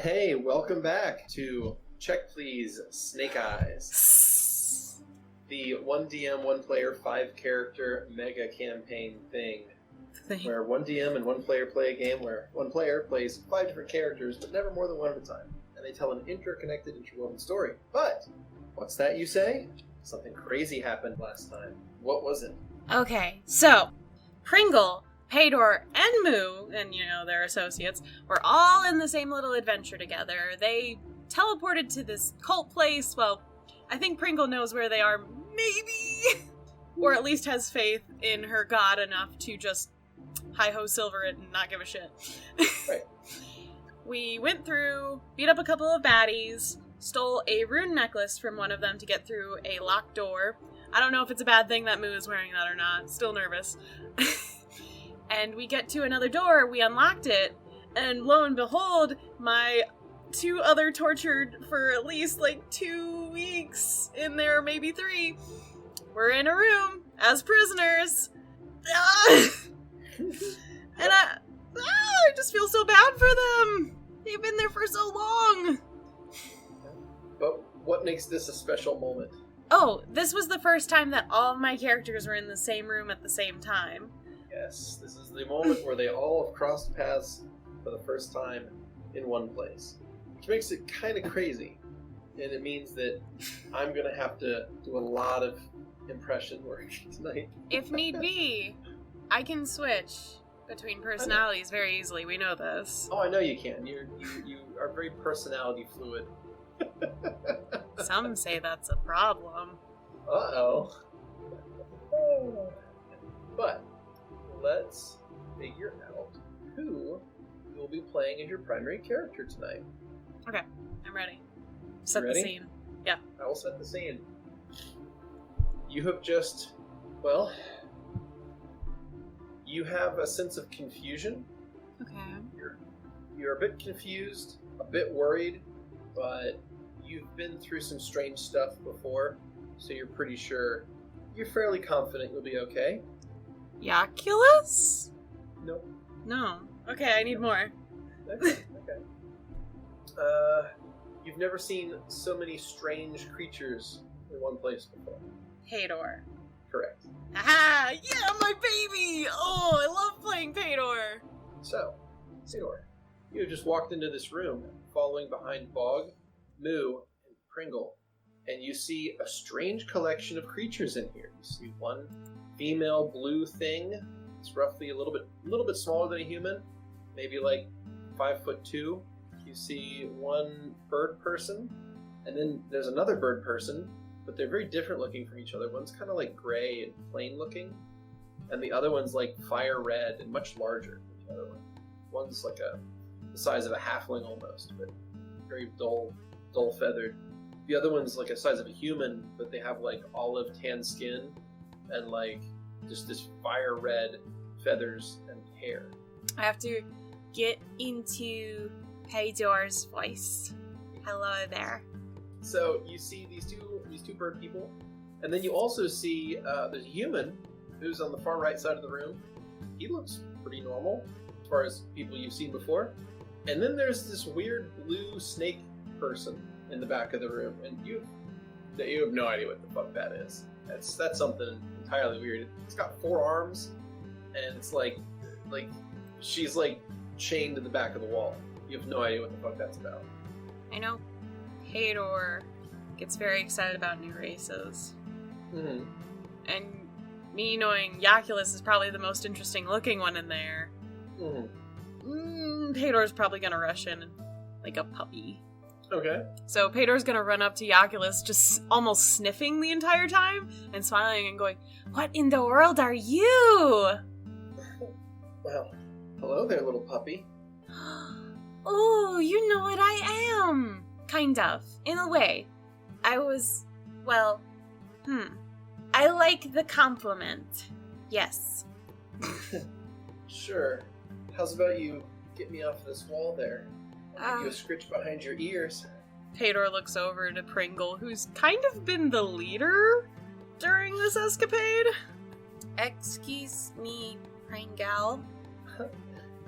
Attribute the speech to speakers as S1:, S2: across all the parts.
S1: Hey, welcome back to Check Please, Snake Eyes. The 1DM, 1 player, 5 character mega campaign thing. Where 1 DM and 1 player play a game where 1 player plays 5 different characters, but never more than 1 at a time. And they tell an interconnected, interwoven story. But, what's that you say? Something crazy happened last time. What was it?
S2: Okay, so, Pringle, Pae'dor, and Moo, and their associates, were all in the same little adventure together. They teleported to this cult place. Well, I think Pringle knows where they are, maybe, or at least has faith in her god enough to just hi-ho silver it and not give a shit.
S1: Right.
S2: We went through, beat up a couple of baddies, stole a rune necklace from one of them to get through a locked door. I don't know if it's a bad thing that Moo is wearing that or not. Still nervous. And we get to another door, we unlocked it, and lo and behold, my 2 other tortured for at least 2 weeks in there, maybe 3, were in a room as prisoners. And I just feel so bad for them. They've been there for so long.
S1: But what makes this a special moment?
S2: Oh, this was the first time that all of my characters were in the same room at the same time.
S1: Yes, this is the moment where they all have crossed paths for the first time in one place. Which makes it kind of crazy. And it means that I'm going to have to do a lot of impression work tonight.
S2: If need be, I can switch between personalities very easily. We know this.
S1: Oh, I know you can. You are very personality fluid.
S2: Some say that's a problem.
S1: Uh-oh. But let's figure out who you'll be playing as your primary character tonight.
S2: Okay, I'm ready. Set
S1: ready?
S2: The scene. Yeah.
S1: I will set the scene. You have just, well, you have a sense of confusion.
S2: Okay.
S1: You're a bit confused, a bit worried, but you've been through some strange stuff before, so you're pretty sure, you're fairly confident you'll be okay.
S2: Yaculus?
S1: Nope.
S2: No. Okay, I need more.
S1: Okay. You've never seen so many strange creatures in one place before.
S2: Pae'dor.
S1: Correct.
S2: Aha! Yeah, my baby! Oh, I love playing Pae'dor!
S1: So, Pae'dor, you have just walked into this room, following behind Bog, Moo, and Pringle, and you see a strange collection of creatures in here. You see one female blue thing. It's roughly a little bit smaller than a human, maybe 5'2". You see one bird person, and then there's another bird person, but they're very different looking from each other. One's kind of gray and plain looking, and the other one's fire red and much larger than the other one. One's the size of a halfling almost, but very dull feathered. The other one's the size of a human, but they have olive tan skin and just this fire red feathers and hair.
S2: I have to get into Pae'dor's voice. Hello there.
S1: So you see these two bird people, and then you also see there's a human who's on the far right side of the room. He looks pretty normal as far as people you've seen before. And then there's this weird blue snake person in the back of the room, and you have no idea what the fuck that is. That's something entirely weird. It's got 4 arms, and it's she's chained to the back of the wall. You have no idea what the fuck that's about.
S2: I know Pae'dor gets very excited about new races.
S1: Mm-hmm.
S2: And me knowing Yaculus is probably the most interesting looking one in there.
S1: Mm-hmm.
S2: Pae'dor's probably gonna rush in like a puppy.
S1: Okay.
S2: So Pae'dor's gonna run up to Yaculus, just almost sniffing the entire time, and smiling and going, "What in the world are you?"
S1: Well, hello there, little puppy.
S2: Oh, you know what I am. Kind of, in a way. I like the compliment. Yes.
S1: Sure. How's about you get me off this wall there? I'll give you a scritch behind your ears.
S2: Pae'dor looks over to Pringle, who's kind of been the leader during this escapade. Excuse me, Pringle.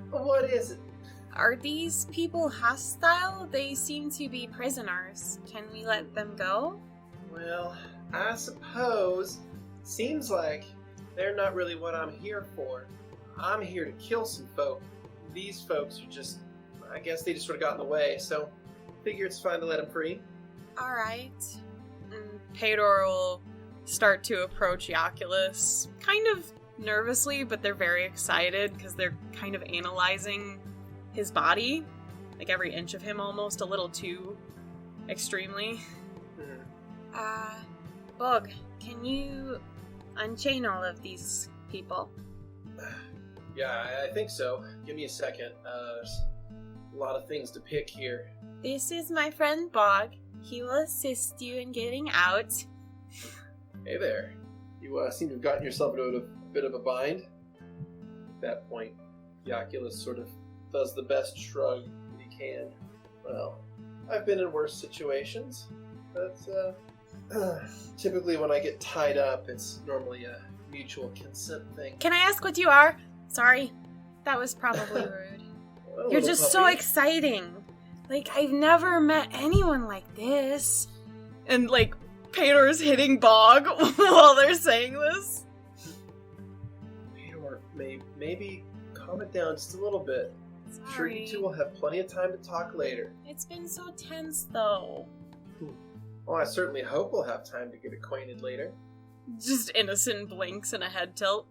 S1: What is it?
S2: Are these people hostile? They seem to be prisoners. Can we let them go?
S1: Well, I suppose. Seems like they're not really what I'm here for. I'm here to kill some folk. These folks are just, I guess they just sort of got in the way, so figure it's fine to let them free.
S2: Alright. Pae'dor will start to approach Yaculus, kind of nervously, but they're very excited because they're kind of analyzing his body, like every inch of him almost, a little too extremely. Bog, can you unchain all of these people?
S1: Yeah, I think so. Give me a second. There's a lot of things to pick here.
S2: This is my friend Bog. He will assist you in getting out.
S1: Hey there. You seem to have gotten yourself into a bit of a bind. At that point, Yaculus sort of does the best shrug that he can. Well, I've been in worse situations, but typically when I get tied up, it's normally a mutual consent thing.
S2: Can I ask what you are? Sorry, that was probably rude.
S1: Well,
S2: You're just so exciting. Like, I've never met anyone like this. And, like, Pae'dor's hitting Bog while they're saying this.
S1: Pae'dor, maybe calm it down just a little bit.
S2: Sorry.
S1: I'm sure you two will have plenty of time to talk later.
S2: It's been so tense, though.
S1: Well, I certainly hope we'll have time to get acquainted later.
S2: Just innocent blinks and a head tilt.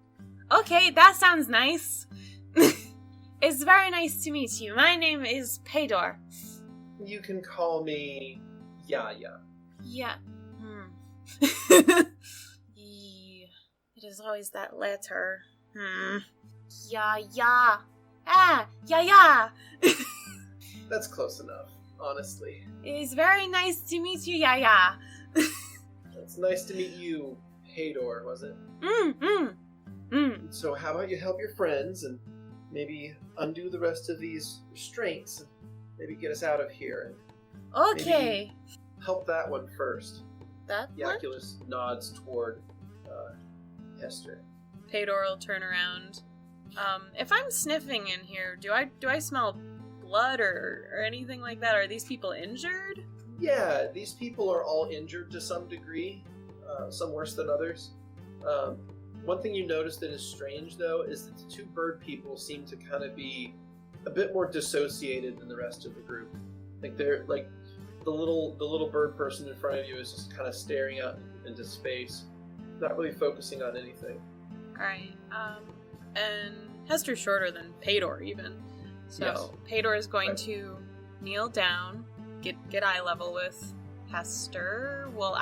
S2: Okay, that sounds nice. It's very nice to meet you. My name is Pae'dor.
S1: You can call me Yaya.
S2: Yeah. It is always that letter. Ya. Ah, ya.
S1: That's close enough, honestly.
S2: It is very nice to meet you, ya.
S1: It's nice to meet you, Pae'dor, was it? So how about you help your friends and maybe undo the rest of these restraints and maybe get us out of here. And
S2: okay.
S1: Help that one first.
S2: That one?
S1: Yaculus nods toward Hester.
S2: Pae'dor will turn around. If I'm sniffing in here, do I smell blood or anything like that? Are these people injured?
S1: Yeah, these people are all injured to some degree, some worse than others. One thing you notice that is strange, though, is that the two bird people seem to kind of be a bit more dissociated than the rest of the group. Like they're like the little bird person in front of you is just kind of staring out into space, not really focusing on anything.
S2: All right. And Hester's shorter than Pae'dor even, so yes. Pae'dor is going to kneel down, get eye level with Hester. Well,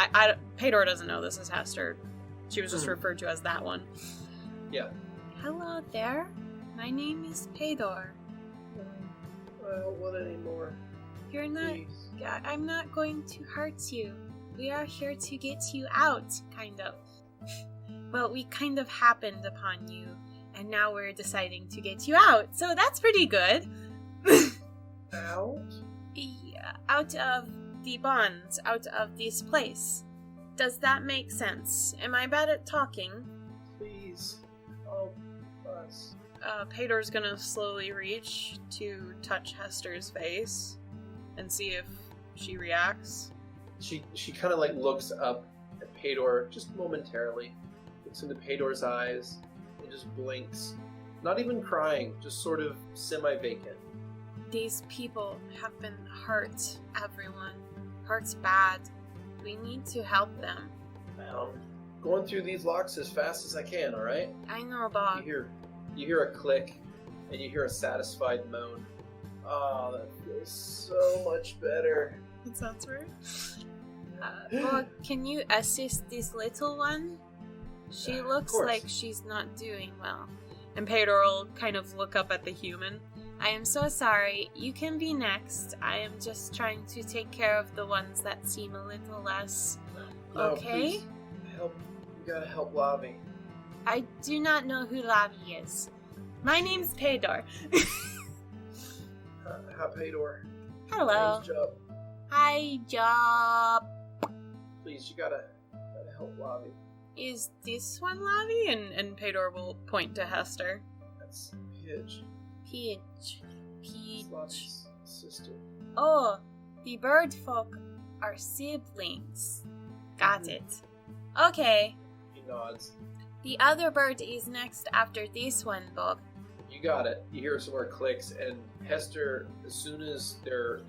S2: Pae'dor doesn't know this is Hester. She was just referred to as that one.
S1: Yeah.
S2: Hello there. My name is Pae'dor.
S1: Well, what anymore?
S2: You're not... Please. I'm not going to hurt you. We are here to get you out, kind of. Well, we kind of happened upon you, and now we're deciding to get you out. So that's pretty good.
S1: Out?
S2: Yeah, out of the bonds, out of this place. Does that make sense? Am I bad at talking?
S1: Please, help us.
S2: Pae'dor's gonna slowly reach to touch Hester's face and see if she reacts.
S1: She kind of like looks up at Pae'dor just momentarily, looks into Pae'dor's eyes, and just blinks. Not even crying, just sort of semi-vacant.
S2: These people have been hurt, everyone. hurts bad. We need to help them.
S1: Going through these locks as fast as I can, alright?
S2: I know, Bog.
S1: You hear a click, and you hear a satisfied moan. Oh, that feels so much better.
S2: That sounds weird. Bog, can you assist this little one? She looks like she's not doing well. And Pae'dor will kind of look up at the human. I am so sorry. You can be next. I am just trying to take care of the ones that seem a little less okay.
S1: Please help. You gotta help Lavi.
S2: I do not know who Lavi is. My name's Pae'dor.
S1: Hi, Pae'dor.
S2: Hello.
S1: Name's Job.
S2: Hi, Job.
S1: Please, you gotta help Lavi.
S2: Is this one Lavi? And Pae'dor will point to Hester.
S1: That's Pidge.
S2: Pidge.
S1: Lavi's sister.
S2: Oh, the bird folk are siblings. Got it. Okay.
S1: He nods.
S2: The other bird is next after this one, Bob.
S1: You got it. You hear some more clicks, and Hester, as soon as their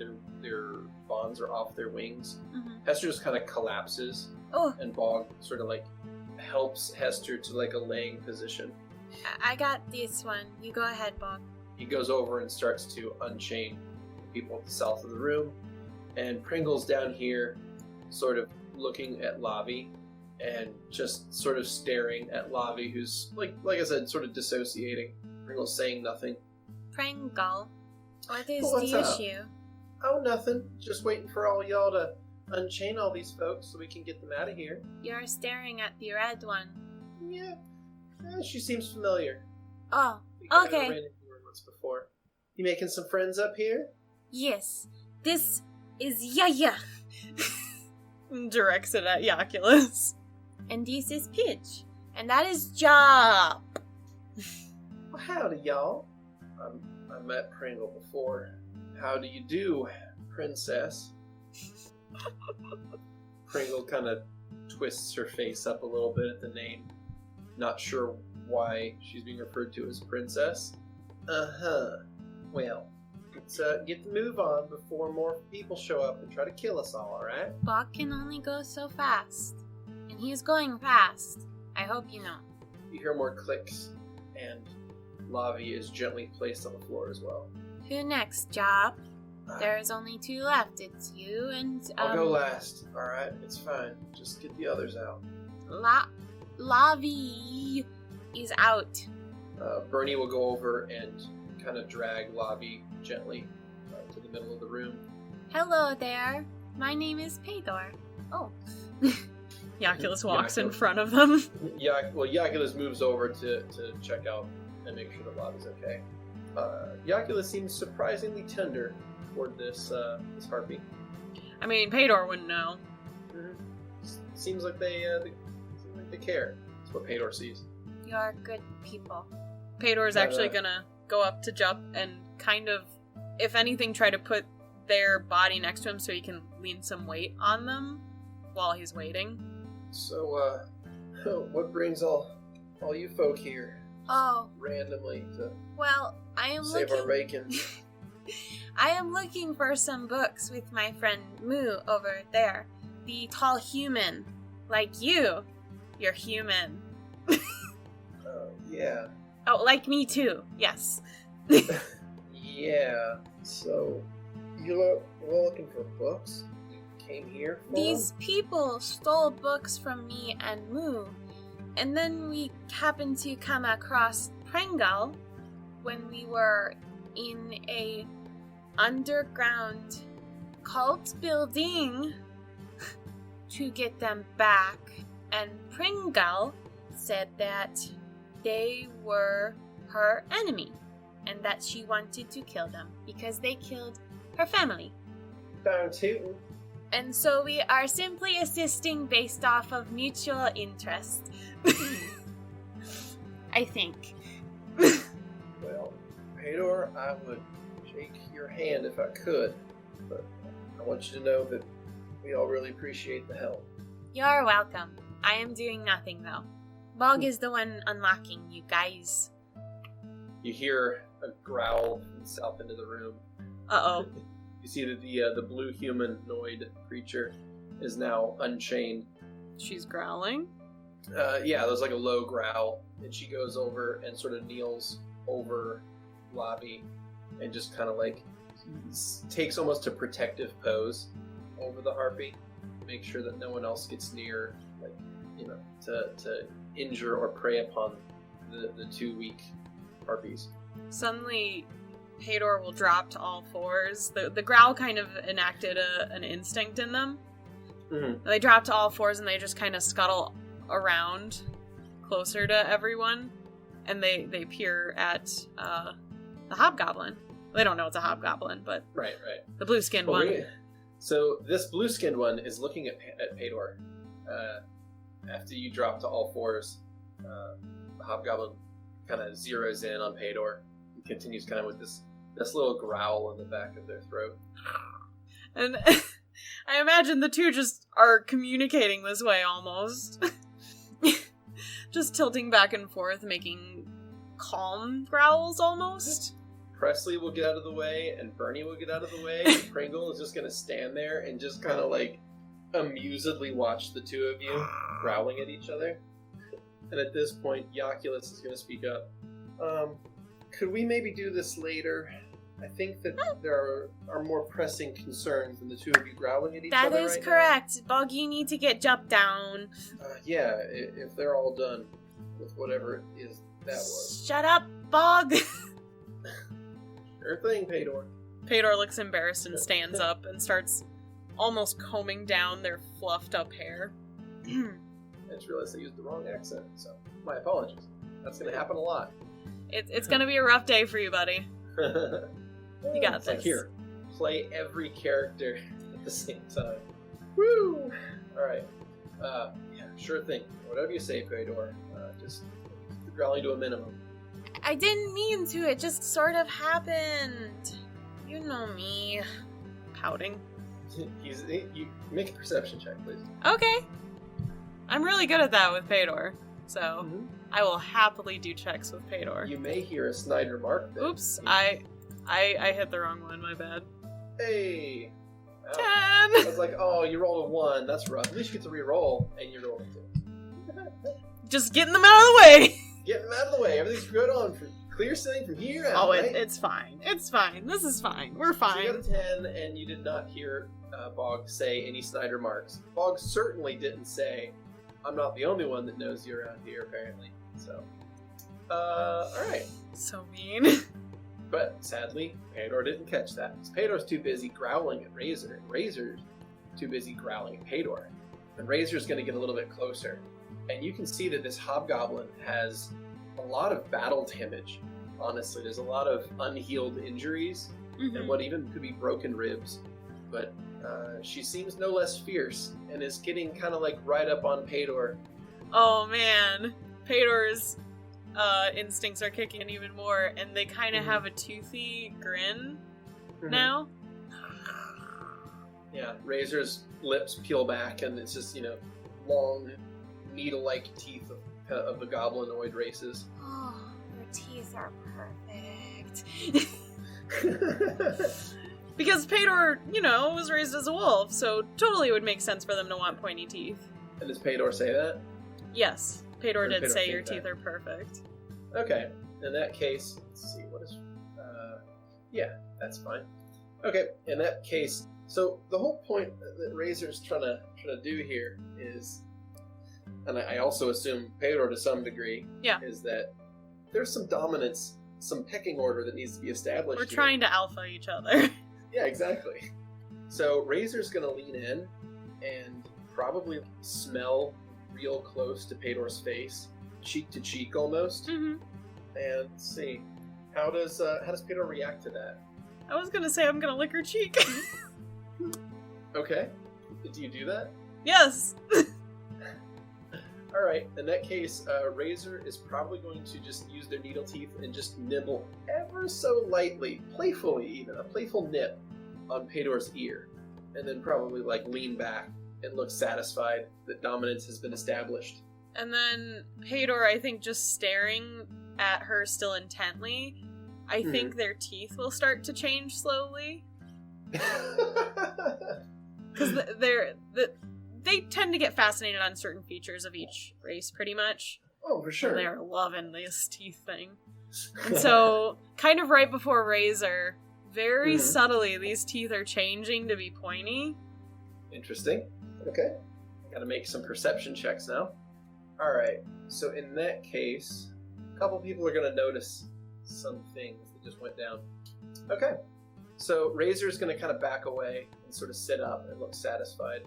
S1: bonds are off their wings, Hester just kind of collapses.
S2: Oh.
S1: And Bog sort of like helps Hester to like a laying position.
S2: I got this one. You go ahead, Bog.
S1: He goes over and starts to unchain people at the south of the room, and Pringle's down here, sort of looking at Lavi, and just sort of staring at Lavi, who's like I said, sort of dissociating. Pringle's saying nothing.
S2: Pringle, what is
S1: What's
S2: the
S1: up?
S2: issue?
S1: Oh, nothing. Just waiting for all y'all to unchain all these folks so we can get them out of here.
S2: You're staring at the red one.
S1: Yeah, she seems familiar.
S2: Oh,
S1: We kinda
S2: okay.
S1: ran into her once before. You making some friends up here?
S2: Yes, this is Yaya. Directs it at Yaculus. And this is Pidge. And that is Job.
S1: Well, howdy, y'all. I met Pringle before. How do you do, princess? Pringle kind of twists her face up a little bit at the name. Not sure why she's being referred to as princess. Uh-huh. Well, let's get the move on before more people show up and try to kill us all, alright?
S2: Bog can only go so fast. And he's going fast. I hope you know.
S1: You hear more clicks, and Lavi is gently placed on the floor as well.
S2: Who next, Job? There's only two left. It's you and,
S1: I'll go last, alright? It's fine. Just get the others out.
S2: Lavi is out.
S1: Bernie will go over and kind of drag Lavi gently to the middle of the room.
S2: Hello there. My name is Pae'dor. Oh. Yaculus walks in front of them.
S1: Yaculus moves over to check out and make sure that Lavi's okay. Yaculus seems surprisingly tender toward this harpy.
S2: I mean, Pae'dor wouldn't know.
S1: Seems like they care. That's what Pae'dor sees.
S2: You're good people. Pae'dor's actually gonna go up to Jup and kind of, if anything, try to put their body next to him so he can lean some weight on them while he's waiting.
S1: So, what brings all you folk here?
S2: Oh.
S1: Randomly to
S2: I am
S1: save our bacon.
S2: I am looking for some books with my friend Moo over there. The tall human. Like you. You're human.
S1: Yeah.
S2: Oh, like me too. Yes.
S1: Yeah. So, you're looking for books? You came here for
S2: These people stole books from me and Moo. And then we happened to come across Pringle when we were in a underground cult building to get them back. And Pringle said that they were her enemy and that she wanted to kill them because they killed her family.
S1: Darn tootin'.
S2: And so we are simply assisting based off of mutual interest. I think.
S1: Well, Pae'dor, I would shake your hand if I could, but I want you to know that we all really appreciate the help.
S2: You're welcome. I am doing nothing, though. Bog is the one unlocking you guys.
S1: You hear a growl from south into the room.
S2: Uh-oh.
S1: You see that the blue humanoid creature is now unchained.
S2: She's growling?
S1: Yeah, there's like a low growl, and she goes over and sort of kneels over Lobby and just kind of like takes almost a protective pose over the harpy, make sure that no one else gets near, like, you know, to injure or prey upon the two weak harpies.
S2: Suddenly, Pae'dor will drop to all fours. The growl kind of enacted an instinct in them.
S1: Mm-hmm.
S2: They drop to all fours and they just kind of scuttle around closer to everyone, and they peer at the hobgoblin. They don't know it's a hobgoblin, but
S1: Right.
S2: the blue-skinned one.
S1: So this blue-skinned one is looking at Pae'dor. After you drop to all fours, the hobgoblin kind of zeroes in on Pae'dor and continues kind of with this little growl in the back of their throat.
S2: And I imagine the two just are communicating this way almost. Just tilting back and forth, making calm growls almost.
S1: Presley will get out of the way, and Bernie will get out of the way, and Pringle is just going to stand there and just kind of like amusedly watch the two of you growling at each other. And at this point, Yoculus is going to speak up. Could we maybe do this later? I think that there are more pressing concerns than the two of you growling at each other.
S2: That is correct. Bog, you need to get jumped down.
S1: Yeah, if they're all done with whatever it is that was.
S2: Shut up, Bog!
S1: Sure thing, Pae'dor.
S2: Pae'dor looks embarrassed and stands up and starts almost combing down their fluffed up hair.
S1: I just realized I used the wrong accent, so my apologies. That's going to happen a lot.
S2: It's going to be a rough day for you, buddy. You got this.
S1: Like, here, play every character at the same time. Woo! Alright. Yeah, sure thing. Whatever you say, Pae'dor. Just keep the growling to a minimum.
S2: I didn't mean to. It just sort of happened. You know me. Pouting.
S1: You make a perception check, please.
S2: Okay. I'm really good at that with Pae'dor, so I will happily do checks with Pae'dor.
S1: You may hear a snide remark there.
S2: Oops, I hit the wrong one, my bad.
S1: Hey!
S2: 10!
S1: I was like, oh, you rolled a 1. That's rough. At least you get to re-roll, and you rolled a 2.
S2: Just getting them out of the way!
S1: Get them out of the way. Everything's good on. Clear sailing from here out,
S2: Oh,
S1: right?
S2: it's fine. It's fine. This is fine. We're fine.
S1: So you got a 10, and you did not hear Bog say any snide remarks. Bog certainly didn't say, I'm not the only one that knows you around here, apparently. So, alright.
S2: So mean.
S1: But, sadly, Pae'dor didn't catch that. Pae'dor's too busy growling at Razor, and Razor's too busy growling at Pae'dor. And Razor's going to get a little bit closer. And you can see that this hobgoblin has a lot of battle damage, honestly. There's a lot of unhealed injuries, and what even could be broken ribs. But she seems no less fierce, and is getting kind of like right up on Pae'dor.
S2: Oh man. Pae'dor's instincts are kicking in even more, and they kind of have a toothy grin now.
S1: Yeah, Razor's lips peel back, and it's just, long, needle-like teeth of the goblinoid races.
S2: Oh, your teeth are perfect. Because Pae'dor, was raised as a wolf, so totally would make sense for them to want pointy teeth.
S1: And does Pae'dor say that?
S2: Yes, Pae'dor did say your
S1: that?
S2: teeth are perfect.
S1: Okay, in that case, let's see, what is... yeah, that's fine. Okay, in that case, so the whole point that Razor's trying to do here is, and I also assume Pae'dor to some degree, is that there's some dominance, some pecking order that needs to be established.
S2: We're trying to alpha each other.
S1: Yeah, exactly. So Razor's going to lean in and probably smell real close to Pae'dor's face, cheek to cheek almost, and see how does Pae'dor react to that.
S2: I was gonna say I'm gonna lick her cheek.
S1: Okay, do you do that?
S2: Yes.
S1: All right. In that case, Razor is probably going to just use their needle teeth and just nibble ever so lightly, playfully even, a playful nip on Pae'dor's ear, and then probably lean back and look satisfied that dominance has been established.
S2: And then Pae'dor, I think, just staring at her still intently, I think their teeth will start to change slowly. Because they tend to get fascinated on certain features of each race, pretty much.
S1: Oh, for sure.
S2: And they're loving this teeth thing. And so, kind of right before Razor, very subtly, these teeth are changing to be pointy.
S1: Interesting. Okay. Gotta make some perception checks now. Alright, so in that case, a couple people are gonna notice some things that just went down. Okay. So Razor's gonna kind of back away and sort of sit up and look satisfied,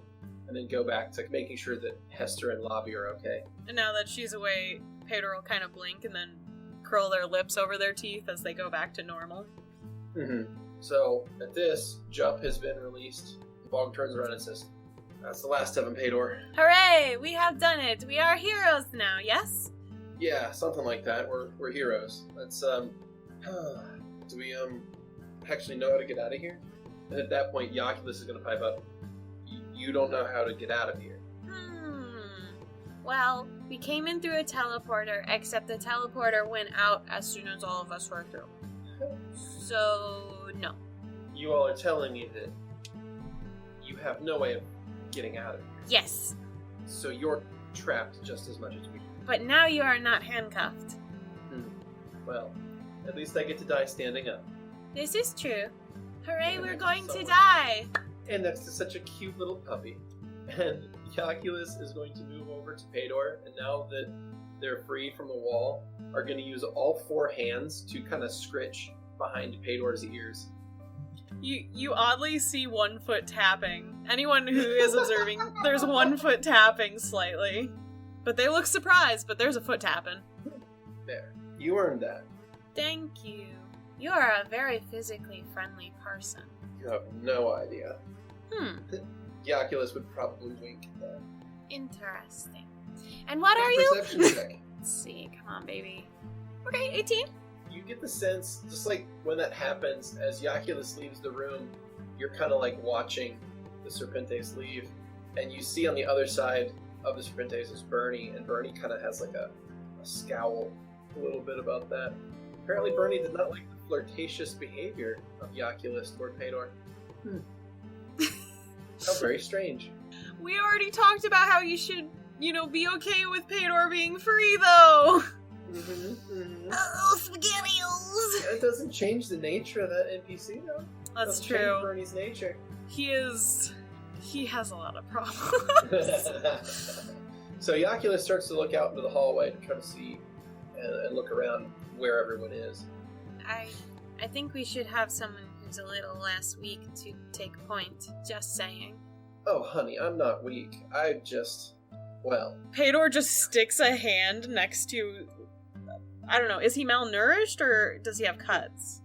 S1: and then go back to making sure that Hester and Lobby are okay.
S2: And now that she's away, Pae'dor will kind of blink and then curl their lips over their teeth as they go back to normal.
S1: So, at this, Jump has been released. Bog turns around and says, "That's the last of them, Pae'dor."
S2: Hooray! We have done it! We are heroes now, yes?
S1: Yeah, something like that. We're heroes. Let's, do we, actually know how to get out of here? And at that point, Yoculus is gonna pipe up, "You don't know how to get out of here."
S3: Well, we came in through a teleporter, except the teleporter went out as soon as all of us were through. So, no.
S1: You all are telling me that you have no way of getting out of here.
S3: Yes.
S1: So you're trapped just as much as we are.
S3: But now you are not handcuffed.
S1: Well, at least I get to die standing up.
S3: This is true. Hooray,
S1: And
S3: we're
S1: next
S3: going
S1: to
S3: to
S1: someone.
S3: die!
S1: And next to such a cute little puppy. And Yoculus is going to move over to Pae'dor, and now that they're free from the wall, are going to use all four hands to kind of scritch behind Pae'dor's ears.
S2: You oddly see 1 foot tapping. Anyone who is observing, there's 1 foot tapping slightly. But they look surprised, but there's a foot tapping.
S1: There. You earned that.
S3: Thank you. You are a very physically friendly person.
S1: You have no idea. Yoculus would probably wink at that.
S3: Interesting. And what are
S1: Make a
S3: you?
S1: perception check.
S3: Let's see. Come on, baby.
S2: Okay, 18.
S1: You get the sense, just like when that happens, as Yoculus leaves the room, you're kind of like watching the Serpentes leave, and you see on the other side of the Serpentes is Bernie, and Bernie kind of has like a scowl a little bit about that. Apparently Bernie did not like the flirtatious behavior of Yoculus toward Pae'dor. How very strange.
S2: We already talked about how you should, be okay with Pae'dor being free, though.
S3: Oh, SpaghettiOs!
S1: That doesn't change the nature of that NPC, though.
S2: That's
S1: Doesn't
S2: true.
S1: change Bernie's nature.
S2: He has a lot of problems.
S1: So Yoculus starts to look out into the hallway to try to see and look around where everyone is.
S3: I think we should have someone who's a little less weak to take point. Just saying.
S1: Oh, honey, I'm not weak. Well,
S2: Pae'dor just sticks a hand next to, I don't know, is he malnourished or does he have cuts?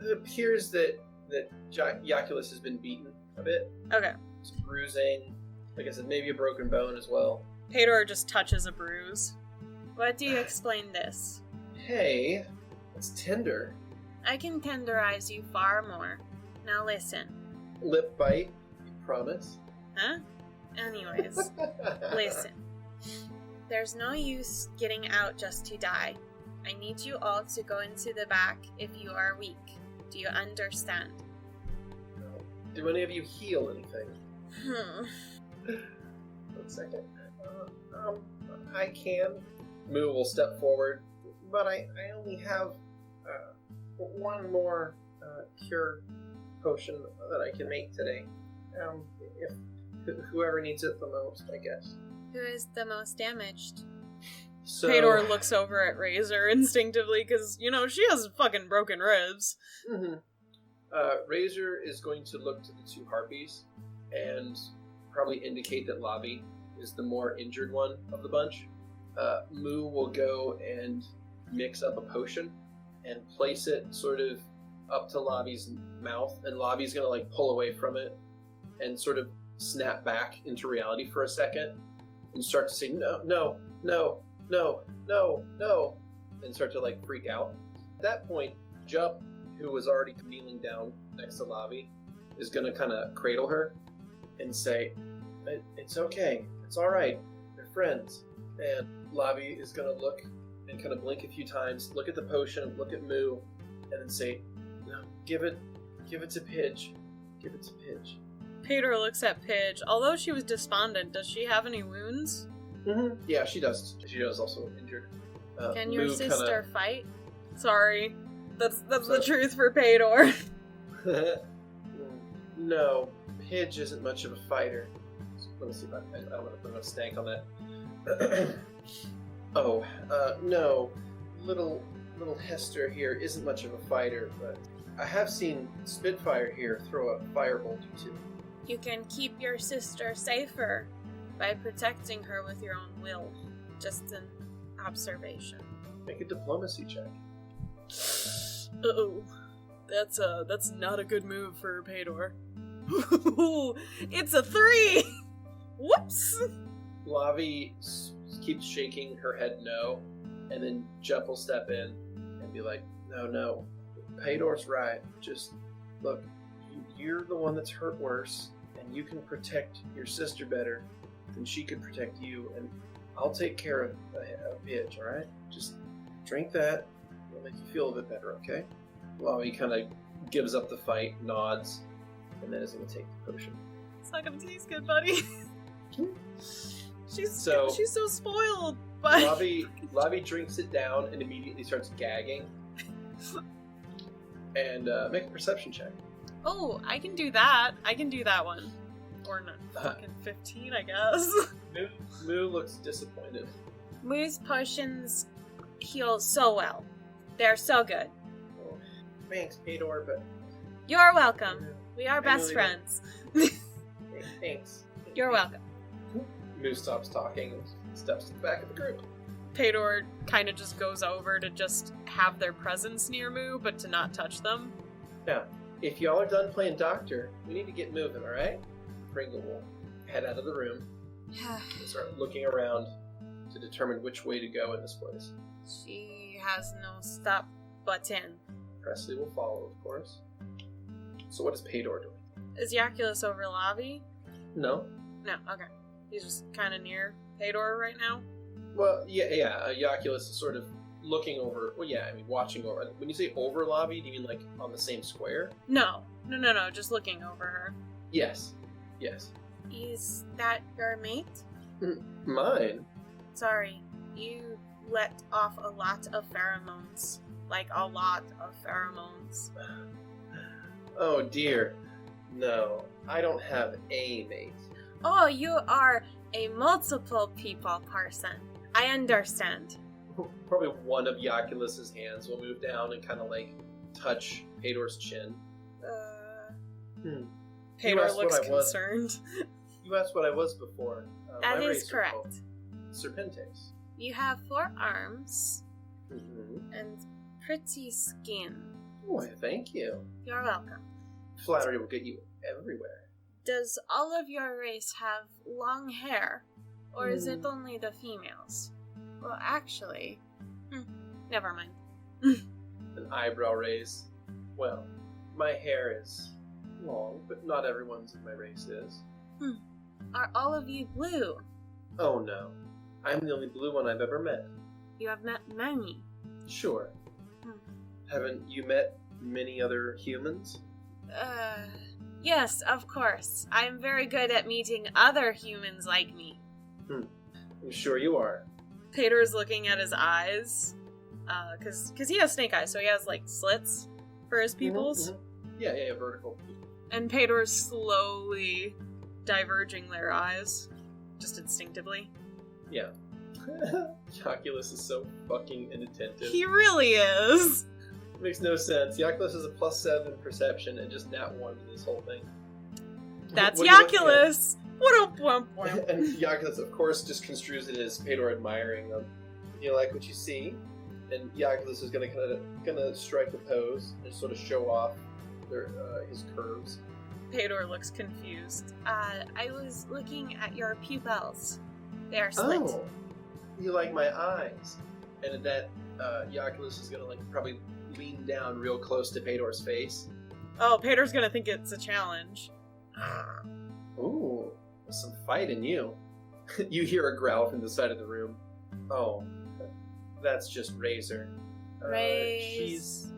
S1: it appears that Yoculus has been beaten a bit.
S2: Okay.
S1: Some bruising, like I said, maybe a broken bone as well.
S2: Pae'dor just touches a bruise.
S3: What do you explain this?
S1: Hey, it's tender.
S3: I can tenderize you far more. Now listen.
S1: Lip bite, you promise?
S2: Huh?
S3: Anyways, listen. There's no use getting out just to die. I need you all to go into the back if you are weak. Do you understand?
S1: Do any of you heal anything? 1 second. I can. Moo will step forward, but I only have one more cure potion that I can make today. If whoever needs it the most, I guess.
S3: Who is the most damaged?
S1: So,
S2: Pae'dor looks over at Razor instinctively because, she has fucking broken ribs.
S1: Mm-hmm. Razor is going to look to the two harpies and probably indicate that Lobby is the more injured one of the bunch. Moo will go and mix up a potion and place it sort of up to Lobby's mouth, and Lobby's going to pull away from it and sort of snap back into reality for a second and start to say no, no, no, no, no, no, and start to freak out. At that point, Jump, who was already kneeling down next to Lobby, is going to kind of cradle her and say, "It's okay, it's all right, they're friends." And Lobby is going to look and kind of blink a few times, look at the potion, look at Moo, and then say, "No, give it to Pidge. Give it to Pidge.
S2: Pae'dor looks at Pidge. Although she was despondent, does she have any wounds?
S1: Mm-hmm. Yeah, she does. She does also injured.
S2: Can your
S1: Moo
S2: sister fight? Sorry. That's
S1: Sorry.
S2: the truth for Pae'dor.
S1: No, Pidge isn't much of a fighter. Let me see if I don't want to put enough stank on that. No. Little Hester here isn't much of a fighter, but I have seen Spitfire here throw a firebolt or two.
S3: You can keep your sister safer by protecting her with your own will. Just an observation.
S1: Make a diplomacy check.
S2: Uh-oh. That's not a good move for Pae'dor. It's a 3! Whoops!
S1: Lavi keeps shaking her head no, and then Jeff will step in and be like, no, Pae'dor's right. Just, look, you're the one that's hurt worse, and you can protect your sister better than she could protect you, and I'll take care of Pidge, alright? Just drink that, it'll make you feel a bit better, okay? Lavi kind of gives up the fight, nods, and then is going to take the potion.
S2: It's not gonna taste good, buddy. She's
S1: So-
S2: so spoiled. But
S1: Lavi drinks it down and immediately starts gagging. And make a perception check.
S2: oh, I can do that. I can do that one. Or not. Fucking 15, I guess.
S1: Moo looks disappointed.
S3: Moo's potions heal so well. They're so good.
S1: Oh, thanks, Pae'dor, but
S3: You're welcome. We are
S1: I
S3: best
S1: really
S3: friends.
S1: thanks.
S3: You're welcome.
S1: Moo stops talking and steps to the back of the group.
S2: Pae'dor kind of just goes over to just have their presence near Moo, but to not touch them.
S1: Now, if y'all are done playing doctor, we need to get moving, alright? Pringle will head out of the room and start looking around to determine which way to go in this place.
S3: She has no stop button.
S1: Presley will follow, of course. So what is Pae'dor doing?
S2: Is Yaculus over Lavi?
S1: No?
S2: No, okay. He's just kind of near Pae'dor right now.
S1: Well, yeah. Yaculus is sort of looking over. Well, yeah, I mean, watching over. When you say over Lavi, do you mean like on the same square?
S2: No, just looking over her.
S1: Yes.
S3: Is that your mate?
S1: Mine?
S3: Sorry, you let off a lot of pheromones. Like a lot of pheromones.
S1: Oh dear. No, I don't have a mate.
S3: Oh, you are a multiple people person. I understand.
S1: Probably one of Yaculus's hands will move down and kind of like touch Pae'dor's chin. You
S2: Pae'dor
S1: asked
S2: looks
S1: what I was.
S2: concerned.
S1: You asked what I was before.
S3: That
S1: my
S3: is
S1: race are
S3: correct.
S1: called Serpentes.
S3: You have 4 arms
S1: Mm-hmm.
S3: and pretty skin.
S1: Why, thank you.
S3: You're welcome.
S1: Flattery will get you everywhere.
S3: Does all of your race have long hair? Or is it only the females? Well, actually... never mind.
S1: An eyebrow raise. Well, my hair is long, but not everyone's in my race is.
S3: Are all of you blue?
S1: Oh no. I'm the only blue one I've ever met.
S3: You have met many.
S1: Sure.
S3: Hmm.
S1: Haven't you met many other humans?
S3: Yes, of course. I'm very good at meeting other humans like me.
S1: I'm sure you are.
S2: Pae'dor's looking at his eyes, cause he has snake eyes, so he has like slits for his pupils,
S1: Yeah, vertical.
S2: and Pae'dor's slowly diverging their eyes, just instinctively.
S1: Yeah. Yaculus is so fucking inattentive.
S2: He really is.
S1: Makes no sense. Yaculus is a +7 perception and just nat 1 in this whole thing.
S2: That's
S1: What are you looking at?
S2: Yaculus. What a
S1: And Yaculus, of course, just construes it as Pae'dor admiring them. You like what you see? And Yaculus is gonna strike the pose and sort of show off his curves.
S2: Pae'dor looks confused.
S3: I was looking at your pupils. They are slit.
S1: Oh, you like my eyes? And at that, Yaculus is gonna probably lean down real close to Pae'dor's face.
S2: Oh, Pae'dor's gonna think it's a challenge.
S1: Ooh, there's some fight in you. You hear a growl from the side of the room. Oh, that's just Razor. She's...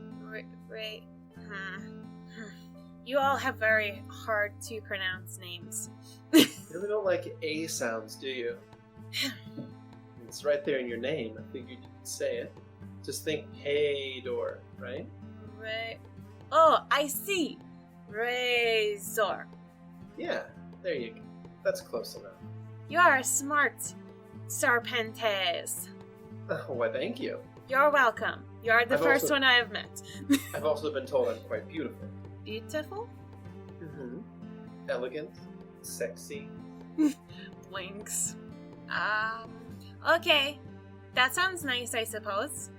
S3: You all have very hard to pronounce names.
S1: You really don't like A sounds, do you? It's right there in your name. I figured you could say it. Just think Pae'dor, right?
S3: Oh, I see. Razor.
S1: Yeah, there you go. That's close enough.
S3: You are smart, Serpentes.
S1: Why, thank you.
S3: You're welcome. You're the first one I have met.
S1: I've also been told I'm quite beautiful.
S3: Beautiful?
S1: Mm-hmm. Elegant. Sexy.
S2: Blinks.
S3: Okay. That sounds nice, I suppose.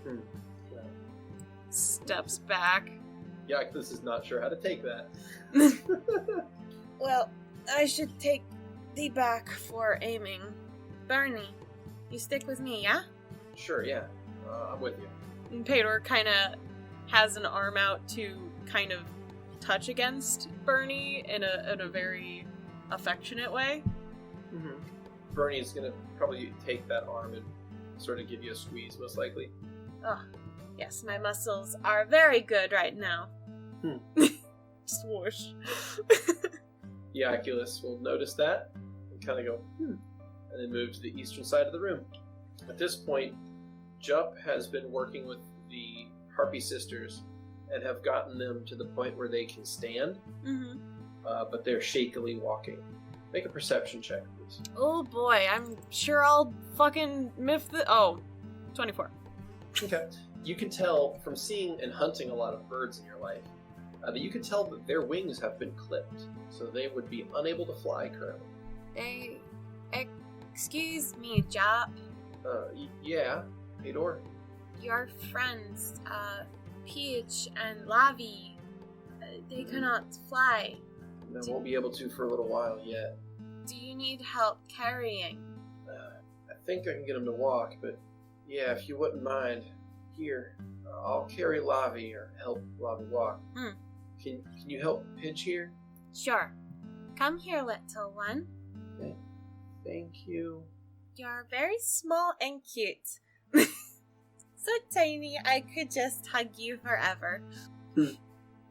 S1: Yeah.
S2: Steps back.
S1: Yaklis is not sure how to take that.
S3: Well, I should take thee back for aiming. Bernie, you stick with me, yeah?
S1: Sure, yeah. I'm with you.
S2: And Pae'dor kind of has an arm out to kind of touch against Bernie in a very affectionate way.
S1: Mm-hmm. Bernie's gonna probably take that arm and sort of give you a squeeze, most likely.
S3: Oh, yes, my muscles are very good right now.
S2: Swoosh.
S1: The Oculus will notice that and kind of go, and then move to the eastern side of the room. At this point, Jup has been working with the Harpy sisters and have gotten them to the point where they can stand, but they're shakily walking. Make a perception check, please.
S2: Oh boy, I'm sure I'll fucking miff the. Oh, 24.
S1: Okay. You can tell from seeing and hunting a lot of birds in your life that you can tell that their wings have been clipped, so they would be unable to fly currently.
S3: Excuse me, Jop.
S1: Yeah, Pae'dor.
S3: Your friends, Peach and Lavi, they cannot fly.
S1: They won't be able to for a little while yet.
S3: Do you need help carrying?
S1: I think I can get them to walk, but yeah, if you wouldn't mind, here, I'll carry Lavi or help Lavi walk. Can you help Pidge here?
S3: Sure. Come here, little one.
S1: Okay. Thank you.
S3: You're very small and cute. So tiny, I could just hug you forever.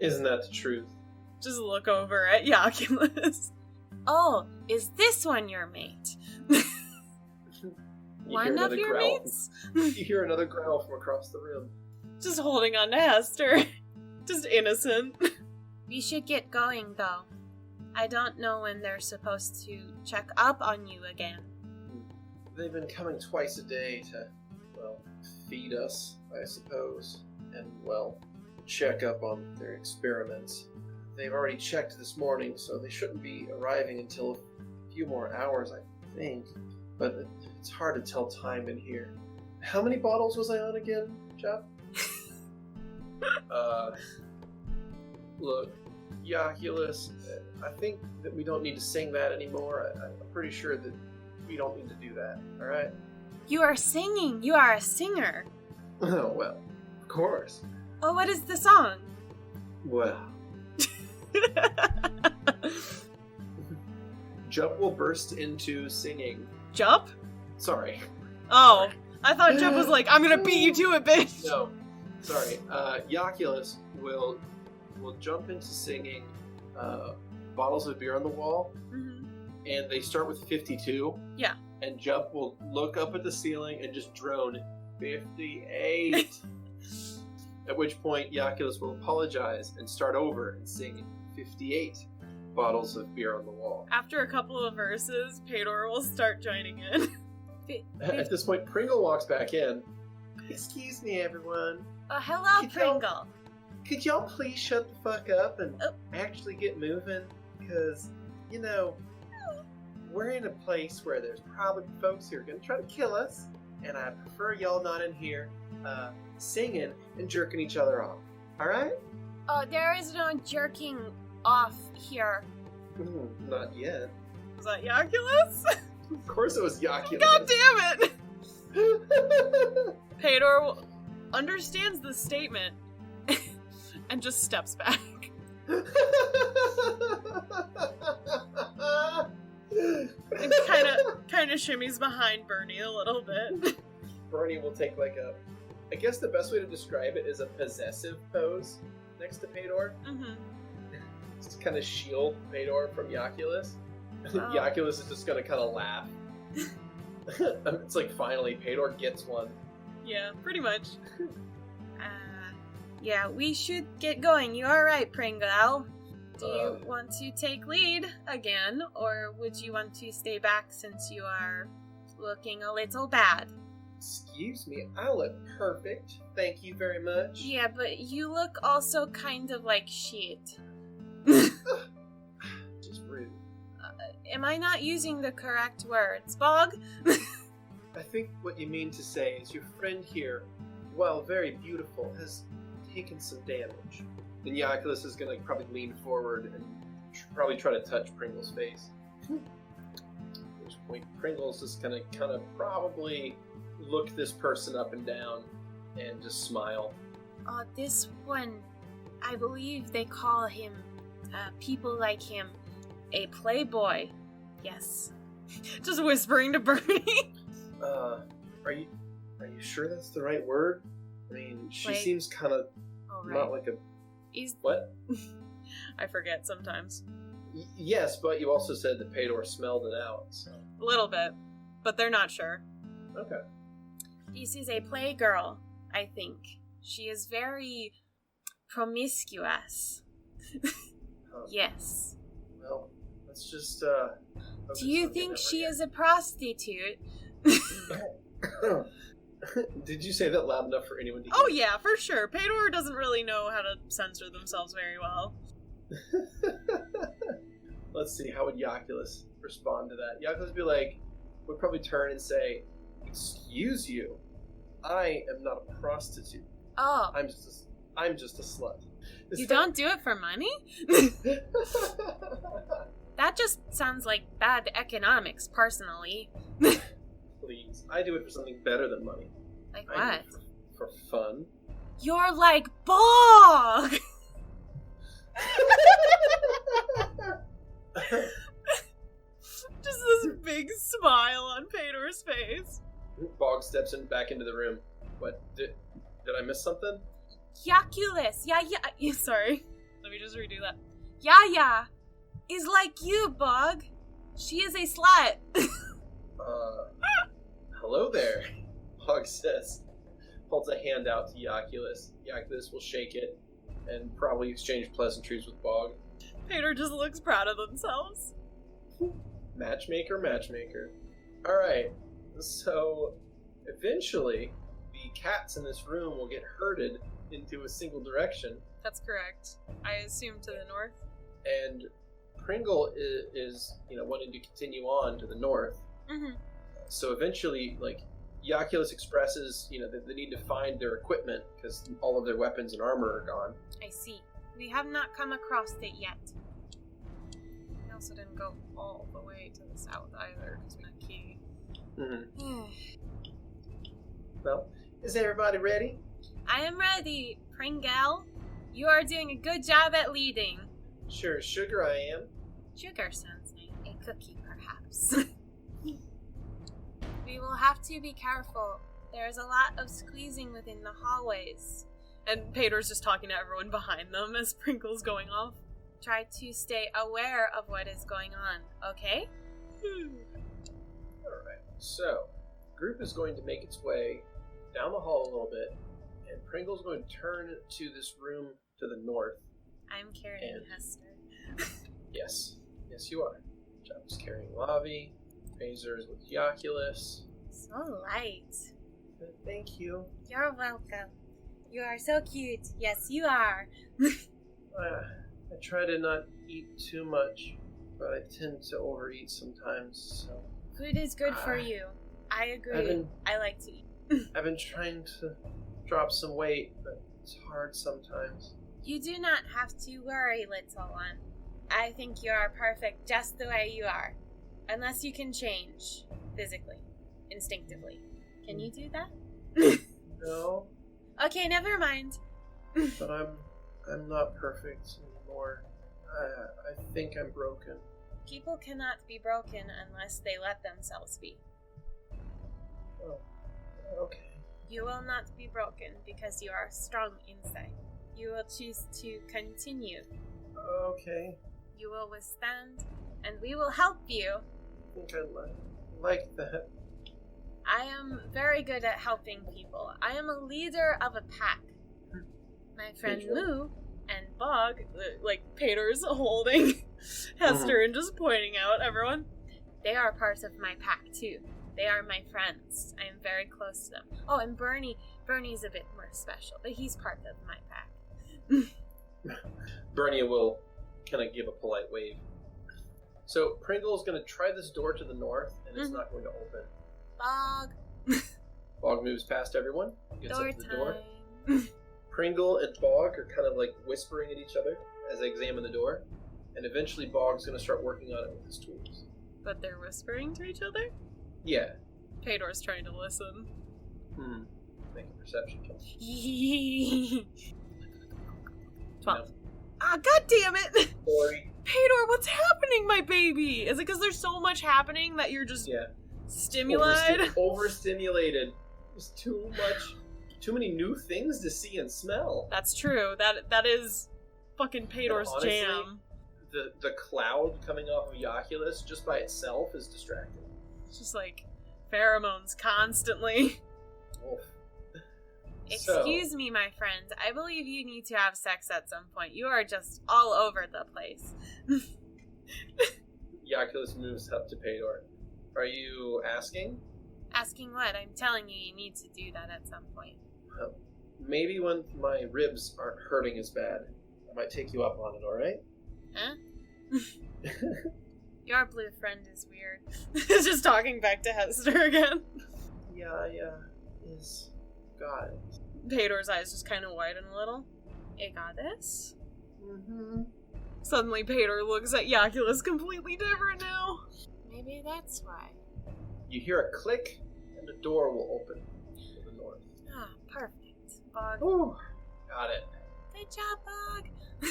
S1: Isn't that the truth?
S2: Just look over at Yaculus.
S3: Oh, is this one your mate? One of your mates?
S1: You hear another growl from across the room.
S2: Just holding on to Hester. Just innocent.
S3: We should get going, though. I don't know when they're supposed to check up on you again.
S1: They've been coming twice a day to, well, feed us, I suppose, and, well, check up on their experiments. They've already checked this morning, so they shouldn't be arriving until a few more hours, I think. But it's hard to tell time in here. How many bottles was I on again, Jeff? Look, Yaculus, I think that we don't need to sing that anymore. I'm pretty sure that we don't need to do that, alright?
S3: You are singing! You are a singer!
S1: Oh, well, of course.
S3: Oh, what is the song?
S1: Well. Jup will burst into singing.
S2: Jup?
S1: Sorry.
S2: Oh, I thought Jup was like, I'm gonna beat you to it, bitch!
S1: No, sorry. Yaculus will jump into singing Bottles of Beer on the Wall, and they start with 52.
S2: Yeah.
S1: And Jup will look up at the ceiling and just drone 58. At which point, Yaculus will apologize and start over and sing 58 Bottles of Beer on the Wall.
S2: After a couple of verses, Pae'dor will start joining in.
S1: At this point, Pringle walks back in. Excuse me, everyone.
S3: Oh, hello, Pringle.
S1: Could y'all please shut the fuck up and actually get moving? Because, you know, we're in a place where there's probably folks who are going to try to kill us, and I prefer y'all not in here singing and jerking each other off. Alright?
S3: Oh, there is no jerking off here.
S1: Not yet.
S2: Was that Yaculus?
S1: Of course it was Yaculus.
S2: God damn it! Pae'dor understands the statement and just steps back. And kind of shimmies behind Bernie a little bit.
S1: Bernie will take like a, I guess the best way to describe it is a possessive pose next to Pae'dor. to kind of shield Pae'dor from Yaculus.
S2: Oh.
S1: Yaculus is just gonna kind of laugh. It's like finally Pae'dor gets one.
S2: Yeah, pretty much.
S3: Yeah, we should get going. You are right, Pringle. Do you
S1: Um.
S3: want to take lead again, or would you want to stay back since you are looking a little bad?
S1: Excuse me, I look perfect. Thank you very much.
S3: Yeah, but you look also kind of like shit.
S1: Just rude.
S3: Am I not using the correct words, Bog?
S1: I think what you mean to say is your friend here, while very beautiful, has taken some damage. Then Yaculus is gonna probably lean forward and probably try to touch Pringle's face. At which point Pringle's just gonna kind of probably look this person up and down and just smile.
S3: Oh, this one, I believe they call him, people like him, a playboy. Yes.
S2: Just whispering to Bernie.
S1: Are you sure that's the right word? I mean, she
S3: Like-
S1: seems kind of
S3: Oh, right.
S1: not like a
S3: Is
S1: what?
S2: I forget sometimes.
S1: Yes, but you also said that Pae'dor smelled it out. So.
S2: A little bit. But they're not sure.
S1: Okay.
S3: This is a playgirl, I think. She is very promiscuous. Yes.
S1: Well, let's just
S3: Do you think she is a prostitute?
S1: Did you say that loud enough for anyone to hear?
S2: Oh yeah, for sure. Pae'dor doesn't really know how to censor themselves very well.
S1: Let's see, how would Yaculus respond to that? Yaculus would probably turn and say, "Excuse you, I am not a prostitute.
S3: Oh,
S1: I'm just a slut."
S3: you don't do it for money? That just sounds like bad economics, personally.
S1: Please, I do it for something better than money.
S3: Like
S1: I
S3: what?
S1: do it for fun.
S3: You're like Bog!
S2: Just this big smile on Pae'dor's face.
S1: Bog steps back into the room. What? Did I miss something?
S3: Yaculus, yeah,
S2: Sorry. Let me just redo that.
S3: yeah, is like you, Bog. She is a slut.
S1: Hello there, Bog says. Holds a hand out to Yaculus. Yaculus will shake it and probably exchange pleasantries with Bog.
S2: Pae'dor just looks proud of themselves.
S1: Matchmaker. Alright, so eventually the cats in this room will get herded into a single direction,
S2: That's correct. I assume to the north.
S1: and Pringle is wanting to continue on to the north.
S2: Mm-hmm.
S1: So eventually, Yaculus expresses, that they need to find their equipment because all of their weapons and armor are gone.
S3: I see. We have not come across it yet.
S2: We also didn't go all the way to the south either, because we had Key.
S1: Mm-hmm. Well, is everybody ready?
S3: I am ready, Pringle. You are doing a good job at leading.
S1: Sure, sugar I am.
S3: Sugar sounds nice. A cookie, perhaps. We will have to be careful. There is a lot of squeezing within the hallways.
S2: And Pae'dor's just talking to everyone behind them as Pringle's going off.
S3: Try to stay aware of what is going on, okay?
S1: Alright, so, group is going to make its way down the hall a little bit, and Pringle's going to turn to this room to the north.
S3: I'm carrying
S1: And-
S3: Hester.
S1: Yes, you are. Jabba's carrying Lavi, Razor's with Yaculus.
S3: So light.
S1: Thank you.
S3: You're welcome. You are so cute. Yes, you are.
S1: I try to not eat too much, but I tend to overeat sometimes, so...
S3: Food is good for you. I agree. I like to eat.
S1: I've been trying to drop some weight, but it's hard sometimes.
S3: You do not have to worry, little one. I think you are perfect just the way you are. Unless you can change. Physically. Instinctively. Can you do that?
S1: No,
S3: Okay, never mind.
S1: but I'm not perfect anymore. I think I'm broken.
S3: People cannot be broken unless they let themselves be.
S1: Oh, okay.
S3: You will not be broken because you are strong inside. You will choose to continue
S1: Okay.
S3: You will withstand, and we will help you.
S1: I think I like that.
S3: I am very good at helping people. I am a leader of a pack. My friend Moo and Bog,
S2: like Pae'dor's holding Hester and just pointing out everyone.
S3: They are part of my pack too. They are my friends. I am very close to them. Oh, and Bernie's a bit more special, but he's part of my pack.
S1: Bernie will kind of give a polite wave. So Pringle's going to try this door to the north, and it's not going to open.
S3: Bog.
S1: Bog moves past everyone, gets
S3: Door
S1: up to the door.
S3: time.
S1: Pringle and Bog are kind of like whispering at each other as they examine the door, and eventually Bog's going to start working on it with his tools.
S2: But they're whispering to each other?
S1: Yeah.
S2: Pae'dor's trying to listen.
S1: Make a perception check.
S2: 12. Ah, god damn it!
S1: Sorry.
S2: Pae'dor, what's happening, my baby? Is it because there's so much happening that you're just stimulated?
S1: Overstimulated. There's too many new things to see and smell.
S2: That's true. That is fucking Pae'dor's
S1: honestly,
S2: jam.
S1: The cloud coming off of Yoculus just by itself is distracting.
S2: It's just like pheromones constantly.
S1: Oof.
S3: Excuse me, my friend. I believe you need to have sex at some point. You are just all over the place.
S1: Yoculus moves up to Pae'dor. Are you asking?
S3: Asking what? I'm telling you, you need to do that at some point.
S1: Maybe when my ribs aren't hurting as bad. I might take you up on it, alright?
S3: Huh? Your blue friend is weird.
S2: Just talking back to Hester again.
S1: Yeah, is... Got it.
S2: Pae'dor's eyes just kind of widen a little.
S3: A goddess?
S1: Mm-hmm.
S2: Suddenly Pae'dor looks at Yoculus completely different now.
S3: Maybe that's why.
S1: You hear a click, and the door will open to the north.
S3: Ah, perfect. Bog.
S1: Ooh, got it.
S3: Good job, Bog.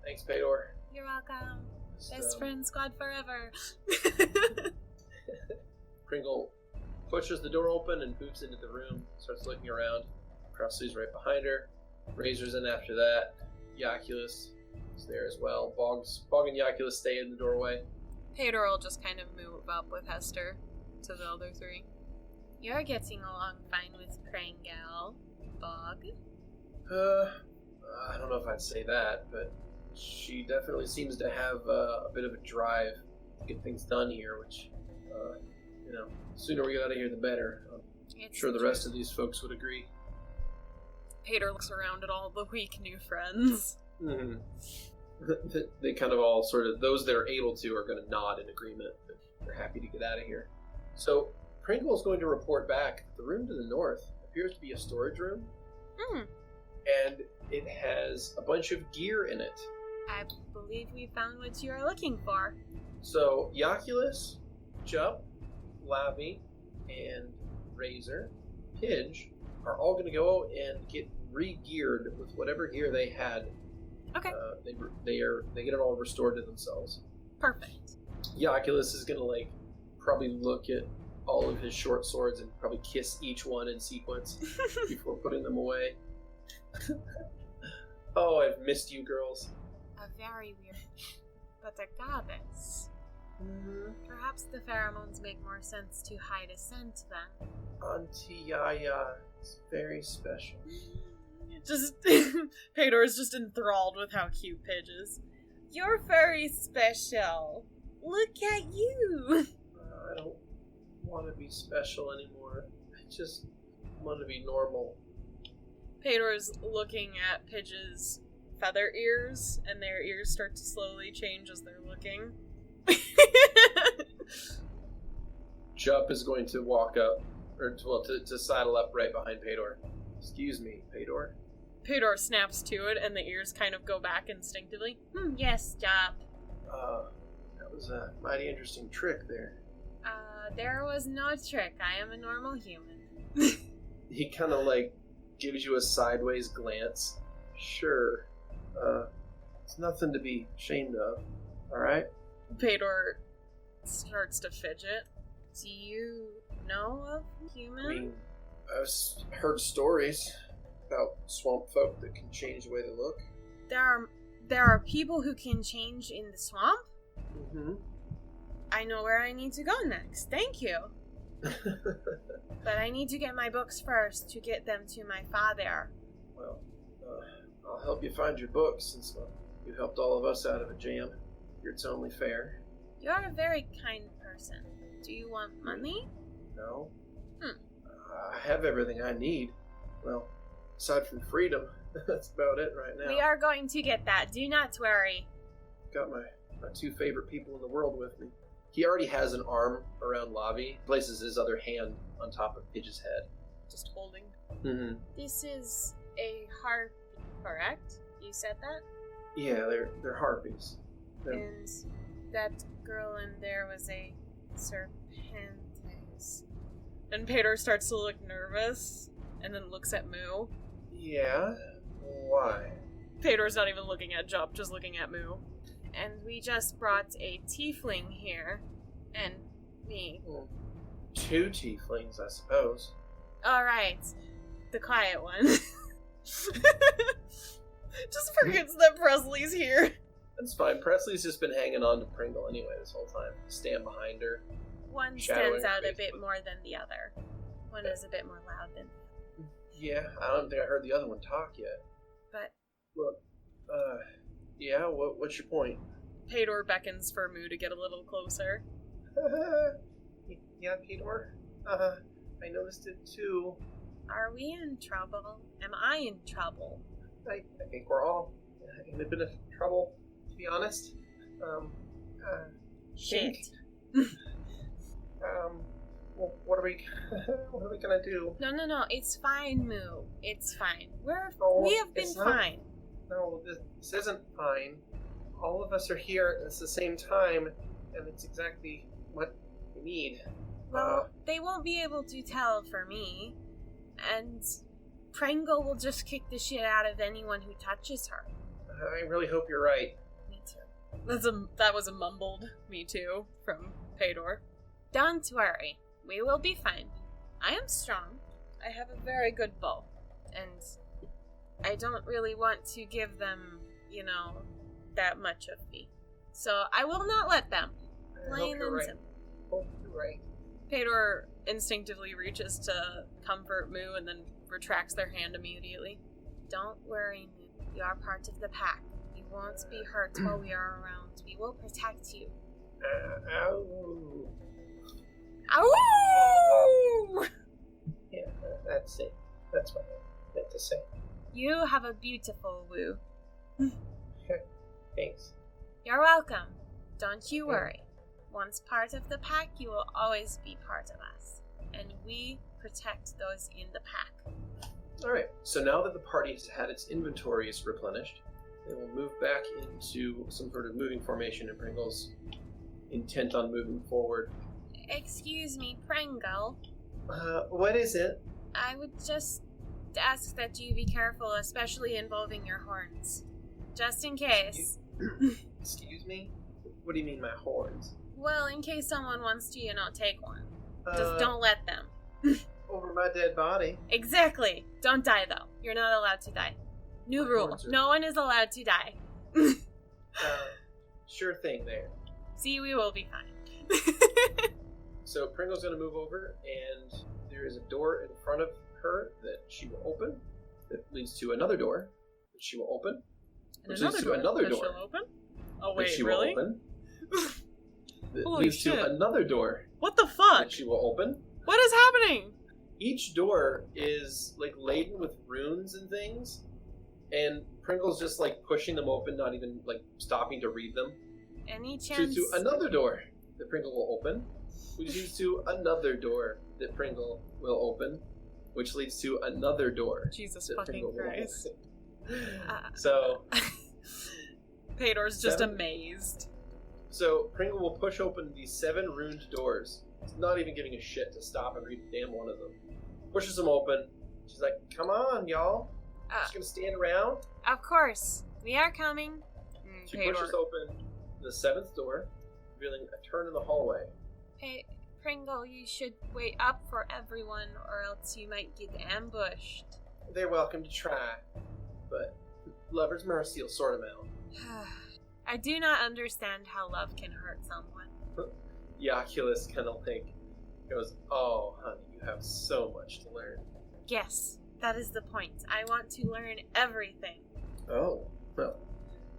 S1: Thanks, Pae'dor.
S3: You're welcome. Best
S1: So,
S3: friend squad forever.
S1: Pringle pushes the door open and boots into the room, starts looking around. Crossley's right behind her. Razor's in after that. Yoculus is there as well. Bog and Yoculus stay in the doorway.
S2: Pae'dor will just kind of move up with Hester to the other three.
S3: You're getting along fine with Pringle, Bog.
S1: I don't know if I'd say that, but she definitely seems to have a bit of a drive to get things done here, which, sooner we get out of here, the better. I'm sure the rest of these folks would agree.
S2: Pae'dor looks around at all the weak new friends.
S1: Mm-hmm. They kind of all sort of, those that are able to are going to nod in agreement that they're happy to get out of here. So, Pringle is going to report back. The room to the north appears to be a storage room. And it has a bunch of gear in it.
S3: I believe we found what you are looking for.
S1: So, Yoculus, Jup, Lavi, and Razor, Pidge are all going to go and get re-geared with whatever gear they had.
S2: Okay.
S1: They get it all restored to themselves.
S2: Perfect.
S1: Yoculus is going to probably look at all of his short swords and probably kiss each one in sequence before putting them away. Oh, I've missed you girls.
S3: A very weird, but a goddess.
S1: Mm-hmm.
S3: Perhaps the pheromones make more sense to hide a scent then.
S1: Auntie Yaya is very special.
S2: Just Pae'dor is just enthralled with how cute Pidge is.
S3: You're very special. Look at you.
S1: I don't want to be special anymore. I just want to be normal.
S2: Pae'dor is looking at Pidge's feather ears, and their ears start to slowly change as they're looking.
S1: Jup is going to walk up, to saddle up right behind Pae'dor. Excuse me, Pae'dor.
S2: Pae'dor snaps to it, and the ears kind of go back instinctively.
S3: Yes, Jup.
S1: That was a mighty interesting trick there.
S3: There was no trick. I am a normal human.
S1: He kind of gives you a sideways glance. Sure. It's nothing to be ashamed of. Alright?
S2: Pae'dor starts to fidget.
S3: Do you know of humans?
S1: I mean, I've heard stories about swamp folk that can change the way they look.
S3: There are there are people who can change in the swamp?
S1: Mm-hmm.
S3: I know where I need to go next. Thank you. But I need to get my books first to get them to my father.
S1: Well, I'll help you find your books since you helped all of us out of a jam. It's only fair.
S3: You're a very kind person. Do you want money?
S1: No. I have everything I need. Well, aside from freedom, that's about it right now.
S3: We are going to get that. Do not worry.
S1: Got my two favorite people in the world with me. He already has an arm around Lavi, places his other hand on top of Pidge's head.
S2: Just holding.
S1: Mm-hmm.
S3: This is a harpy, correct? You said that?
S1: Yeah, they're harpies.
S3: And that girl in there was a serpentes.
S2: And Pae'dor starts to look nervous, and then looks at Moo.
S1: Yeah? Why?
S2: Pae'dor's not even looking at Jup, just looking at Moo.
S3: And we just brought a tiefling here. And me.
S1: Well, 2 tieflings, I suppose.
S3: Alright. The quiet one.
S2: Just forgets that Presley's here.
S1: That's fine. Presley's just been hanging on to Pringle anyway this whole time. Stand behind her.
S3: One
S1: Shadowing
S3: stands out
S1: her
S3: a bit
S1: face.
S3: more than the other. One is a bit more loud than the other.
S1: Yeah, I don't think I heard the other one talk yet.
S3: But
S1: Look, yeah, what's your point?
S2: Pae'dor beckons for Moo to get a little closer.
S1: Yeah, Pae'dor? I noticed it too.
S3: are we in trouble? Am I in trouble?
S1: I think we're all in a bit of trouble, to be honest.
S3: Shit.
S1: Well, what are we gonna do?
S3: No, it's fine, Moo. It's fine.
S1: No,
S3: We have been
S1: it's not.
S3: fine.
S1: No, this isn't fine. All of us are here at the same time, and it's exactly what we need.
S3: Well, they won't be able to tell for me. And Pringle will just kick the shit out of anyone who touches her.
S1: I really hope you're right.
S3: Me too.
S2: That was a mumbled "me too" from Pae'dor.
S3: Don't worry. We will be fine. I am strong. I have a very good bow. And I don't really want to give them, that much of me. So I will not let them.
S1: I hope
S3: Plain
S1: you're
S3: and
S1: right.
S3: simple.
S1: Hope you're right.
S2: Pae'dor instinctively reaches to comfort Moo and then retracts their hand immediately.
S3: Don't worry, Moo. You are part of the pack. You won't be hurt while we are around. We will protect you.
S1: Ow.
S3: Ow!
S1: Yeah, that's it. That's what I meant to say.
S3: You have a beautiful woo.
S1: Thanks.
S3: You're welcome. Don't you worry. Once part of the pack, you will always be part of us. And we protect those in the pack.
S1: Alright, so now that the party has had its inventories replenished, they will move back into some sort of moving formation, and Pringle's intent on moving forward.
S3: Excuse me, Pringle.
S1: What is it?
S3: I would just ask that you be careful, especially involving your horns. Just in case.
S1: Excuse me? What do you mean my horns?
S3: Well, in case someone wants to, take one. Just
S1: Uh,
S3: don't let them.
S1: Over my dead body.
S3: Exactly. Don't die, though. You're not allowed to die. New
S1: My
S3: rule.
S1: horns are-
S3: No one is allowed to die.
S1: Sure thing there.
S3: See, we will be fine.
S1: So Pringle's going to move over, and there is a door in front of her that she will open, that leads to another door that she will open, which leads to another
S2: that
S1: door
S2: she'll open? Oh
S1: that
S2: wait,
S1: she
S2: really?
S1: will open. That
S2: Holy
S1: leads
S2: shit.
S1: to another door
S2: What the fuck?
S1: that she will open.
S2: What is happening?
S1: Each door is laden with runes and things, and Pringle's just pushing them open, not even stopping to read them.
S3: Any
S1: Leads
S3: chance?
S1: to another door that Pringle will open, which leads to another door that Pringle will open, which leads to another door.
S2: Jesus
S1: that
S2: fucking
S1: Pringle will
S2: Christ.
S1: open. So
S2: Pae'dor's just
S1: 7.
S2: amazed.
S1: So Pringle will push open these 7 ruined doors. It's not even giving a shit to stop and read a damn one of them. Pushes them open. She's like, "Come on, y'all. Just gonna stand around."
S3: Of course. We are coming.
S1: She pushes open the 7th door, revealing a turn in the hallway.
S3: Hey, Pringle, you should wait up for everyone, or else you might get ambushed.
S1: They're welcome to try, but Lover's Mercy will sort them out.
S3: I do not understand how love can hurt someone.
S1: The Oculus kind of goes, "Oh, honey, you have so much to learn."
S3: Yes, that is the point. I want to learn everything.
S1: Oh, well,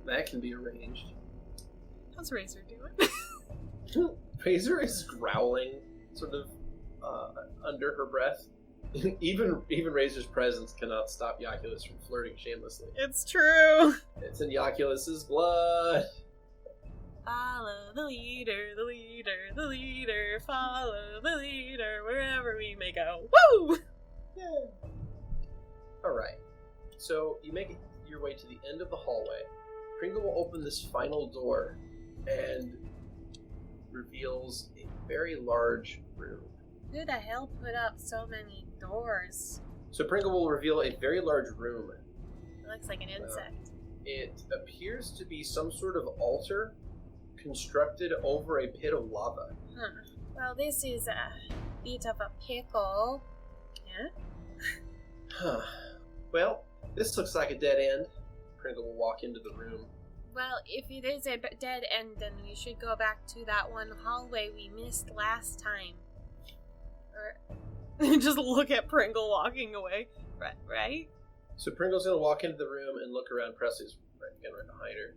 S1: that can be arranged.
S2: How's Razor doing?
S1: Razor is growling, sort of under her breath. Even Razor's presence cannot stop Yaculus from flirting shamelessly.
S2: It's true.
S1: It's in Yaculus's blood.
S2: Follow the leader, the leader, the leader. Follow the leader wherever we may go. Woo!
S1: Yeah. All right. So you make your way to the end of the hallway. Pringle will open this final door and reveals a very large room.
S3: Who the hell put up so many doors?
S1: So Pringle will reveal a very large room.
S3: It looks like an insect.
S1: It appears to be some sort of altar constructed over a pit of lava.
S3: Well, this is a bit of a pickle.
S2: Yeah?
S1: Huh. Well, this looks like a dead end. Pringle will walk into the room.
S3: Well, if it is a dead end, then we should go back to that one hallway we missed last time. Or
S2: Just look at Pringle walking away.
S3: right?
S1: So Pringle's going to walk into the room and look around. Presley's right behind her.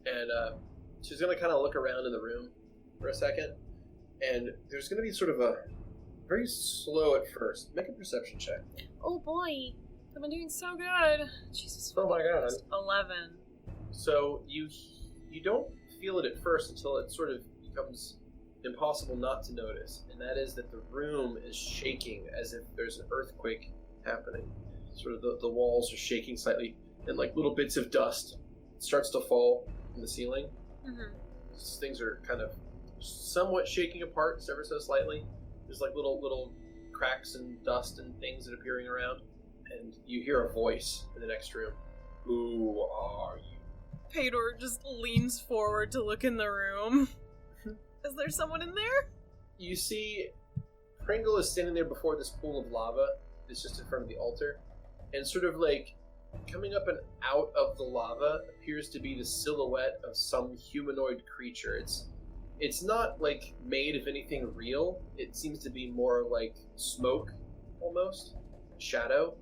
S1: And she's going to kind of look around in the room for a second. And there's going to be sort of a very slow at first. Make a perception check.
S3: Oh boy.
S2: I've been doing so good. Jesus.
S1: Oh my god.
S2: 11.
S1: So you don't feel it at first until it sort of becomes impossible not to notice. And that is that the room is shaking as if there's an earthquake happening. Sort of the walls are shaking slightly, and like little bits of dust starts to fall from the ceiling.
S3: Mm-hmm.
S1: Things are kind of somewhat shaking apart ever so slightly. There's like little cracks and dust and things that are appearing around. And you hear a voice in the next room. Who are you?
S2: Pae'dor just leans forward to look in the room. Is there someone in there?
S1: You see Pringle is standing there before this pool of lava that's just in front of the altar. And sort of like coming up and out of the lava appears to be the silhouette of some humanoid creature. It's not like made of anything real. It seems to be more like smoke almost. Shadow.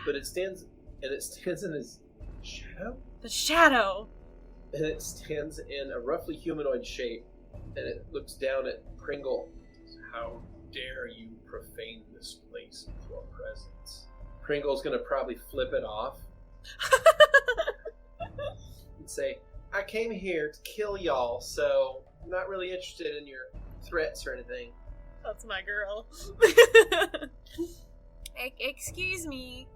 S1: But it stands in his shadow?
S2: The shadow!
S1: And it stands in a roughly humanoid shape, and it looks down at Pringle. How dare you profane this place with your presence? Pringle's gonna probably flip it off and say, I came here to kill y'all, so I'm not really interested in your threats or anything.
S2: That's my girl.
S3: Excuse me.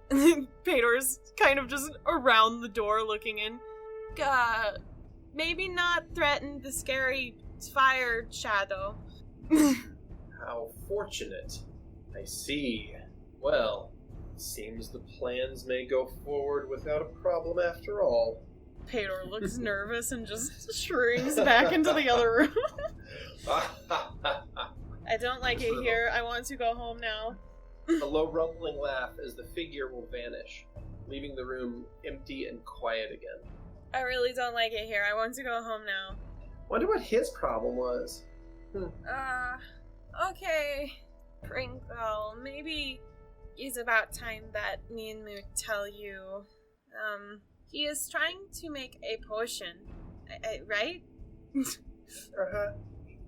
S2: Pae'dor's kind of just around the door looking in. Maybe not threaten the scary fire shadow.
S1: How fortunate. I see. Well, seems the plans may go forward without a problem after all.
S2: Pae'dor looks nervous and just shrinks back into the other room. I don't like it here. I want to go home now.
S1: A low rumbling laugh as the figure will vanish, leaving the room empty and quiet again.
S2: I really don't like it here. I want to go home now.
S1: Wonder what his problem was.
S3: Okay. Pringle, maybe it's about time that me and Moot tell you. He is trying to make a potion, right?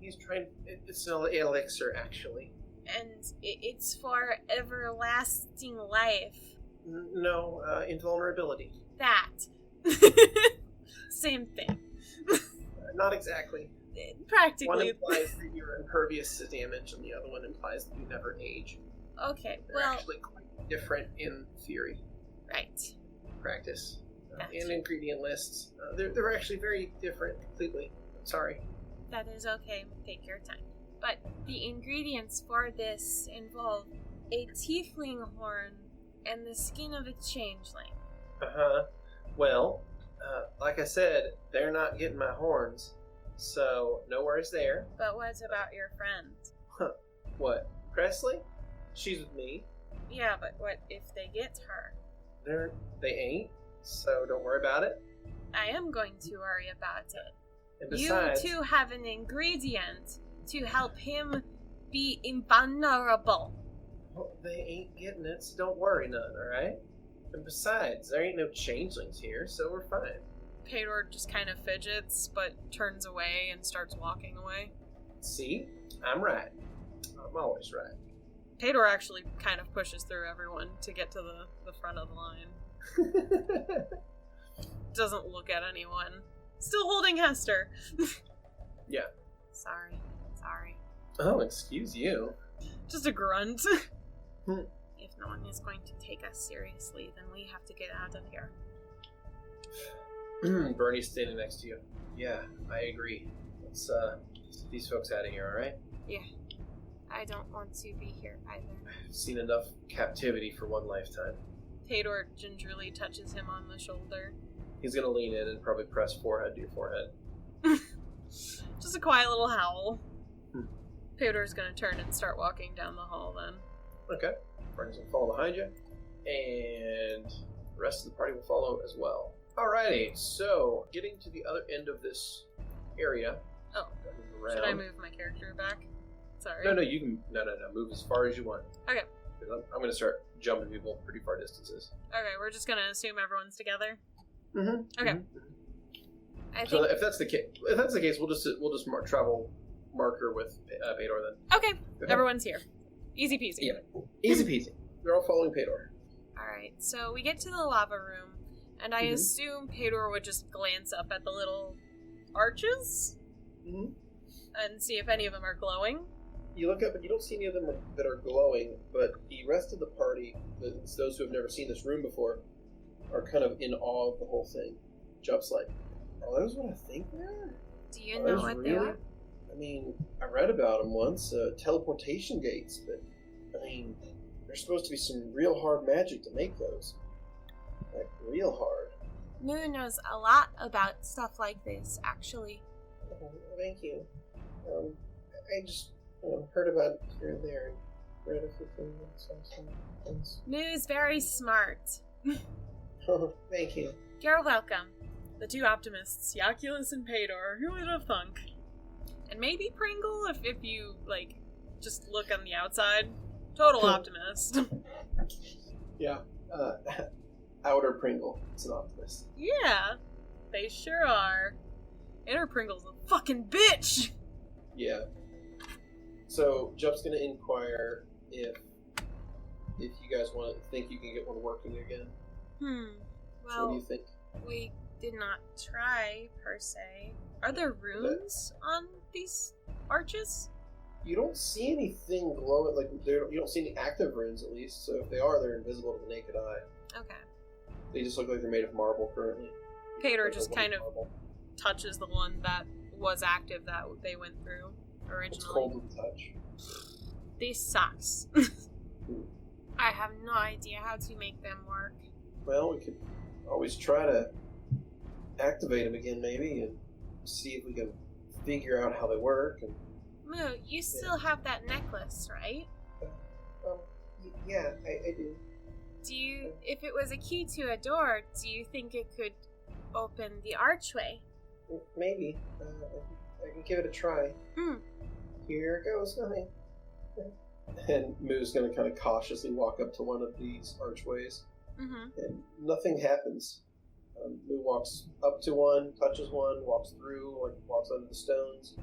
S1: He's trying. It's an elixir, actually.
S3: And it's for everlasting life.
S1: No, invulnerability.
S3: That. Same thing.
S1: Not exactly.
S3: Practically.
S1: One implies that you're impervious to damage, and the other one implies that you never age.
S3: Okay,
S1: They're
S3: well...
S1: actually quite different in theory.
S3: Right.
S1: Practice.
S3: Gotcha.
S1: And ingredient lists. They're actually very different completely. Sorry.
S3: That is okay. Take your time. But the ingredients for this involve a tiefling horn and the skin of a changeling.
S1: Well, like I said, they're not getting my horns, so no worries there.
S3: But what about your friend?
S1: What? Presley? She's with me.
S3: Yeah, but what if they get her?
S1: They ain't, so don't worry about it.
S3: I am going to worry about it.
S1: And besides,
S3: You two have an ingredient to help him be invulnerable.
S1: well, they ain't getting it, so don't worry none, alright? And besides, there ain't no changelings here, so we're fine.
S2: Pae'dor just kind of fidgets, but turns away and starts walking away.
S1: See? I'm right. I'm always right.
S2: Pae'dor actually kind of pushes through everyone to get to the front of the line. Doesn't look at anyone. Still holding Hester.
S1: Yeah.
S3: Sorry.
S1: Oh, excuse you.
S2: Just a grunt.
S3: If no one is going to take us seriously, then we have to get out of here.
S1: Bernie's standing next to you. Yeah, I agree. Let's get these folks out of here, alright?
S3: Yeah. I don't want to be here either.
S1: I've seen enough captivity for one lifetime.
S2: Pae'dor gingerly touches him on the shoulder.
S1: He's gonna lean in and probably press forehead to your forehead.
S2: Just a quiet little howl. Pae'dor's gonna turn and start walking down the hall then.
S1: Okay. Bernie's gonna follow behind you. And the rest of the party will follow as well. Alrighty, so getting to the other end of this area.
S2: Oh.
S1: Around.
S2: Should I move my character back? Sorry.
S1: No, you can. No. Move as far as you want.
S2: Okay.
S1: 'Cause I'm going to start jumping people pretty far distances.
S2: Okay, we're just gonna assume everyone's together.
S1: Mm-hmm.
S2: Okay.
S3: I
S1: So
S3: think.
S1: if that's the case, we'll just travel marker with Pae'dor then.
S2: Okay, everyone's here. Easy peasy.
S1: Yeah. Easy peasy. They're all following Pae'dor.
S3: Alright, so we get to the lava room, and I assume Pae'dor would just glance up at the little arches
S1: Mm-hmm.
S2: and see if any of them are glowing.
S1: You look up, and you don't see any of them that are glowing, but the rest of the party, those who have never seen this room before, are kind of in awe of the whole thing. Jump's like, are those what I think they are?
S3: Do you
S1: Are
S3: know
S1: those
S3: what
S1: really?
S3: they are?
S1: I mean, I read about them once, teleportation gates, but, I mean, there's supposed to be some real hard magic to make those. Like, real hard.
S3: Moo knows a lot about stuff like this, actually.
S1: Oh, thank you. I just heard about it here and there and read a few things.
S3: Moo is very smart.
S1: Oh, thank you.
S3: You're welcome.
S2: The two optimists, Yaculus and Pae'dor. Who would have thunk? And maybe Pringle, if you, like, just look on the outside. Total optimist.
S1: Yeah. Outer Pringle. It's an optimist.
S2: Yeah, they sure are. Inner Pringle's a fucking bitch!
S1: Yeah. So, Jump's gonna inquire if you guys think you can get one working again. So what do
S3: Well,
S1: you think?
S3: we did not try, per se. Are there runes on these arches?
S1: You don't see anything glowing, like, you don't see any active runes, at least, so if they are, they're invisible to the naked eye.
S3: Okay.
S1: They just look like they're made of marble currently.
S2: Pae'dor
S1: Like
S2: just
S1: a white
S2: kind of
S1: marble.
S2: touches the one that was active that they went through originally.
S1: It's cold to the touch.
S3: This sucks. I have no idea how to make them work.
S1: Well, we could always try to activate them again, maybe, and see if we can figure out how they work. And
S3: Moo, you still have that necklace, right?
S1: yeah, I do.
S3: Do you, if it was a key to a door, do you think it could open the archway?
S1: Maybe. I can give it a try. Here goes nothing. And Moo's going to kind of cautiously walk up to one of these archways, and nothing happens. Moo walks up to one, touches one, walks through, like walks under the stones.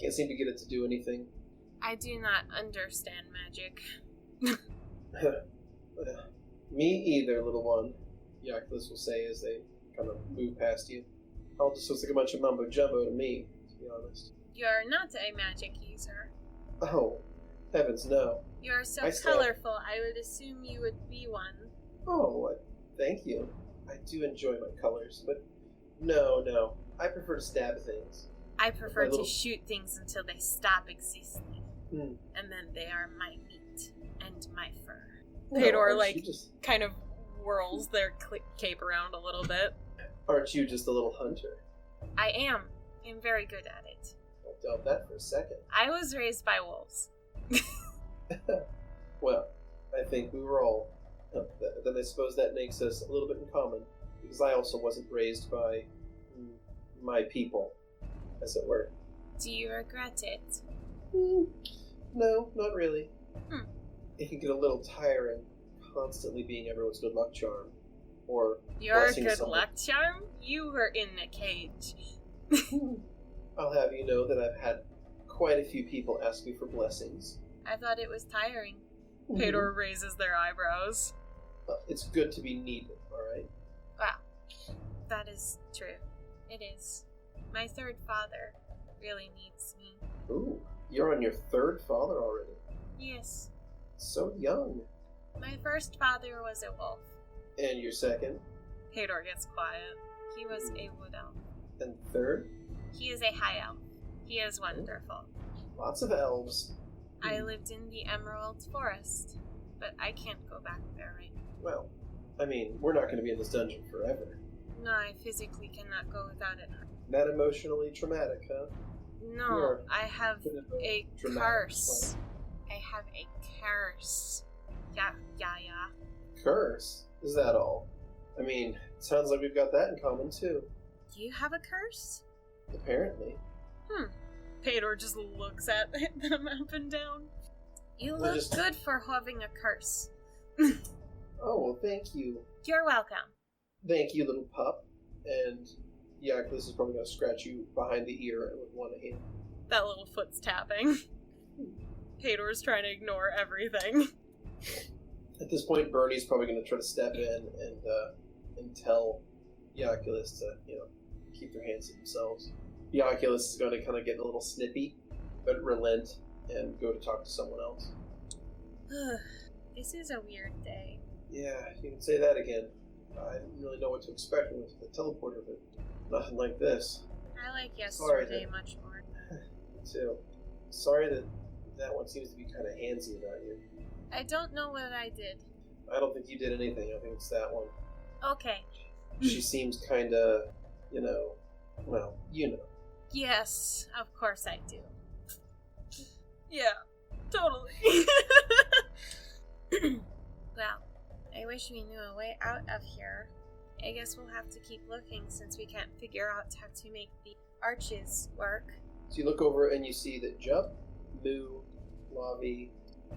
S1: Can't seem to get it to do anything.
S3: I do not understand magic.
S1: Me either, little one, Yaculus will say as they kind of move past you. All just looks like a bunch of mumbo jumbo to me, to be honest.
S3: You're not a magic user.
S1: Oh, heavens no.
S3: You're so
S1: I stab.
S3: colorful, I would assume you would be one.
S1: Oh, thank you. I do enjoy my colors, but no. I prefer to stab things.
S3: I prefer
S1: little-
S3: to shoot things until they stop existing.
S1: Hmm.
S3: And then they are my meat and my fur.
S2: Pae'dor,
S1: aren't
S2: like,
S1: you just,
S2: kind of whirls their cape around a little bit.
S1: aren't you just a little hunter?
S3: I am. I'm very good at it.
S1: Don't doubt that for a second.
S3: I was raised by wolves.
S1: Well, I think we were all. Then I suppose that makes us a little bit in common, because I also wasn't raised by my people, as it were.
S3: Do you regret it?
S1: No, not really.
S3: Hmm.
S1: It can get a little tiring, constantly being everyone's good luck charm. Or
S3: You're a
S1: blessing
S3: good
S1: someone.
S3: luck charm? You were in a cage.
S1: I'll have you know that I've had quite a few people ask me for blessings.
S3: I thought it was tiring.
S2: Pae'dor raises their eyebrows.
S1: It's good to be needed, alright?
S3: Wow. That is true. It is. My third father really needs me.
S1: Ooh, you're on your third father already.
S3: Yes.
S1: So young.
S3: My first father was a wolf.
S1: And your second?
S2: Pae'dor gets quiet.
S3: He was a wood elf.
S1: And third?
S3: He is a high elf. He is wonderful.
S1: Lots of elves.
S3: I lived in the Emerald Forest, but I can't go back there right now.
S1: Well, I mean, we're not going to be in this dungeon forever.
S3: No, I physically cannot go without it.
S1: That emotionally traumatic, huh?
S3: No,
S1: You're
S3: I have a
S1: dramatic.
S3: curse. I have a curse. Yeah.
S1: Curse? Is that all? I mean, it sounds like we've got that in common, too.
S3: Do you have a curse?
S1: Apparently.
S2: Pae'dor just looks at them up and down.
S3: You
S1: We're
S3: look
S1: just-
S3: good for having a curse.
S1: Oh, well, thank you.
S3: You're welcome.
S1: Thank you, little pup. And Yakulis is probably going to scratch you behind the ear with one hand.
S2: That little foot's tapping. Pae'dor's trying to ignore everything.
S1: At this point, Bernie's probably going to try to step in and tell Yakulis to, keep their hands to themselves. Yakulis is going to kind of get a little snippy, but relent and go to talk to someone else.
S3: This is a weird day.
S1: Yeah, you can say that again. I didn't really know what to expect with the teleporter, but nothing like this.
S3: I like
S1: Sorry,
S3: yesterday
S1: then.
S3: much more.
S1: Me too. Sorry that one seems to be kind of handsy about you.
S3: I don't know what I did.
S1: I don't think you did anything. I think it's that one.
S3: Okay.
S1: She seems kind of, well,
S3: Yes, of course I do.
S2: Yeah, totally.
S3: Well, I wish we knew a way out of here. I guess we'll have to keep looking since we can't figure out how to make the arches work.
S1: So you look over and you see that Jup, Moo, Lavi,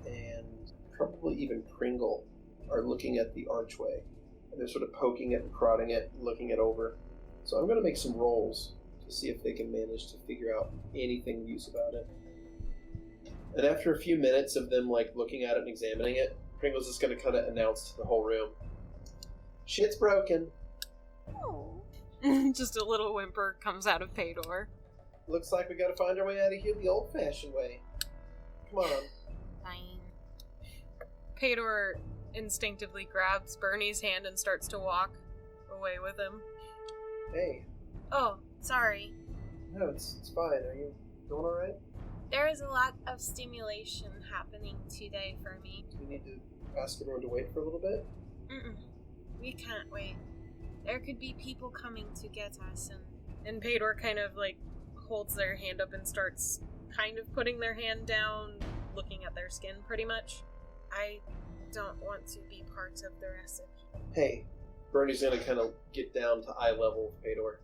S1: and probably even Pringle are looking at the archway. And they're sort of poking it and prodding it, looking it over. So I'm going to make some rolls to see if they can manage to figure out anything use about it. And after a few minutes of them looking at it and examining it, Pringle's just going to kind of announce to the whole room, "Shit's broken.
S3: Oh.
S2: Just a little whimper comes out of Pae'dor.
S1: Looks like we got to find our way out of here the old-fashioned way. Come on."
S3: Fine.
S2: Pae'dor instinctively grabs Bernie's hand and starts to walk away with him.
S1: Hey,
S3: Oh, sorry.
S1: no, it's fine. Are you doing all right?
S3: There is a lot of stimulation happening today for me.
S1: Do we need to ask everyone to wait for a little bit?
S3: We can't wait. There could be people coming to get us,
S2: And Pae'dor kind of holds their hand up and starts kind of putting their hand down, looking at their skin pretty much.
S3: I don't want to be part of the recipe.
S1: Hey, Bernie's gonna kind of get down to eye level with Pae'dor.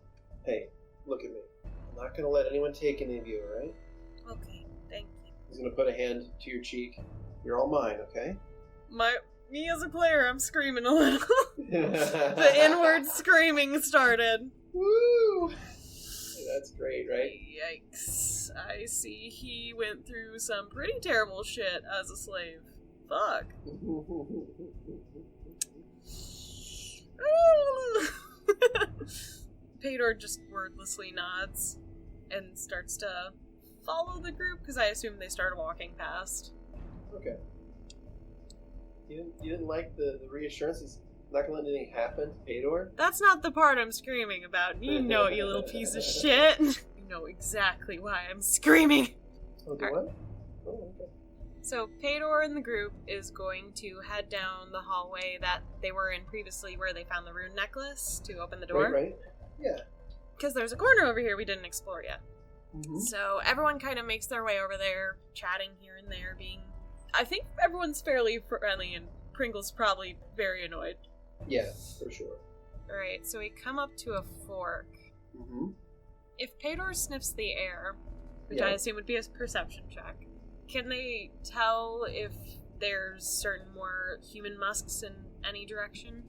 S1: Hey, look at me. I'm not gonna let anyone take any of you, alright?
S3: Okay, thank you.
S1: He's gonna put a hand to your cheek. You're all mine, okay?
S2: Me as a player, I'm screaming a little. The inward screaming started.
S1: Woo! That's great, right?
S2: Yikes. I see he went through some pretty terrible shit as a slave. Fuck. Pae'dor just wordlessly nods and starts to follow the group because I assume they started walking past.
S1: Okay. You didn't like the reassurance? He's not gonna let anything happen to Pae'dor?
S2: That's not the part I'm screaming about. You know it, you little piece of shit. You know exactly why I'm screaming.
S1: Oh, do what? Oh, okay.
S2: So Pae'dor and the group is going to head down the hallway that they were in previously where they found the rune necklace to open the door.
S1: Right? Yeah.
S2: Because there's a corner over here we didn't explore yet.
S1: Mm-hmm.
S2: So everyone kind of makes their way over there, chatting here and there, I think everyone's fairly friendly, and Pringle's probably very annoyed.
S1: Yeah, for sure.
S2: Alright, so we come up to a fork.
S1: Mm-hmm.
S2: If Pae'dor sniffs the air, which I assume would be a perception check, can they tell if there's certain more human musks in any direction?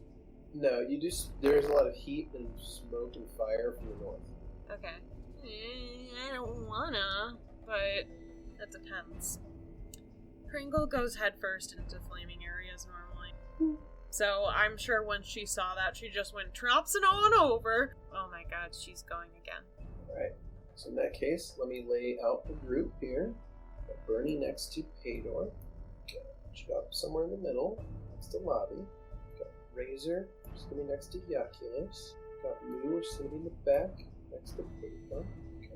S1: No, there's a lot of heat and smoke and fire from the north.
S2: Okay. I don't wanna, but that depends. Pringle goes headfirst into flaming areas normally. So I'm sure once she saw that, she just went tropsing on over. Oh my god, she's going again.
S1: Alright, so in that case, let me lay out the group here. Got Bernie next to Pae'dor. Got Chuck somewhere in the middle, next to Lobby. Got Razor, which is going to be next to Yaculus. Got Moo, which is going to be in the back, next to Pae'dor.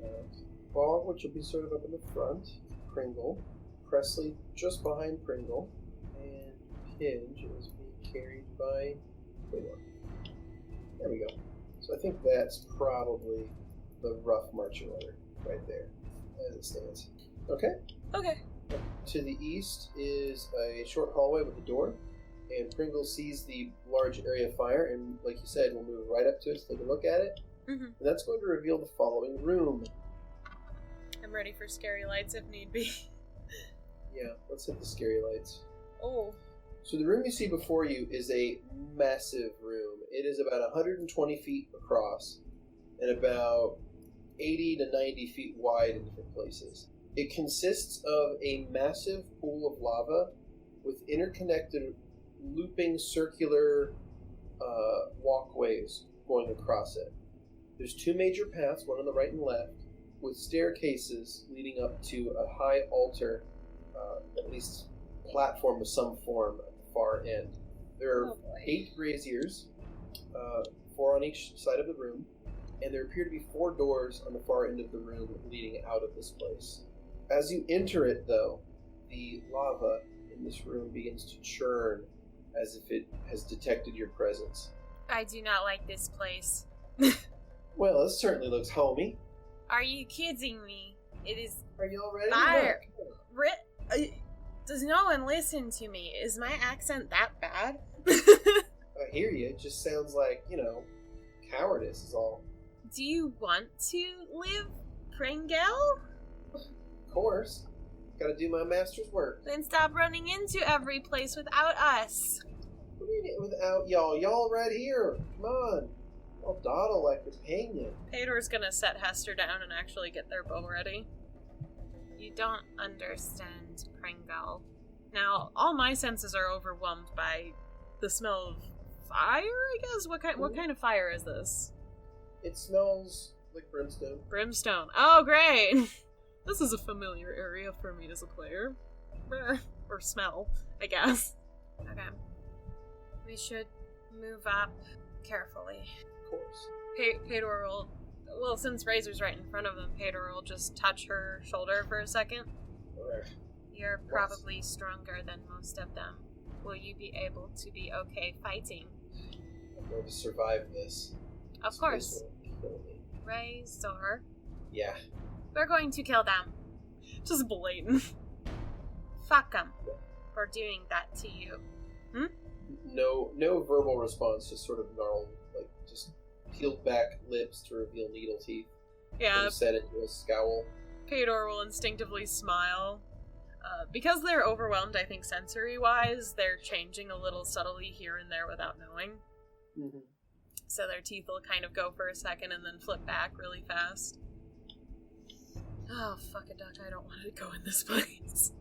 S1: Got Bog, which will be sort of up in the front. Pringle. Presley just behind Pringle. And Pidge is being carried by Pae'dor. There we go. So I think that's probably the rough marching order right there, as it stands. Okay?
S2: Okay.
S1: To the east is a short hallway with a door, and Pringle sees the large area of fire, and like you said, we'll move right up to it to take a look at it.
S2: Mm-hmm.
S1: And that's going to reveal the following room.
S2: I'm ready for scary lights if need be.
S1: Yeah, let's hit the scary lights.
S2: Oh.
S1: So the room you see before you is a massive room. It is about 120 feet across and about 80 to 90 feet wide in different places. It consists of a massive pool of lava with interconnected looping circular walkways going across it. There's two major paths, one on the right and left, with staircases leading up to a high altar, at least platform of some form at the far end. There are 8 braziers, 4 on each side of the room, and there appear to be 4 doors on the far end of the room leading out of this place. As you enter it, though, the lava in this room begins to churn as if it has detected your presence.
S3: I do not like this place.
S1: Well, this certainly looks homey.
S3: Are you kidding me? It is
S1: Are you all ready?
S3: fire. Does no one listen to me? Is my accent that bad?
S1: I hear you. It just sounds like, cowardice is all.
S3: Do you want to live, Pringle?
S1: Of course. Gotta do my master's work.
S3: Then stop running into every place without us.
S1: What do you mean without y'all? Y'all right here. Come on. I'll dawdle like a companion.
S2: Pae'dor's gonna set Hester down and actually get their bow ready.
S3: You don't understand, Pringle.
S2: Now, all my senses are overwhelmed by the smell of fire, I guess? What kind of fire is this?
S1: It smells like brimstone.
S2: Brimstone. Oh, great! This is a familiar area for me as a player. Or smell, I guess.
S3: Okay. We should move up carefully.
S1: Of course.
S2: Pae'dor will... Well, since Razor's right in front of them, Pae'dor will just touch her shoulder for a second.
S1: Alright.
S3: You're probably stronger than most of them. Will you be able to be okay fighting?
S1: I'm going to survive this.
S3: Of course.
S1: This will kill me.
S3: Razor.
S1: Yeah.
S3: We're going to kill them.
S2: Just blatant.
S3: Fuck them for doing that to you.
S1: No verbal response, just sort of gnarled, just peeled back lips to reveal needle teeth.
S2: Yeah.
S1: And set into a scowl.
S2: Pae'dor will instinctively smile. Because they're overwhelmed, I think sensory-wise, they're changing a little subtly here and there without knowing.
S1: Mm-hmm.
S2: So their teeth will kind of go for a second and then flip back really fast. Oh, fuck a duck, I don't want to go in this place.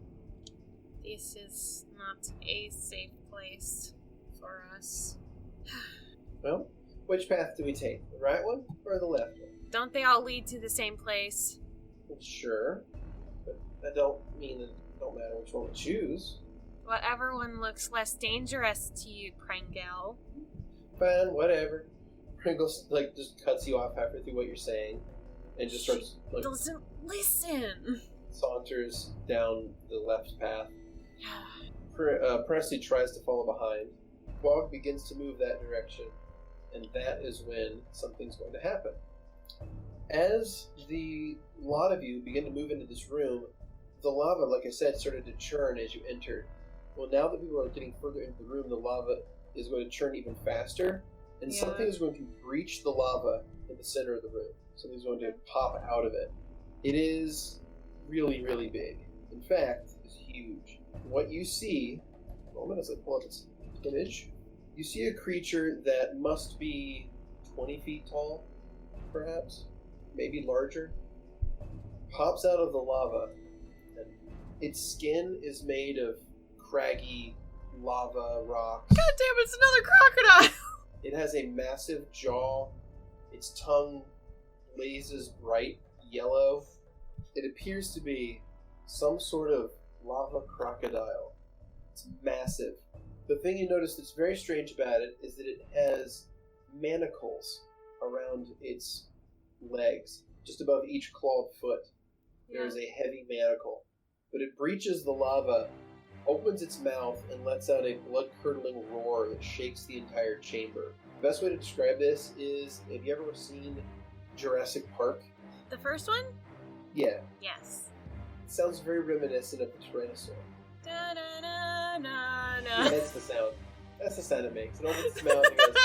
S3: This is not a safe place for us.
S1: Well, which path do we take? The right one or the left one?
S3: Don't they all lead to the same place?
S1: Sure. But that don't mean that it don't matter which one we choose.
S3: Whatever one looks less dangerous to you, Pringle.
S1: Fine, whatever. Pringle, just cuts you off halfway through what you're saying. And just starts,
S3: Doesn't listen.
S1: saunters down the left path. Presley tries to follow behind. Bog begins to move that direction, and that is when something's going to happen. As the lot of you begin to move into this room, the lava, like I said, started to churn as you entered. Well, now that people are getting further into the room, the lava is going to churn even faster, and something is going to breach the lava in the center of the room. Something's going to pop out of it. It is really, really big. In fact, it's huge. What you see, a moment as I pull up its image, you see a creature that must be 20 feet tall, perhaps, maybe larger, pops out of the lava. And its skin is made of craggy lava rocks.
S2: God damn, it's another crocodile!
S1: It has a massive jaw. Its tongue blazes bright yellow. It appears to be some sort of lava crocodile. It's massive. The thing you notice that's very strange about it is that it has manacles around its legs. Just above each clawed foot, there is a heavy manacle. But it breaches the lava, opens its mouth, and lets out a blood-curdling roar that shakes the entire chamber. The best way to describe this is, have you ever seen Jurassic Park?
S3: The first one?
S1: Yeah.
S3: Yes.
S1: It sounds very reminiscent of the Tyrannosaur.
S3: Da da da da da.
S1: Yeah, that's the sound. That's the sound it makes. It opens its mouth and goes...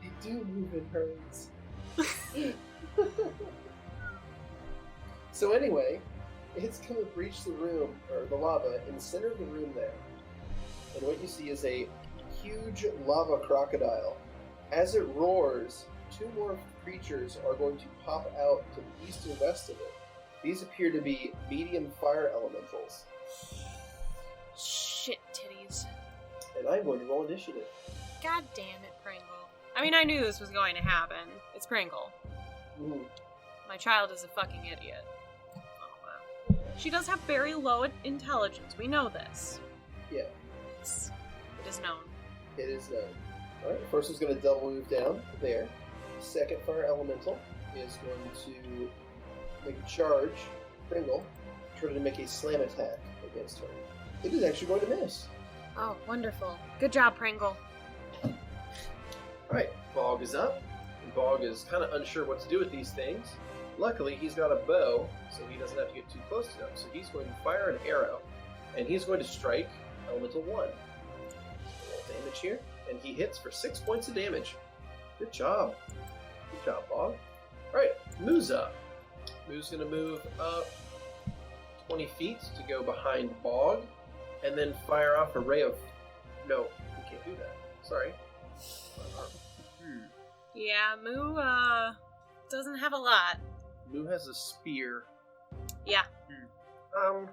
S1: They do move in herds. So anyway, it's going to breach the room, or the lava, in the center of the room there. And what you see is a huge lava crocodile. As it roars, two more creatures are going to pop out to the east and west of it. These appear to be medium fire elementals.
S3: Shit titties.
S1: And I'm going to roll initiative.
S3: God damn it, Pringle.
S2: I mean, I knew this was going to happen. It's Pringle.
S1: Ooh.
S2: My child is a fucking idiot. Oh, wow. She does have very low intelligence. We know this.
S1: Yeah.
S2: It is known.
S1: It is known. Alright, first is going to double move down there. Second fire elemental is going to make a charge. Pringle, try to make a slam attack against her. It is actually going to miss.
S3: Oh, wonderful. Good job, Pringle.
S1: Alright, Bog is up. And Bog is kind of unsure what to do with these things. Luckily, he's got a bow, so he doesn't have to get too close to them. So he's going to fire an arrow, and he's going to strike Elemental 1. So roll damage here, and he hits for 6 points of damage. Good job. Good job, Bog. Alright, Moo's up. Moo's going to move up 20 feet to go behind Bog, and then fire off a ray of... No, we can't do that. Sorry.
S2: Yeah, Moo, doesn't have a lot.
S1: Moo has a spear.
S2: Yeah.
S1: I'm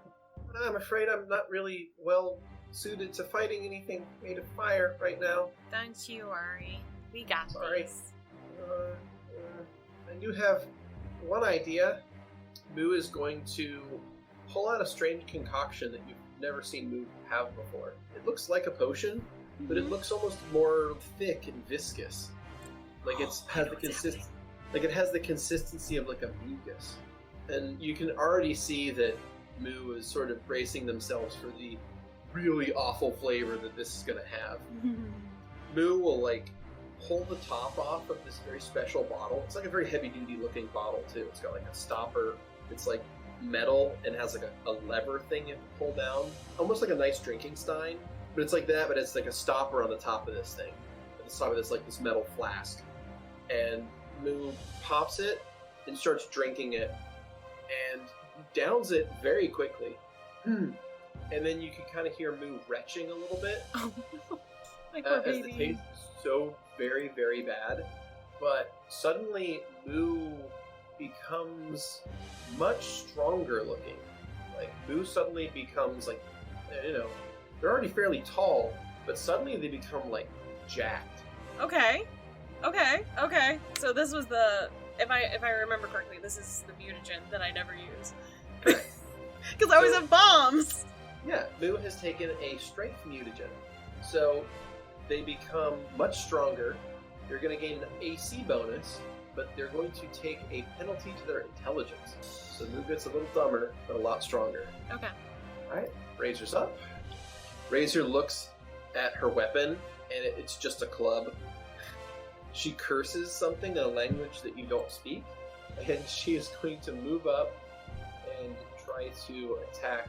S1: afraid I'm not really well suited to fighting anything made of fire right now.
S3: Don't you worry. We got
S1: Sorry.
S3: this.
S1: I do have one idea. Moo is going to pull out a strange concoction that you've never seen Moo have before. It looks like a potion, but it looks almost more thick and viscous. Like it has the consistency of like a mucus. And you can already see that Moo is sort of bracing themselves for the really awful flavor that this is going to have. Moo will like pull the top off of this very special bottle. It's like a very heavy duty looking bottle too. It's got like a stopper. It's like metal and has like a lever thing you have to pull down. Almost like a nice drinking stein. But it's like that, but it's like a stopper on the top of this thing. At the top of this like this metal flask. And Moo pops it and starts drinking it and downs it very quickly. And then you can kind of hear Moo retching a little bit.
S2: Oh, no. My poor
S1: as the
S2: baby.
S1: taste is so very, very bad. But suddenly Moo becomes much stronger looking. Like, Moo suddenly becomes like, they're already fairly tall, but suddenly they become like jacked.
S2: Okay. So this was the, if I remember correctly, this is the mutagen that I never use. Because I always have bombs!
S1: Yeah, Moo has taken a strength mutagen. So they become much stronger. They're going to gain an AC bonus, but they're going to take a penalty to their intelligence. So Moo gets a little dumber, but a lot stronger.
S2: Okay.
S1: Alright, Razor's up. Razor looks at her weapon, and it's just a club. She curses something in a language that you don't speak, and she is going to move up and try to attack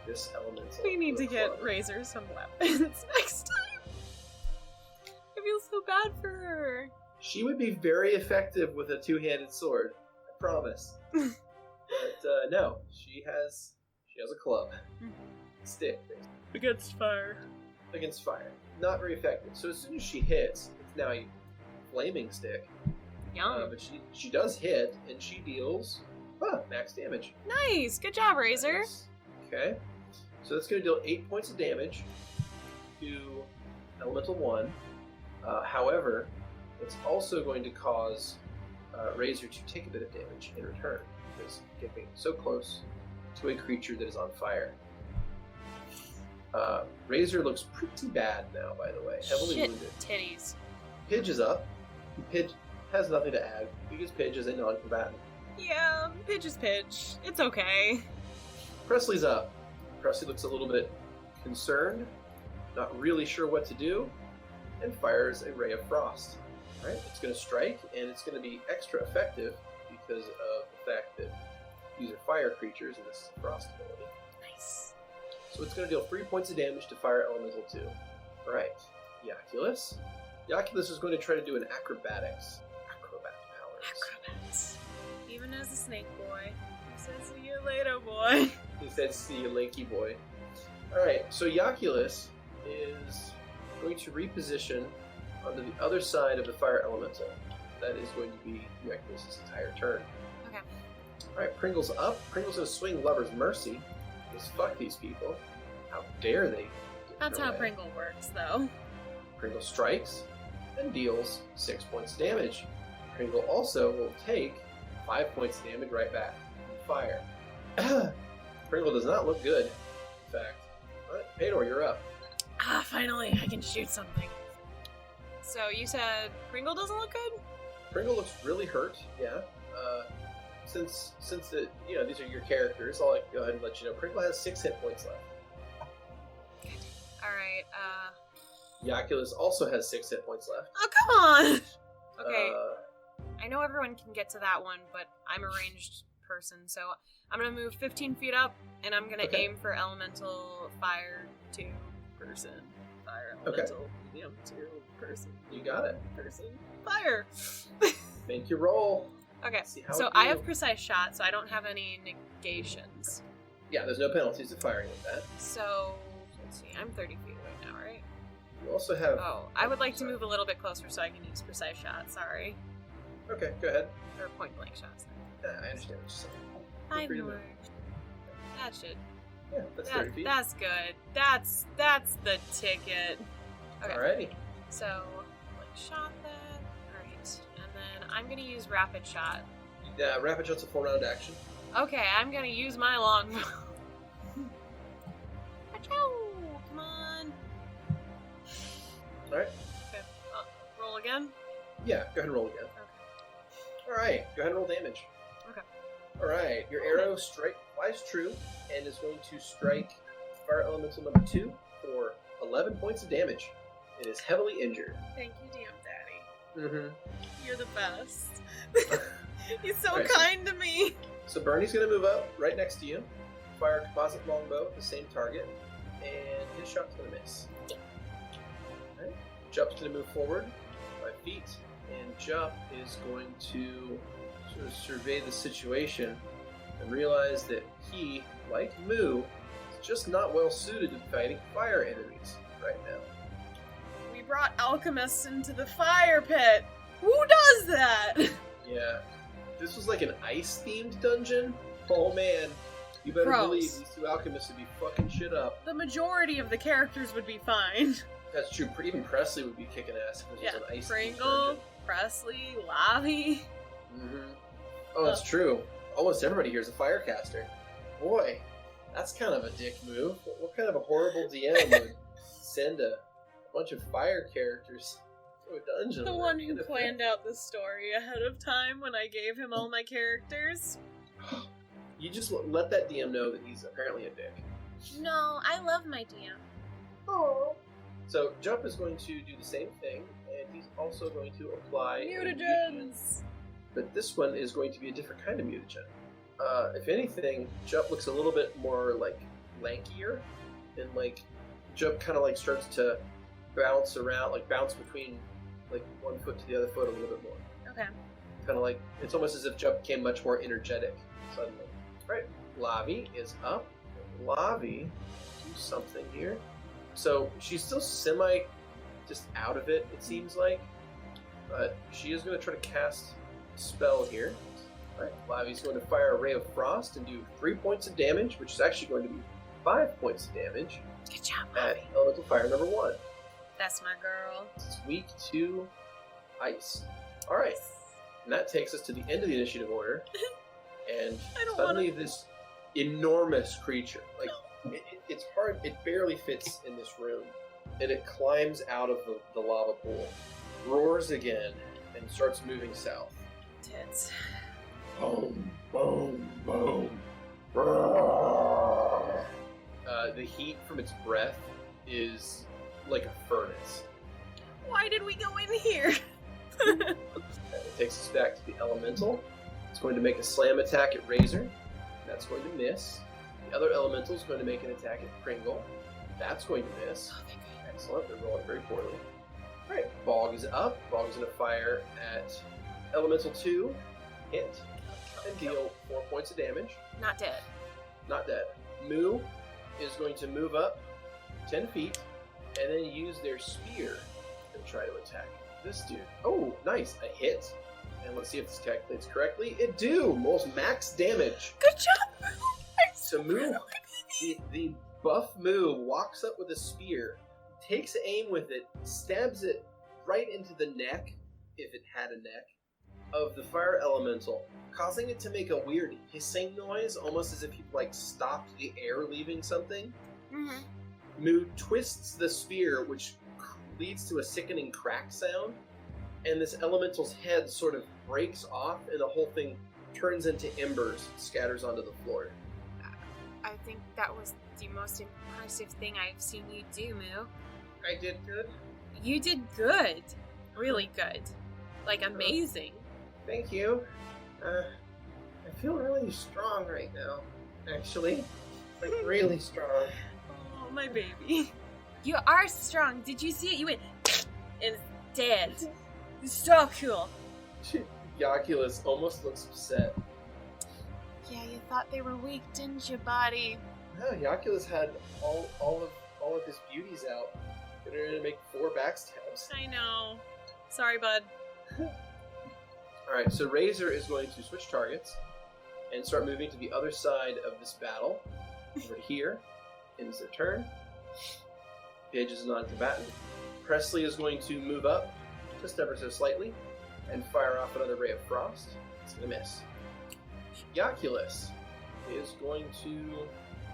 S1: this elemental.
S2: We need
S1: with
S2: to
S1: a
S2: get
S1: club.
S2: Razor some weapons next time. I feel so bad for her.
S1: She would be very effective with a two-handed sword. I promise. But no, she has a club. Stick.
S2: Against fire.
S1: Against fire. Not very effective. So as soon as she hits, it's now a flaming stick.
S2: Yum.
S1: But she does hit, and she deals max damage.
S2: Nice. Good job, Razor.
S1: Nice. Okay. So that's going to deal 8 points of damage to Elemental 1. However, it's also going to cause Razor to take a bit of damage in return, because getting so close to a creature that is on fire. Razor looks pretty bad now, by the way. Heavily
S2: Shit
S1: wounded.
S2: titties.
S1: Pidge is up. Pidge has nothing to add, because Pidge is a non-combatant.
S2: Yeah, Pidge is Pidge. It's okay.
S1: Presley's up. Presley looks a little bit concerned, not really sure what to do, and fires a ray of frost. Alright, it's going to strike, and it's going to be extra effective because of the fact that these are fire creatures and this is frost ability.
S2: Nice.
S1: So it's going to deal 3 points of damage to Fire Elemental 2. Alright, Yaculus. Yaculus is going to try to do an acrobatics. Acrobat powers.
S2: Acrobats. Even as a snake boy. He says, see you later, boy.
S1: He said, see you, lanky boy. Alright, so Yaculus is going to reposition onto the other side of the fire elemental. That is going to be Yaculus's entire turn.
S2: Okay.
S1: Alright, Pringle's up. Pringle's going to swing Lover's Mercy. Just fuck these people. How dare they?
S2: That's how Pringle works, though.
S1: Pringle strikes and deals 6 points of damage. Pringle also will take 5 points of damage right back. Fire. Pringle does not look good, in fact. Alright, Pae'dor, you're up.
S2: Ah, finally, I can shoot something. So you said Pringle doesn't look good?
S1: Pringle looks really hurt, yeah. Since it, these are your characters, I'll go ahead and let you know. Pringle has 6 hit points left.
S2: Alright,
S1: Yaculus also has 6 hit points left.
S2: oh, come on! Okay,
S1: Uh,
S2: I know everyone can get to that one, but I'm a ranged person, so I'm gonna move 15 feet up, and I'm gonna
S1: Okay.
S2: aim for elemental fire 2 person. Fire elemental medium 2 person.
S1: you got it.
S2: Person. Fire!
S1: Make your roll.
S2: Okay,
S1: See how
S2: so
S1: it
S2: I have
S1: feels.
S2: precise shot, so I don't have any negations.
S1: Yeah, there's no penalties to firing with that.
S2: So, let's see, I'm 30 feet away now, right?
S1: You also have...
S2: Oh, I would like to
S1: sorry.
S2: move a little bit closer so I can use precise shot, sorry.
S1: Okay, go ahead.
S2: Or point blank shots.
S1: Yeah, I understand what you're saying.
S2: I
S1: free to
S2: know.
S1: move.
S2: That should.
S1: Yeah, that's 30 feet.
S2: That's good. That's the ticket. Okay.
S1: Alrighty.
S2: So, like, shot that. Alright. And then I'm gonna use rapid shot.
S1: Yeah, Rapid Shot's a 4-round action.
S2: Okay, I'm gonna use my longbow. Achoo! Come on.
S1: Alright.
S2: Okay. Roll again?
S1: Yeah, go ahead and roll again.
S2: Okay.
S1: Alright, go ahead and roll damage.
S2: Okay.
S1: Alright, your arrow flies true and is going to strike Fire Elemental number 2 for 11 points of damage. It is heavily injured.
S2: Thank you, damn daddy.
S1: Mm-hmm.
S2: You're the best. He's so
S1: Right.
S2: kind to me.
S1: So Bernie's going to move up right next to you, fire a composite longbow at the same target, and his shot's going to miss. Alright, Jup's going to move forward 5 feet, and Jup is going to sort of survey the situation and realize that he, like Moo, is just not well suited to fighting fire enemies right now.
S2: We brought alchemists into the fire pit. Who does that?
S1: Yeah. If this was like an ice-themed dungeon, oh man, you better
S2: Gross.
S1: believe these two alchemists would be fucking shit up.
S2: The majority of the characters would be fine.
S1: That's true. Even Presley would be kicking ass if it
S2: Yeah,
S1: was an ice-themed
S2: Pringle,
S1: dungeon.
S2: Presley, Lavi.
S1: Mm-hmm. Oh, that's true. Almost everybody here is a firecaster. Boy, that's kind of a dick move. What kind of a horrible DM would send a bunch of fire characters to a dungeon?
S2: The one who planned out the story ahead of time when I gave him all my characters.
S1: You just let that DM know that he's apparently a dick.
S3: No, I love my DM.
S1: Oh. So Jump is going to do the same thing, and he's also going to apply a mutagen.
S2: Mutagens!
S1: But this one is going to be a different kind of mutagen. if anything, Jup looks a little bit more like lankier, and like Jup kind of like starts to bounce around, like bounce between like one foot to the other foot a little bit more.
S2: Okay.
S1: Kind of like it's almost as if Jup became much more energetic suddenly. All right, Lavi is up. Lavi, do something here. So she's still semi just out of it, it seems like, but she is going to try to cast a spell here. Alright, Lavi's going to fire a Ray of Frost and do 3 points of damage, which is actually going to be 5 points of damage.
S2: Good job,
S1: At
S2: Lavi.
S1: Elemental Fire number 1.
S2: That's my girl.
S1: It's weak to ice. Alright, and that takes us to the end of the initiative order. And
S2: I don't
S1: suddenly this enormous creature, like, it's hard, it barely fits in this room, and it climbs out of the lava pool, roars again, and starts moving south.
S2: Tits.
S1: Boom, boom, boom. The heat from its breath is like a furnace.
S2: Why did we go in here?
S1: And it takes us back to the elemental. It's going to make a slam attack at Razor. That's going to miss. The other elemental is going to make an attack at Pringle. That's going to miss. Excellent. They're rolling very poorly. Alright, Bog is up. Bog is going to fire at Elemental 2. Hit. And deal 4 points of damage.
S2: Not dead.
S1: Not dead. Moo is going to move up 10 feet and then use their spear and try to attack this dude. Oh, nice. A hit. And let's see if this calculates correctly. It do! Most max damage.
S2: Good job.
S1: So Moo, the buff Moo walks up with a spear, takes aim with it, stabs it right into the neck, if it had a neck, of the fire elemental, causing it to make a weird hissing noise, almost as if you like stopped the air leaving something.
S2: Mm-hmm.
S1: Moo twists the spear, which leads to a sickening crack sound, and this elemental's head sort of breaks off, and the whole thing turns into embers, scatters onto the floor.
S3: I think that was the most impressive thing I've seen you do, Moo.
S1: I did good.
S3: You did good. Really good. Like, amazing.
S1: Thank you. I feel really strong right now, actually. Like, really strong.
S2: Oh, my baby.
S3: You are strong. Did you see it? You went and it's dead. It's so cool.
S1: Yaculus almost looks upset.
S3: Yeah, you thought they were weak, didn't you, buddy?
S1: No, Yaculus had all of his beauties out. Getting ready to make 4 backstabs.
S2: I know. Sorry, bud.
S1: Alright, so Razor is going to switch targets and start moving to the other side of this battle. Over here. Ends their turn. Pidge is a non-combatant. Presley is going to move up just ever so slightly and fire off another Ray of Frost. It's going to miss. Yaculus is going to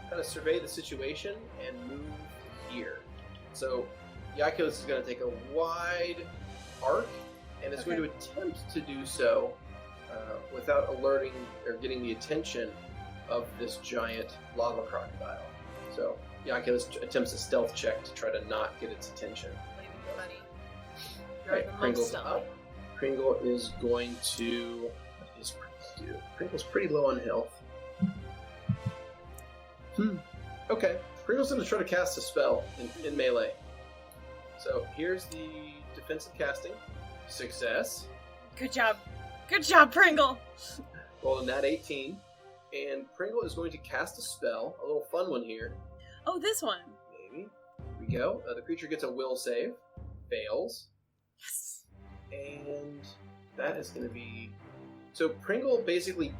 S1: kind of survey the situation and move here. So Yaculus is going to take a wide arc and is going to attempt to do so without alerting or getting the attention of this giant lava crocodile. So Yaculus attempts a stealth check to try to not get its attention.
S2: Leaving you, buddy.
S1: Alright, Pringle's up. Pringle is going to... What is Pringle do? Pringle's pretty low on health. Okay. Pringle's going to try to cast a spell in melee. So here's the defensive casting. Success.
S2: Good job. Good job, Pringle.
S1: Rolled a nat 18. And Pringle is going to cast a spell. A little fun one here.
S2: Oh, this one.
S1: Maybe. Here we go. The creature gets a will save. Fails.
S2: Yes.
S1: And that is going to be... So Pringle basically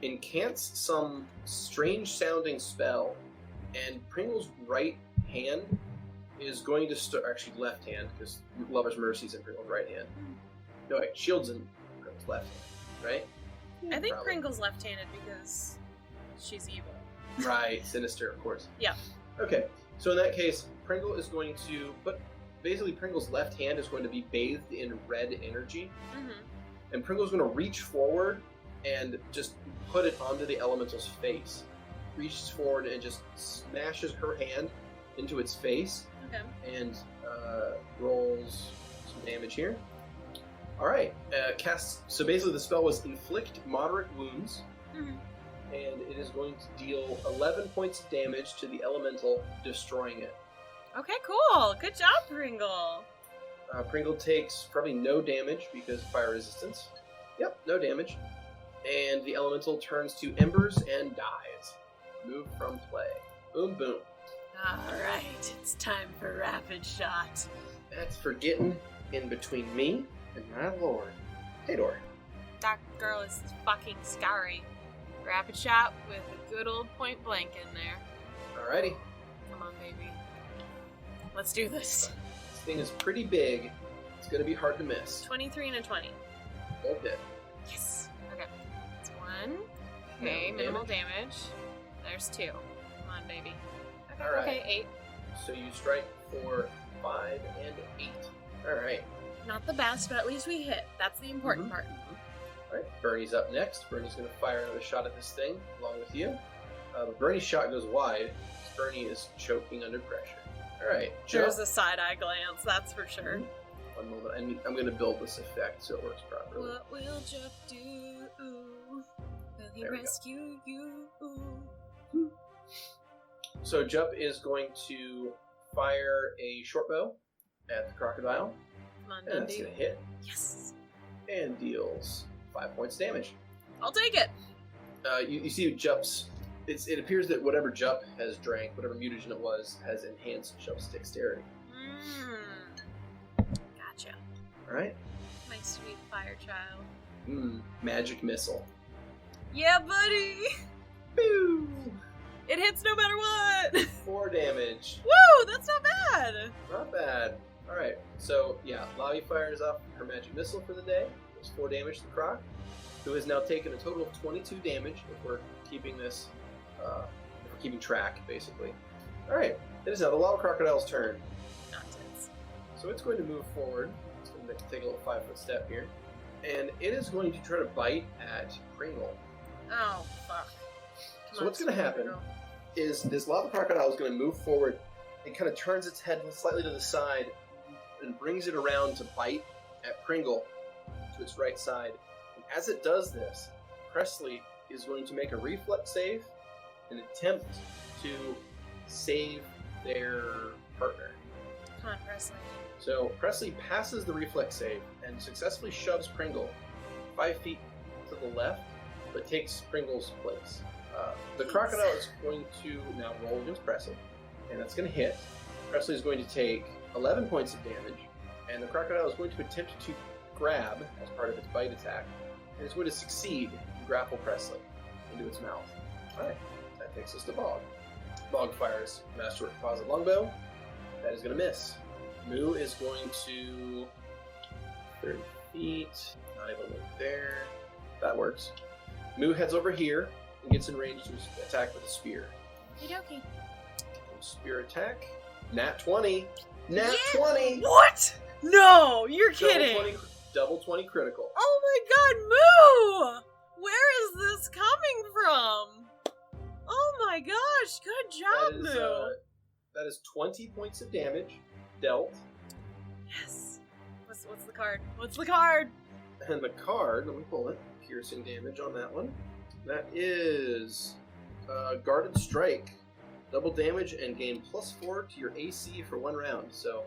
S1: incants some strange sounding spell, and Pringle's right hand is going to start... Actually, left hand, because Lover's Mercy's in Pringle's right hand. No, wait, Shield's in Pringle's left hand, right?
S2: I think
S1: Probably.
S2: Pringle's left-handed because she's evil.
S1: Right, Sinister, of course.
S2: Yeah.
S1: Okay, so in that case, Pringle is going to... But basically, Pringle's left hand is going to be bathed in red energy.
S2: Mm-hmm.
S1: And Pringle's going to reach forward and just put it onto the elemental's face. Reaches forward and just smashes her hand into its face.
S2: Okay.
S1: And rolls some damage here. Alright, casts... So basically the spell was inflict moderate wounds.
S2: Mm-hmm.
S1: and it is going to deal 11 points of damage to the elemental, destroying it.
S2: Okay, cool. Good job, Pringle.
S1: Pringle takes probably no damage because of fire resistance. Yep, no damage. And the elemental turns to embers and dies. Move from play. Boom, boom.
S2: Alright, it's time for Rapid Shot.
S1: That's for getting in between me and my lord. Pae'dor.
S2: That girl is fucking scary. Rapid Shot with a good old point blank in there.
S1: Alrighty.
S2: Come on, baby. Let's do this.
S1: This thing is pretty big. It's going to be hard to miss.
S2: 23 and a 20.
S1: Both hit.
S2: Yes. Okay. That's 1. Okay,
S1: Minimal
S2: minimal damage. There's 2. Come on, baby. Okay,
S1: Alright.
S2: okay, 8.
S1: So you strike for 5 and 8. Alright.
S2: Not the best, but at least we hit. That's the important part.
S1: Alright, Bernie's up next. Bernie's going to fire another shot at this thing, along with you. But Bernie's shot goes wide, because Bernie is choking under pressure. Alright,
S2: There's a side-eye glance, that's for sure.
S1: One moment, I'm going to build this effect so it works properly.
S2: What will Jeff do? Will he
S1: There we go.
S2: rescue you?
S1: So Jup is going to fire a short bow at the crocodile,
S2: Come on,
S1: and that's
S2: Dundee.
S1: going to hit,
S2: Yes.
S1: and deals 5 points damage.
S2: I'll take it.
S1: You see Jup's... It appears that whatever Jup has drank, whatever mutagen it was, has enhanced Jup's dexterity.
S2: Gotcha.
S1: Alright?
S2: My sweet fire child.
S1: Magic missile.
S2: Yeah, buddy!
S1: Boo!
S2: It hits no matter what!
S1: 4 damage.
S2: Woo! That's not bad!
S1: Not bad. Alright, so yeah, Lavi fires off her magic missile for the day. It's 4 damage to the croc, who has now taken a total of 22 damage if we're keeping this, if we're keeping track, basically. Alright, it is now the lava crocodile's turn.
S2: Nonsense.
S1: So it's going to move forward. It's going to take a little 5-foot step here. And it is going to try to bite at Pringle.
S2: Oh, fuck.
S1: So what's going to happen is this lava crocodile is going to move forward. It kind of turns its head slightly to the side and brings it around to bite at Pringle to its right side. And as it does this, Presley is going to make a reflex save and attempt to save their partner.
S2: Come on, Presley.
S1: So Presley passes the reflex save and successfully shoves Pringle 5 feet to the left, but takes Pringle's place. The crocodile is going to now roll against Presley, and that's going to hit. Presley is going to take 11 points of damage, and the crocodile is going to attempt to grab as part of its bite attack, and it's going to succeed and grapple Presley into its mouth. Alright, that takes us to Bog. Bog fires Masterwork Composite Longbow. That is going to miss. Moo is going to 30 feet, not able to move there. That works. Moo heads over here and gets in range to attack with a spear.
S3: Okie
S1: Spear attack. Nat 20. Nat 20!
S2: What? No, you're kidding.
S1: Double 20 critical.
S2: Oh my god, Moo! Where is this coming from? Oh my gosh, good job, Moo.
S1: That is 20 points of damage dealt.
S2: Yes. What's the card? What's the card?
S1: And the card, let me pull it. Piercing damage on that one. That is Guarded Strike. Double damage and gain +4 to your AC for 1 round. So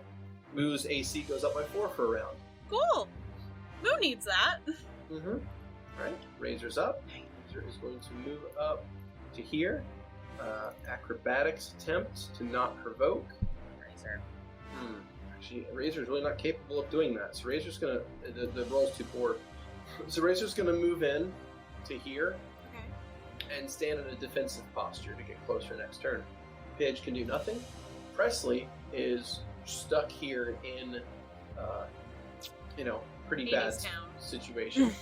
S1: Moo's AC goes up by 4 for a round.
S2: Cool. Moo needs that.
S1: Mm-hmm. Alright, Razor's up. Razor is going to move up to here. Acrobatics attempt to not provoke.
S2: Razor.
S1: Actually, Razor's really not capable of doing that. So Razor's gonna... The roll's too poor. So Razor's gonna move in to here.
S2: Okay.
S1: And stand in a defensive posture to get closer next turn. Pidge can do nothing. Presley is stuck here in, pretty bad
S2: Town.
S1: situation.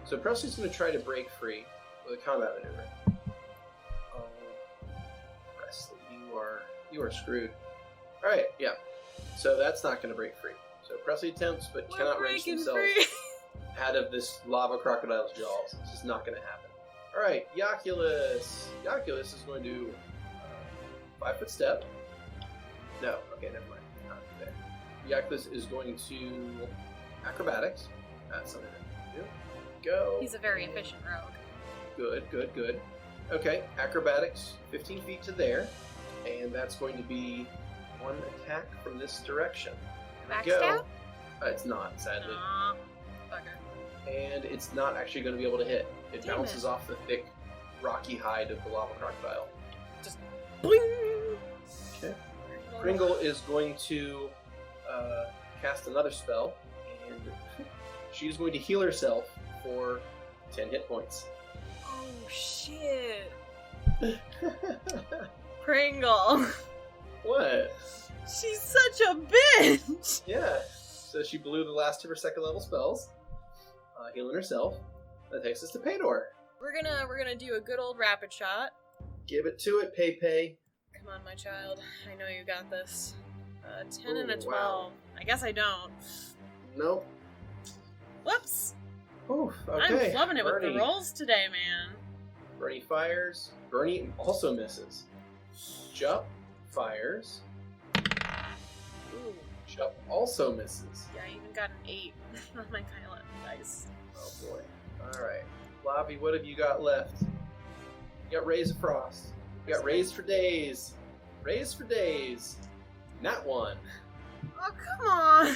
S1: So Presley's going to try to break free with a combat maneuver. Oh, Presley, you are screwed. All right, yeah. So that's not going to break free. So Presley attempts, but
S2: We're
S1: cannot wrench
S2: breaking
S1: themselves
S2: free.
S1: out of this lava crocodile's jaws. It's just not going to happen. All right, Yoculus. Yoculus is going to 5-foot step. No, okay, never mind. Not there. Yoculus is going to acrobatics. That's something to do. Go.
S2: He's a very efficient rogue.
S1: Good. Okay, acrobatics, 15 feet to there. And that's going to be one attack from this direction. Here we go.
S3: Backstab?
S1: It's not, sadly.
S2: Aw, fucker.
S1: And it's not actually going to be able to hit. It
S2: Damn
S1: bounces
S2: it.
S1: off the thick, rocky hide of the lava crocodile.
S2: Just bling!
S1: Okay. Pringle is going to cast another spell, and she's going to heal herself for 10 hit points.
S2: Oh, shit. Pringle.
S1: What?
S2: She's such a bitch!
S1: Yeah. So she blew the last of her second level spells, healing herself. That takes us to Pae'dor.
S2: We're gonna do a good old rapid shot.
S1: Give it to it, Pei.
S2: Come on, my child. I know you got this. 10 and a
S1: Ooh,
S2: 12.
S1: wow.
S2: I guess I don't.
S1: Nope.
S2: Whoops!
S1: Ooh, okay.
S2: I'm loving it with
S1: Bernie.
S2: the rolls today, man.
S1: Bernie fires. Bernie also misses. Jup fires.
S2: Ooh.
S1: Jup also misses.
S2: Yeah, I even got an 8 on my Kylan dice.
S1: Oh boy. Alright. Lavi, what have you got left? You got Rays of Frost. You got Rays for Days. Rays for Days. Not one.
S2: Oh, come on!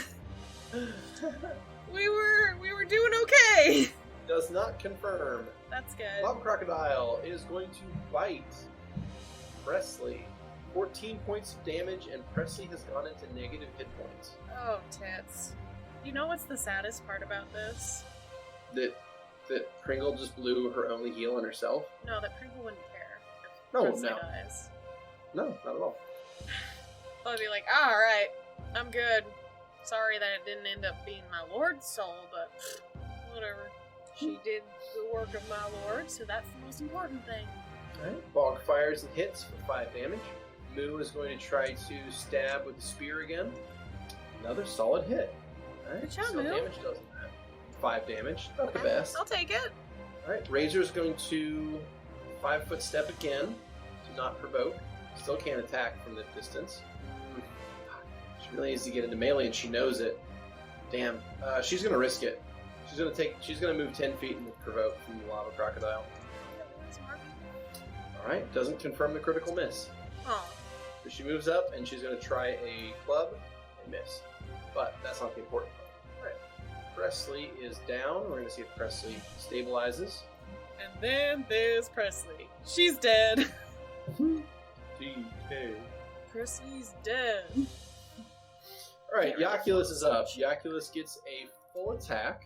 S2: We were doing okay!
S1: Does not confirm.
S2: That's good.
S1: Lava Crocodile is going to bite Presley. 14 points of damage, and Presley has gone into negative hit points.
S2: Oh, tits. You know what's the saddest part about this?
S1: That Pringle just blew her only heal on herself?
S2: No, that Pringle wouldn't care. If
S1: No,
S2: Presley
S1: no.
S2: dies.
S1: No, not at all.
S2: I'll be like, alright, I'm good. Sorry that it didn't end up being my Lord's soul, but whatever. She did the work of my Lord, so that's the most important thing.
S1: Alright, Bog fires and hits for 5 damage. Moo is going to try to stab with the spear again. Another solid hit. Alright,
S2: Good job,
S1: still
S2: Moo.
S1: damage doesn't matter. 5 damage, not the best.
S2: I'll take it.
S1: Alright, Razor's going to 5-foot step again to not provoke. Still can't attack from the distance. She really needs to get into melee, and she knows it. Damn. She's gonna risk it. She's gonna move 10 feet and provoke from the lava crocodile. Alright, doesn't confirm the critical miss.
S2: Oh.
S1: So she moves up, and she's gonna try a club and miss. But that's not the important part. Alright. Presley is down. We're gonna see if Presley stabilizes.
S2: And then there's Presley. She's dead.
S1: DK.
S2: Presley's dead.
S1: Alright, Yaculus is up. Yaculus gets a full attack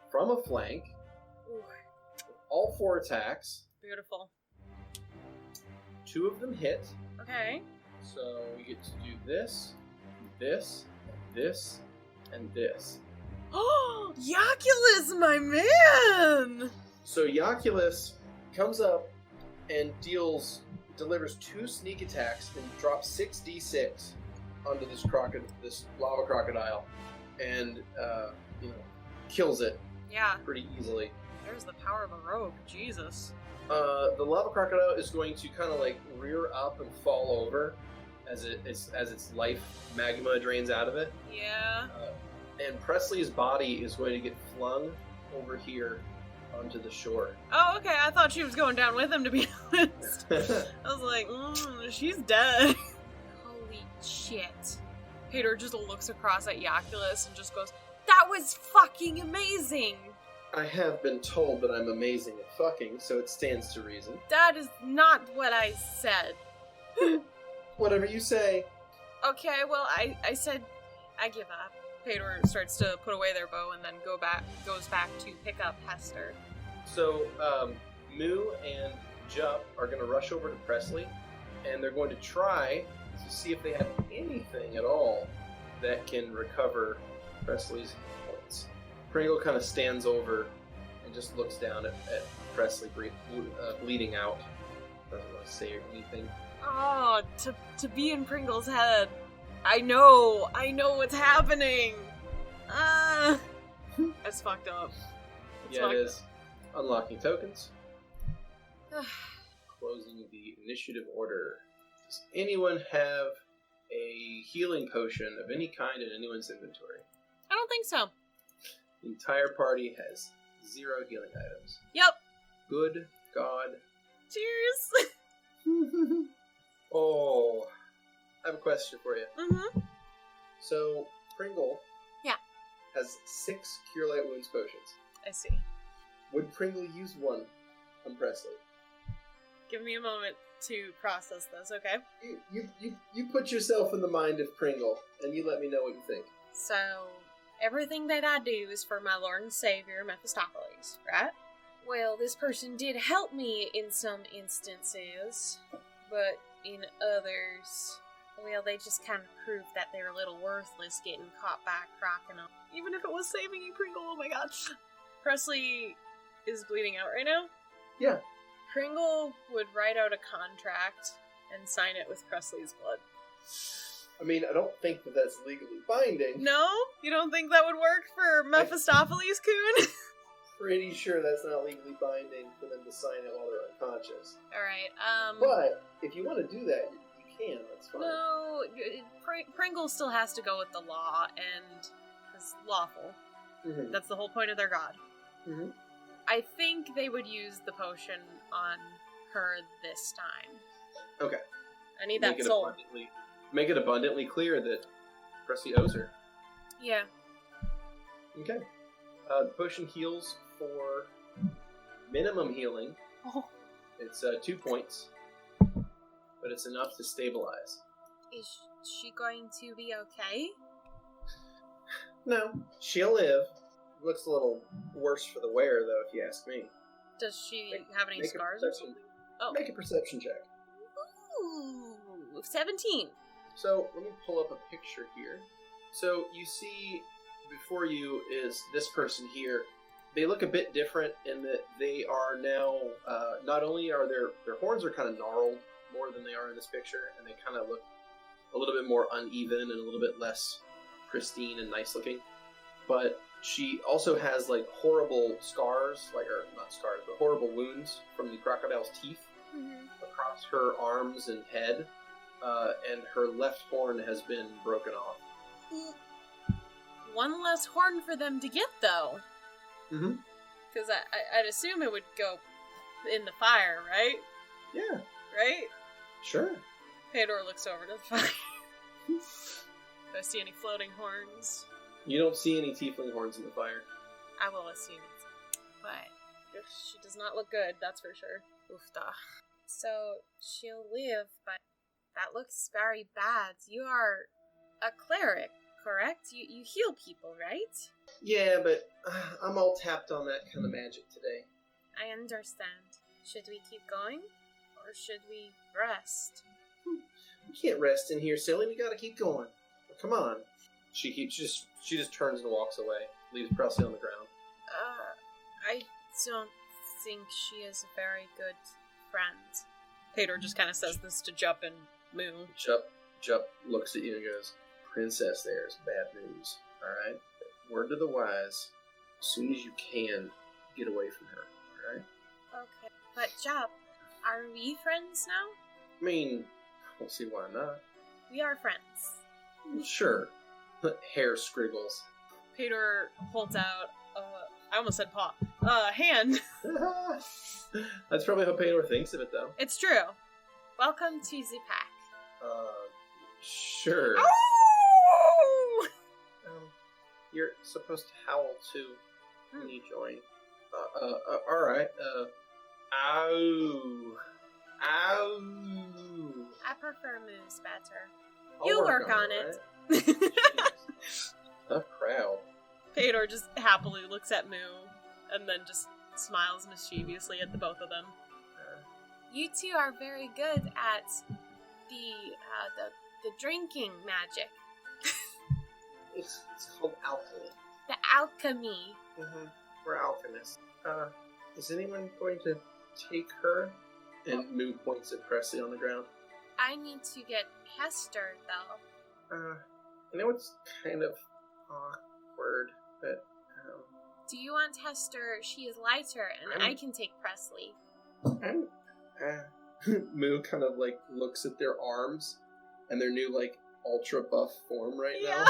S1: from a flank.
S2: Ooh,
S1: All 4 attacks.
S2: beautiful.
S1: 2 of them hit.
S2: Okay.
S1: So we get to do this, this, this, and this.
S2: Oh, Yaculus, my man!
S1: So Yaculus comes up and delivers 2 sneak attacks and drops 6d6 onto this lava crocodile, and kills it
S2: Yeah,
S1: pretty easily.
S2: there's the power of a rogue. Jesus.
S1: The lava crocodile is going to kind of like rear up and fall over as its life magma drains out of it,
S2: Yeah.
S1: and Presley's body is going to get flung over here onto the shore.
S2: Oh, okay. I thought she was going down with him, to be honest. I was like, she's dead.
S3: Holy shit.
S2: Pae'dor just looks across at Yaculus and just goes, "That was fucking amazing!
S1: I have been told that I'm amazing at fucking, so it stands to reason.
S2: That is not what I said."
S1: Whatever you say.
S2: Okay, well, I said I give up. Pae'dor starts to put away their bow and then goes back to pick up Hester.
S1: So, Moo and Jup are going to rush over to Presley, and they're going to try to see if they have anything at all that can recover Presley's points. Pringle kind of stands over and just looks down at Presley bleeding out. Doesn't want to say anything.
S2: Oh, to be in Pringle's head. I know what's happening. That's fucked up.
S1: Yeah, it is. Unlocking tokens. Closing the initiative order. Does anyone have a healing potion of any kind in anyone's inventory?
S2: I don't think so.
S1: The entire party has 0 healing items.
S2: Yep.
S1: Good God
S2: Cheers!
S1: Oh, I have a question for you.
S2: Mm-hmm.
S1: So, Pringle
S2: Yeah.
S1: has 6 Cure Light Wounds potions.
S2: I see.
S1: Would Pringle use one on Presley?
S2: Give me a moment to process this, okay?
S1: You put yourself in the mind of Pringle, and you let me know what you think.
S2: So, everything that I do is for my Lord and Savior, Mephistopheles, right? Well, this person did help me in some instances, but in others, well, they just kind of proved that they're a little worthless getting caught by a crocodile. Even if it was saving you, Pringle, oh my god. Presley is bleeding out right now?
S1: Yeah.
S2: Pringle would write out a contract and sign it with Presley's blood.
S1: I mean, I don't think that that's legally binding.
S2: No? You don't think that would work for Mephistopheles, Coon?
S1: Pretty sure that's not legally binding for them to sign it while they're unconscious.
S2: Alright,
S1: But, if you want to do that, you can, that's fine.
S2: No, Pringle still has to go with the law, and is lawful.
S1: Mm-hmm.
S2: That's the whole point of their god.
S1: Mm-hmm.
S2: I think they would use the potion on her this time.
S1: Okay.
S2: I need that soul.
S1: Make it abundantly clear that Presley owes her.
S2: Yeah.
S1: Okay. The potion heals for minimum healing.
S2: Oh.
S1: It's 2 points, but it's enough to stabilize.
S3: Is she going to be okay?
S1: No, she'll live. Looks a little worse for the wearer, though, if you ask me.
S2: Does she have any scars or something? Oh.
S1: Make a perception check.
S2: Ooh, 17.
S1: So, let me pull up a picture here. So, you see before you is this person here. They look a bit different in that they are now, not only are their horns are kind of gnarled more than they are in this picture, and they kind of look a little bit more uneven and a little bit less pristine and nice looking, but she also has like horrible scars, or not scars, but horrible wounds from the crocodile's teeth across her arms and head, and her left horn has been broken off.
S2: One less horn for them to get, though.
S1: Mm-hmm.
S2: Because I'd assume it would go in the fire, right?
S1: Yeah.
S2: Right?
S1: Sure.
S2: Pae'dor looks over to the fire. Do I see any floating horns?
S1: You don't see any tiefling horns in the fire.
S2: I will assume it. But she does not look good, that's for sure. Oofda.
S3: So, she'll live, but that looks very bad. You are a cleric, correct? You heal people, right?
S1: Yeah, but I'm all tapped on that kind of magic today.
S3: I understand. Should we keep going? Or should we rest?
S1: We can't rest in here, silly. We gotta keep going. Come on. She just turns and walks away, leaves Presley on the ground.
S3: I don't think she is a very good friend.
S2: Pae'dor just kind of says this to Jup and Moo.
S1: Jup looks at you and goes, Princess, there's bad news, alright? Word to the wise, as soon as you can, get away from her, alright?
S3: Okay. But Jup, are we friends now?
S1: I mean, we'll see why not.
S3: We are friends.
S1: Sure. Hair scriggles.
S2: Pae'dor holds out, I almost said paw, hand.
S1: That's probably how Pae'dor thinks of it, though.
S2: It's true.
S3: Welcome to the pack.
S1: Sure.
S2: Oh!
S1: You're supposed to howl, too, when you join. Alright, ow. Ow.
S3: I prefer Moo's better.
S1: I'll
S3: You work on
S1: it.
S3: it.
S1: Not proud.
S2: Pae'dor just happily looks at Moo and then just smiles mischievously at the both of them.
S3: You two are very good at the drinking magic.
S1: It's called alchemy.
S3: The alchemy.
S1: Mm-hmm. We're alchemists. Is anyone going to take her? And Moo points at Presley on the ground.
S3: I need to get Hester, though.
S1: I know it's kind of awkward, but,
S3: Do you want Hester? She is lighter, and I can take Presley.
S1: Moo kind of, like, looks at their arms and their new, like, ultra buff form right now.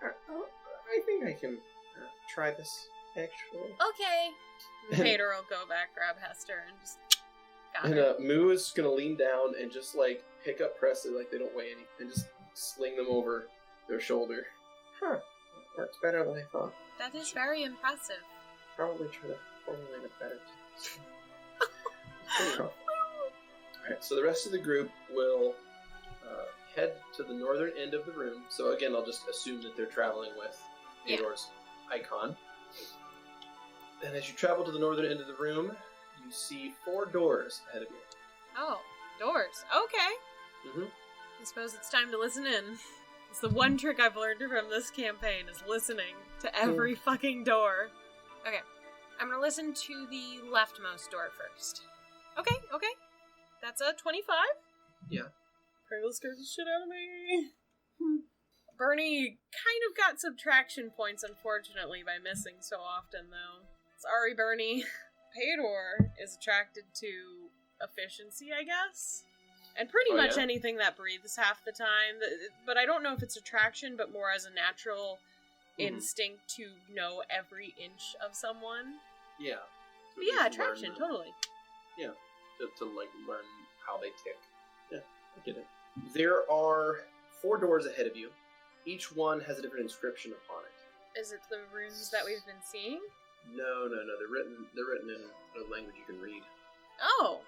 S1: I think I can try this. actually.
S3: Okay.
S2: Pae'dor will go back, grab Hester, and just got
S1: And
S2: her.
S1: Moo is gonna lean down and just like pick up Presley like they don't weigh anything, and just sling them over their shoulder. Huh. Works better than I thought.
S3: That is very impressive.
S1: Probably try to formulate a better test. Alright, so the rest of the group will head to the northern end of the room. So again, I'll just assume that they're traveling with Pae'dor's icon. And as you travel to the northern end of the room, you see 4 doors ahead of you.
S2: Oh, doors. Okay.
S1: Mm-hmm.
S2: I suppose it's time to listen in. It's the one trick I've learned from this campaign is listening to every fucking door.
S3: Okay. I'm gonna listen to the leftmost door first.
S2: Okay. That's a 25.
S1: Yeah.
S2: Pringles scares the shit out of me. Bernie kind of got subtraction points, unfortunately, by missing so often, though. Sorry, Bernie. Pae'dor is attracted to efficiency, I guess. And pretty much anything that breathes half the time. But I don't know if it's attraction, but more as a natural instinct to know every inch of someone.
S1: Yeah.
S2: But yeah, attraction, totally.
S1: Yeah, to like learn how they tick. Yeah, I get it. There are 4 doors ahead of you. Each one has a different inscription upon it.
S2: Is it the runes that we've been seeing?
S1: No. They're written in a language you can read.
S2: Oh,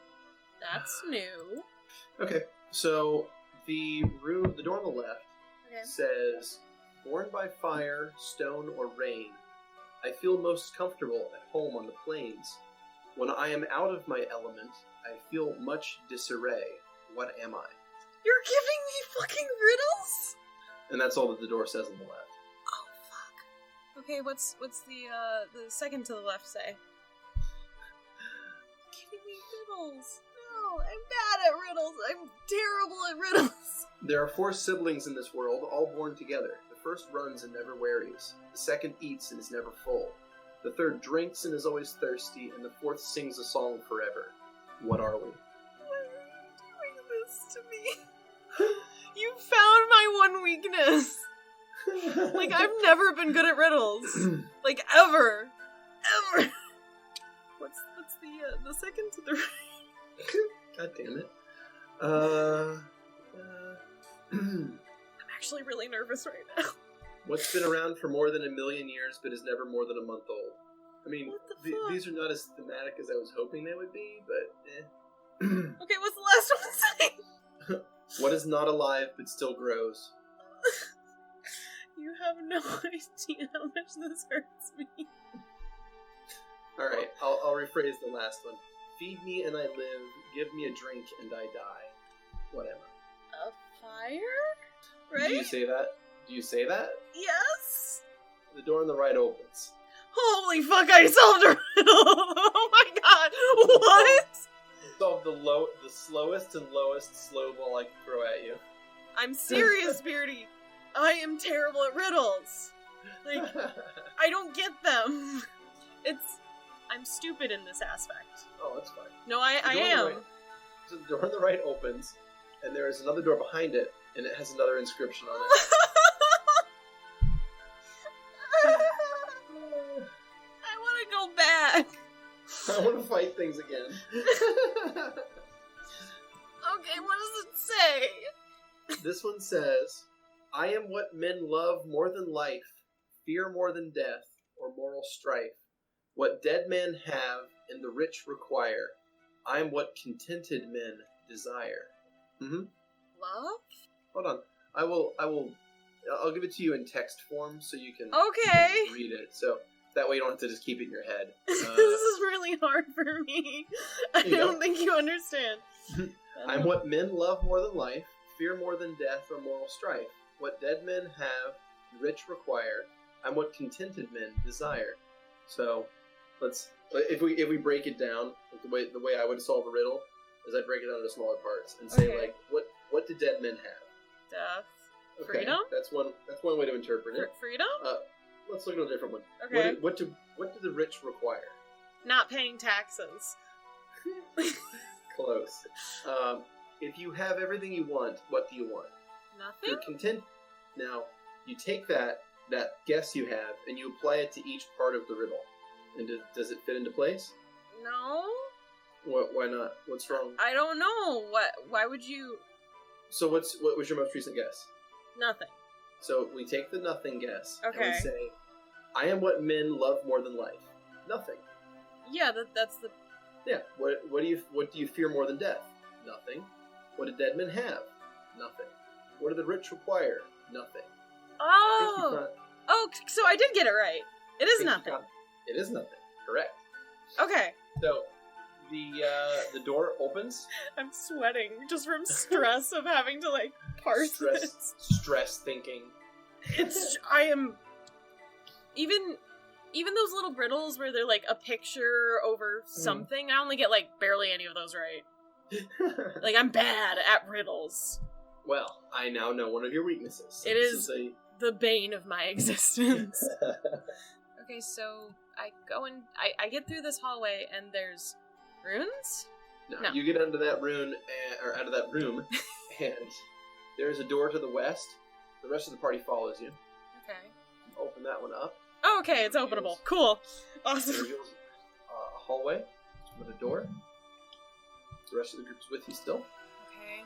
S2: that's new.
S1: Okay, so the door on the left says, "Born by fire, stone, or rain, I feel most comfortable at home on the plains. When I am out of my element, I feel much disarray. What am I?"
S2: You're giving me fucking riddles?
S1: And that's all that the door says on the left.
S2: Oh, fuck. Okay, what's the second to the left say? Giving me riddles. No, I'm bad at riddles. I'm terrible at riddles.
S1: There are 4 siblings in this world, all born together. The first runs and never wearies. The second eats and is never full. The third drinks and is always thirsty. And the fourth sings a song forever. What are we?
S2: Why are you doing this to me? You found my one weakness. Like, I've never been good at riddles. Like, ever. What's the second to the right?
S1: God damn it.
S2: I'm actually really nervous right now.
S1: What's been around for more than 1 million years but is never more than a month old? I mean,
S2: What the fuck?
S1: these are not as thematic as I was hoping they would be, but
S2: Okay, what's the last one say?
S1: What is not alive but still grows?
S2: You have no idea how much this hurts me.
S1: Alright, I'll rephrase the last one. Feed me and I live, give me a drink and I die. What am I?
S2: A fire? Right?
S1: Do you say that? Do you say that?
S2: Yes?
S1: The door on the right opens.
S2: Holy fuck, I solved a riddle! Oh my god, what?
S1: Solve the slowest and lowest slow ball I can throw at you.
S2: I'm serious, Beardy. I am terrible at riddles. Like, I don't get them. I'm stupid in this aspect.
S1: Oh, that's fine.
S2: No, I
S1: The door on the
S2: am.
S1: right- so the door on the right opens, and there is another door behind it, and it has another inscription on it.
S2: I want to go back.
S1: I want to fight things again.
S2: Okay, what does it say?
S1: This one says, "I am what men love more than life, fear more than death, or moral strife. What dead men have and the rich require. I am what contented men desire."
S2: Love?
S1: Hold on. I'll give it to you in text form so you can
S2: Okay.
S1: read it. So that way you don't have to just keep it in your head.
S2: This is really hard for me. I
S1: You
S2: don't
S1: go.
S2: think you understand.
S1: I'm what men love more than life, fear more than death or moral strife. What dead men have, the rich require. I'm what contented men desire. So, if we break it down, like the way I would solve a riddle is I'd break it down into smaller parts and say
S2: Okay.
S1: like, what do dead men have?
S2: Death.
S1: Okay,
S2: Freedom?
S1: That's one way to interpret it.
S2: Freedom?
S1: Let's look at a different one.
S2: Okay.
S1: What do the rich require?
S2: Not paying taxes.
S1: Close. If you have everything you want, what do you want?
S2: Nothing?
S1: You're content. Now, you take that guess you have and you apply it to each part of the riddle. And does it fit into place?
S2: No?
S1: Why not? What's wrong?
S2: I don't know. Why would you...
S1: So what was your most recent guess?
S2: Nothing.
S1: So we take the nothing guess.
S2: Okay.
S1: And we say, I am what men love more than life. Nothing.
S2: Yeah, that's the...
S1: Yeah. What do you fear more than death? Nothing. What do dead men have? Nothing. What do the rich require? Nothing.
S2: Oh! Oh, so I did get it right. It is nothing.
S1: It is nothing. Correct.
S2: Okay.
S1: So the door opens.
S2: I'm sweating just from stress of having to like parse this.
S1: Stress thinking.
S2: I am even those little riddles where they're like a picture over something, I only get like barely any of those right. Like I'm bad at riddles.
S1: Well, I now know one of your weaknesses.
S2: It is the bane of my existence. Okay, so I go and I get through this hallway and there's runes?
S1: No. You get into that room, out of that room, and there's a door to the west. The rest of the party follows you.
S2: Okay.
S1: Open that one up.
S2: Oh, okay, it's openable. Cool. Awesome.
S1: There's a hallway with a door. The rest of the group's with you still.
S2: Okay.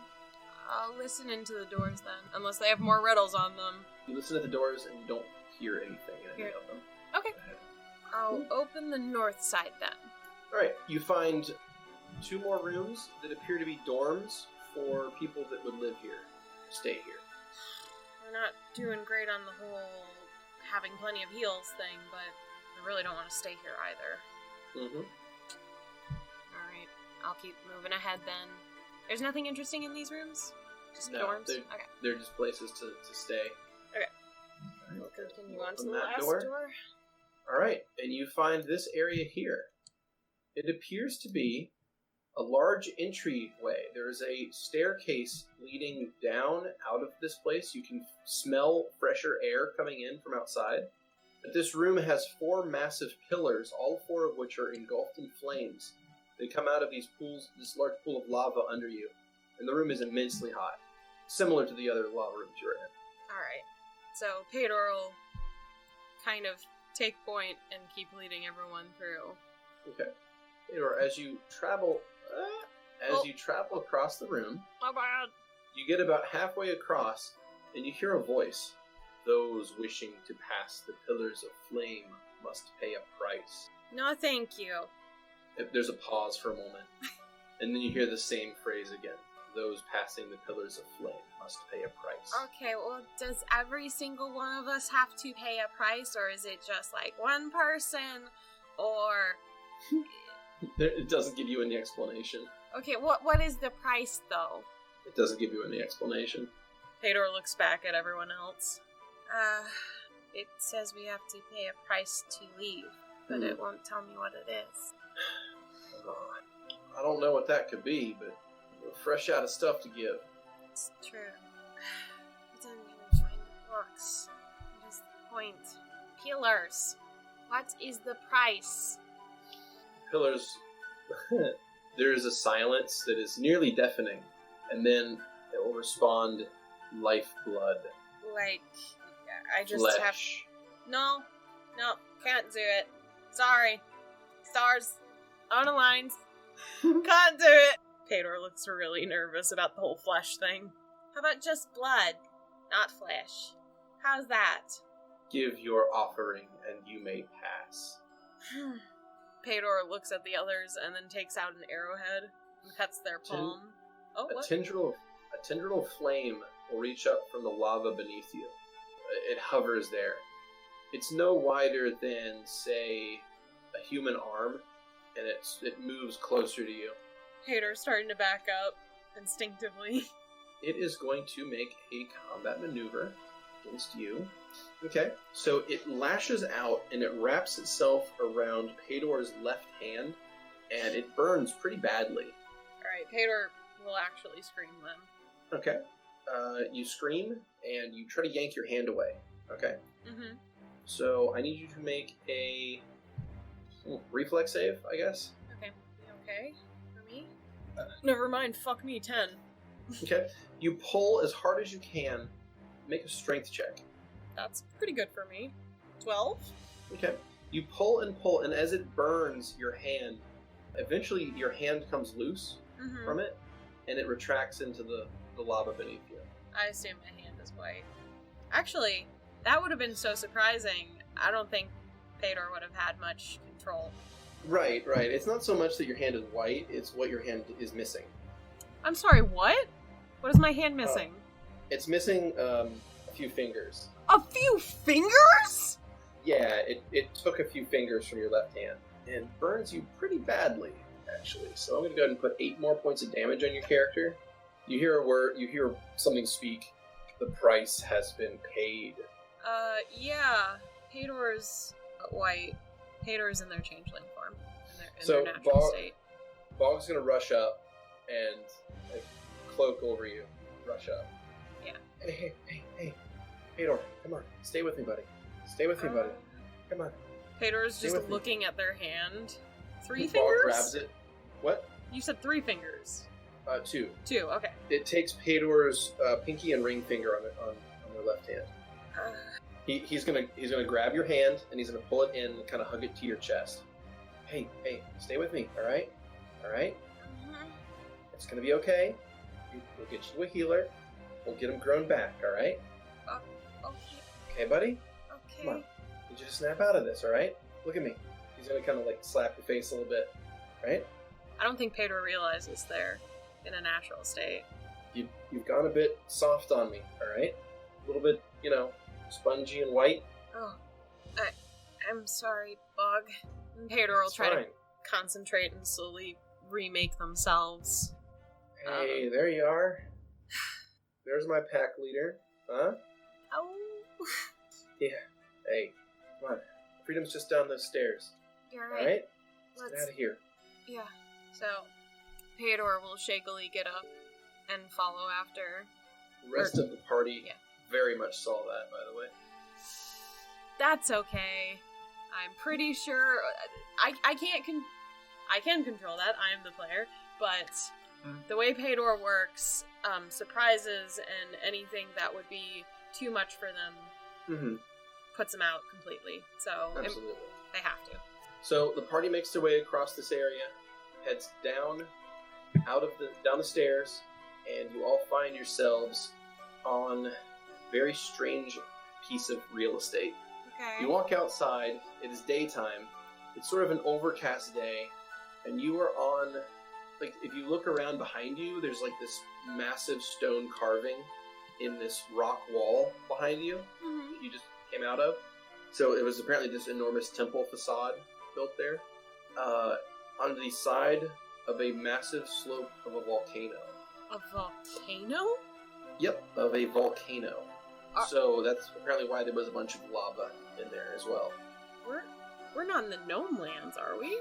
S2: I'll listen into the doors then, unless they have more riddles on them.
S1: You listen to the doors and you don't hear anything in any of them.
S2: Okay. I'll open the north side then.
S1: Alright, you find 2 more rooms that appear to be dorms for people that would live here, stay here.
S2: We're not doing great on the whole having plenty of heals thing, but I really don't want to stay here either.
S1: Mm-hmm.
S2: Alright, I'll keep moving ahead then. There's nothing interesting in these rooms? Just dorms?
S1: They're just places to stay.
S2: Okay. We'll continue on to the last door.
S1: Alright, and you find this area here. It appears to be a large entryway. There is a staircase leading down out of this place. You can smell fresher air coming in from outside. But this room has 4 massive pillars, all 4 of which are engulfed in flames. They come out of these pools, this large pool of lava under you. And the room is immensely hot, similar to the other lava rooms you're in.
S2: Alright, so Pae'dor will kind of take point and keep leading everyone through.
S1: Okay. Pae'dor, as you travel across the room,
S2: my bad.
S1: You get about halfway across, and you hear a voice. Those wishing to pass the pillars of flame must pay a price.
S2: No, thank you.
S1: There's a pause for a moment, and then you hear the same phrase again. Those passing the pillars of flame must pay a price.
S3: Okay, well, does every single one of us have to pay a price, or is it just like one person, or...
S1: It doesn't give you any explanation.
S3: Okay, what is the price, though?
S1: It doesn't give you any explanation.
S2: Pae'dor looks back at everyone else.
S3: It says we have to pay a price to leave, but it won't tell me what it is.
S1: I don't know what that could be, but we're fresh out of stuff to give.
S3: It's true. I didn't even find the books. What is the point? Pillars. What is the price?
S1: Pillars. There is a silence that is nearly deafening, and then it will respond, lifeblood.
S3: Like, I just
S1: flesh.
S3: have... No, can't do it. Sorry. Stars. Unaligned. Can't do it.
S2: Pae'dor looks really nervous about the whole flesh thing.
S3: How about just blood, not flesh? How's that?
S1: Give your offering, and you may pass.
S2: Pae'dor looks at the others and then takes out an arrowhead and cuts their palm.
S1: A tendril of flame will reach up from the lava beneath you. It hovers there. It's no wider than, say, a human arm, and it moves closer to you.
S2: Pae'dor's starting to back up instinctively.
S1: It is going to make a combat maneuver against you. Okay, so it lashes out and it wraps itself around Pae'dor's left hand, and it burns pretty badly.
S2: Alright, Pae'dor will actually scream then.
S1: Okay. You scream and you try to yank your hand away. Okay?
S2: Mm-hmm.
S1: So I need you to make a reflex save, I guess.
S2: Okay. For me? Never mind, fuck me, 10.
S1: Okay. You pull as hard as you can. Make a strength check.
S2: That's pretty good for me. 12?
S1: Okay. You pull, and as it burns your hand, eventually your hand comes loose from it, and it retracts into the lava beneath you.
S2: I assume my hand is white. Actually, that would have been so surprising. I don't think Pae'dor would have had much control.
S1: Right. It's not so much that your hand is white, it's what your hand is missing.
S2: I'm sorry, what? What is my hand missing?
S1: It's missing a few fingers.
S2: A few fingers?
S1: Yeah, it took a few fingers from your left hand and burns you pretty badly, actually. So I'm going to go ahead and put 8 more points of damage on your character. You hear something speak. The price has been paid.
S2: Yeah. Pae'dor's white. Pae'dor's in their changeling form. In
S1: So
S2: their natural state.
S1: Bog's going to rush up and cloak over you. Rush up.
S2: Yeah.
S1: Hey. Pae'dor, come on. Stay with me, buddy. Come on.
S2: Pae'dor's just looking at their hand. 3
S1: Bog
S2: fingers?
S1: grabs it. What?
S2: You said 3 fingers.
S1: 2.
S2: 2, okay.
S1: It takes Pae'dor's pinky and ring finger on their left hand. He's gonna grab your hand and he's gonna pull it in and kind of hug it to your chest. Hey, stay with me, all right? It's gonna be okay. We'll get you a healer. We'll get him grown back, all right?
S3: Okay.
S1: Okay, buddy.
S3: Okay.
S1: Come on. You just snap out of this, all right? Look at me. He's gonna kind of slap your face a little bit, right?
S2: I don't think Pae'dor realizes they're in a natural state.
S1: You've gone a bit soft on me, all right? A little bit, spongy and white.
S2: Oh, I'm sorry, Bog. And Pae'dor will try to concentrate and slowly remake themselves.
S1: Hey, there you are. There's my pack leader. Huh?
S3: Oh.
S1: Yeah. Hey, come on. Freedom's just down those stairs.
S3: You're
S1: All right?
S3: Let's
S1: get out of here.
S2: Yeah. So, Pae'dor will shakily get up and follow after.
S1: The rest of the party very much saw that, by the way.
S2: That's okay. I'm pretty sure I can control that. I am the player, but the way Pae'dor works, surprises and anything that would be too much for them puts them out completely. So
S1: absolutely,
S2: they have to.
S1: So the party makes their way across this area, heads down the stairs, and you all find yourselves on a very strange piece of real estate.
S2: Okay.
S1: You walk outside, it is daytime, it's sort of an overcast day, and you are on, if you look around behind you, there's this massive stone carving in this rock wall behind you that you just came out of. So it was apparently this enormous temple facade built there. On the side of a massive slope of a volcano.
S2: A volcano?
S1: Yep, of a volcano. So that's apparently why there was a bunch of lava in there as well.
S2: We're not in the gnome lands, are we?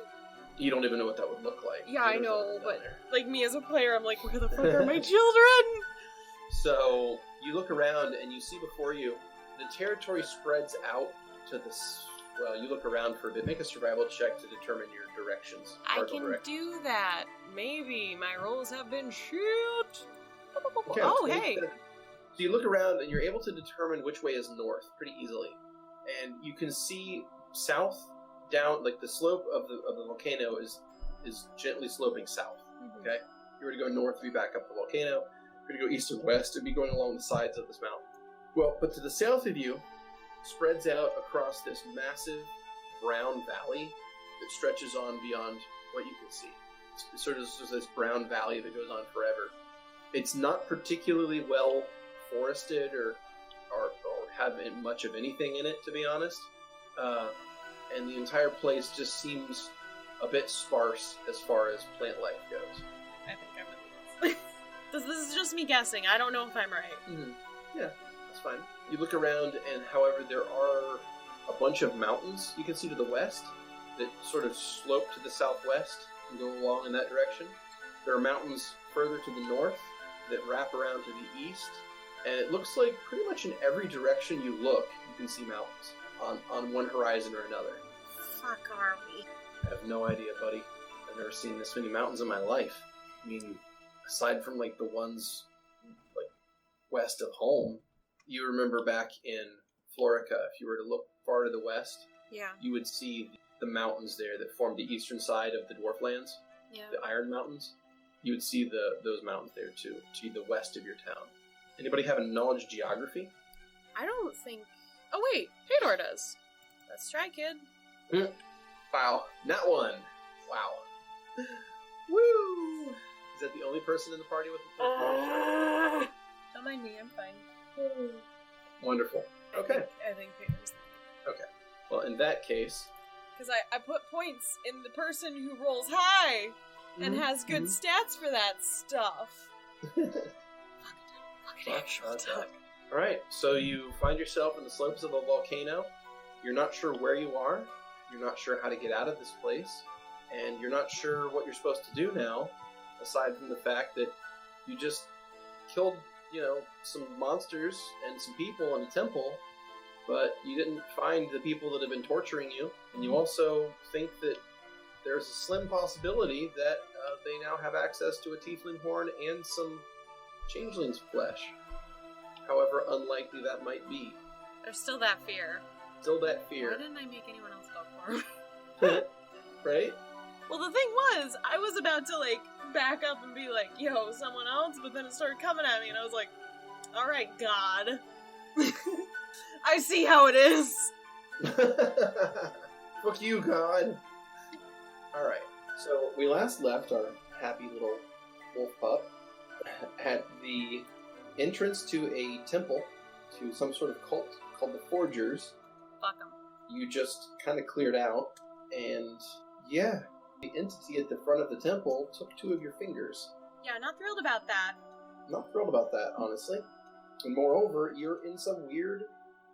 S1: You don't even know what that would look like.
S2: Yeah, I know, but me as a player, I'm like, where the fuck are my children?
S1: So you look around and you see before you, the territory spreads out to this. Well, you look around for a bit. Make a survival check to determine your directions.
S2: I can do that. Maybe my rolls have been shit.
S1: Okay,
S2: oh, hey.
S1: So you look around and you're able to determine which way is north pretty easily, and you can see south down, the slope of the volcano is gently sloping south. Okay, if you were to go north, it'd be back up the volcano. If you were to go east or west, it'd be going along the sides of this mountain. Well, but to the south of you, spreads out across this massive brown valley that stretches on beyond what you can see. It's sort of this brown valley that goes on forever. It's not particularly well forested or have much of anything in it, to be honest. And the entire place just seems a bit sparse as far as plant life goes.
S2: I think I'm with this. This is just me guessing. I don't know if I'm right.
S1: Mm-hmm. Yeah, that's fine. You look around, and however, there are a bunch of mountains you can see to the west that sort of slope to the southwest and go along in that direction. There are mountains further to the north that wrap around to the east, and it looks like pretty much in every direction you look, you can see mountains on one horizon or another.
S3: Fuck are we?
S1: I have no idea, buddy. I've never seen this many mountains in my life. I mean, aside from the ones west of home. You remember back in Florica, if you were to look far to the west,
S2: Yeah.
S1: you would see the mountains there that form the eastern side of the Dwarf Lands,
S2: Yeah.
S1: the Iron Mountains. You would see those mountains there too, to the west of your town. Anybody have a knowledge of geography?
S2: I don't think... Oh, wait. Pae'dor does. Let's try, kid.
S1: Wow. Not one. Wow. Woo! Is that the only person in the party with the
S2: Don't mind me, I'm fine.
S1: Wonderful. Okay.
S2: I think Pae'dor's...
S1: Okay. Well, in that case...
S2: Because I put points in the person who rolls high and has good stats for that stuff.
S1: Alright, so you find yourself in the slopes of a volcano. You're not sure where you are. You're not sure how to get out of this place. And you're not sure what you're supposed to do now, aside from the fact that you just killed, some monsters and some people in a temple, but you didn't find the people that have been torturing you. And you also think that there's a slim possibility that they now have access to a tiefling horn and some changeling's flesh. However unlikely that might be.
S2: There's still that fear.
S1: Still that fear.
S2: Why didn't I make anyone else go for him?
S1: Right?
S2: Well, the thing was, I was about to, back up and be like, yo, someone else, but then it started coming at me, and I was like, alright, God. I see how it is.
S1: Fuck you, God. Alright, so we last left our happy little wolf pup at the entrance to a temple, to some sort of cult called the Forgers.
S2: Fuck them.
S1: You just kind of cleared out, and yeah, the entity at the front of the temple took 2 of your fingers.
S2: Yeah, not thrilled about that.
S1: Not thrilled about that, honestly. And moreover, you're in some weird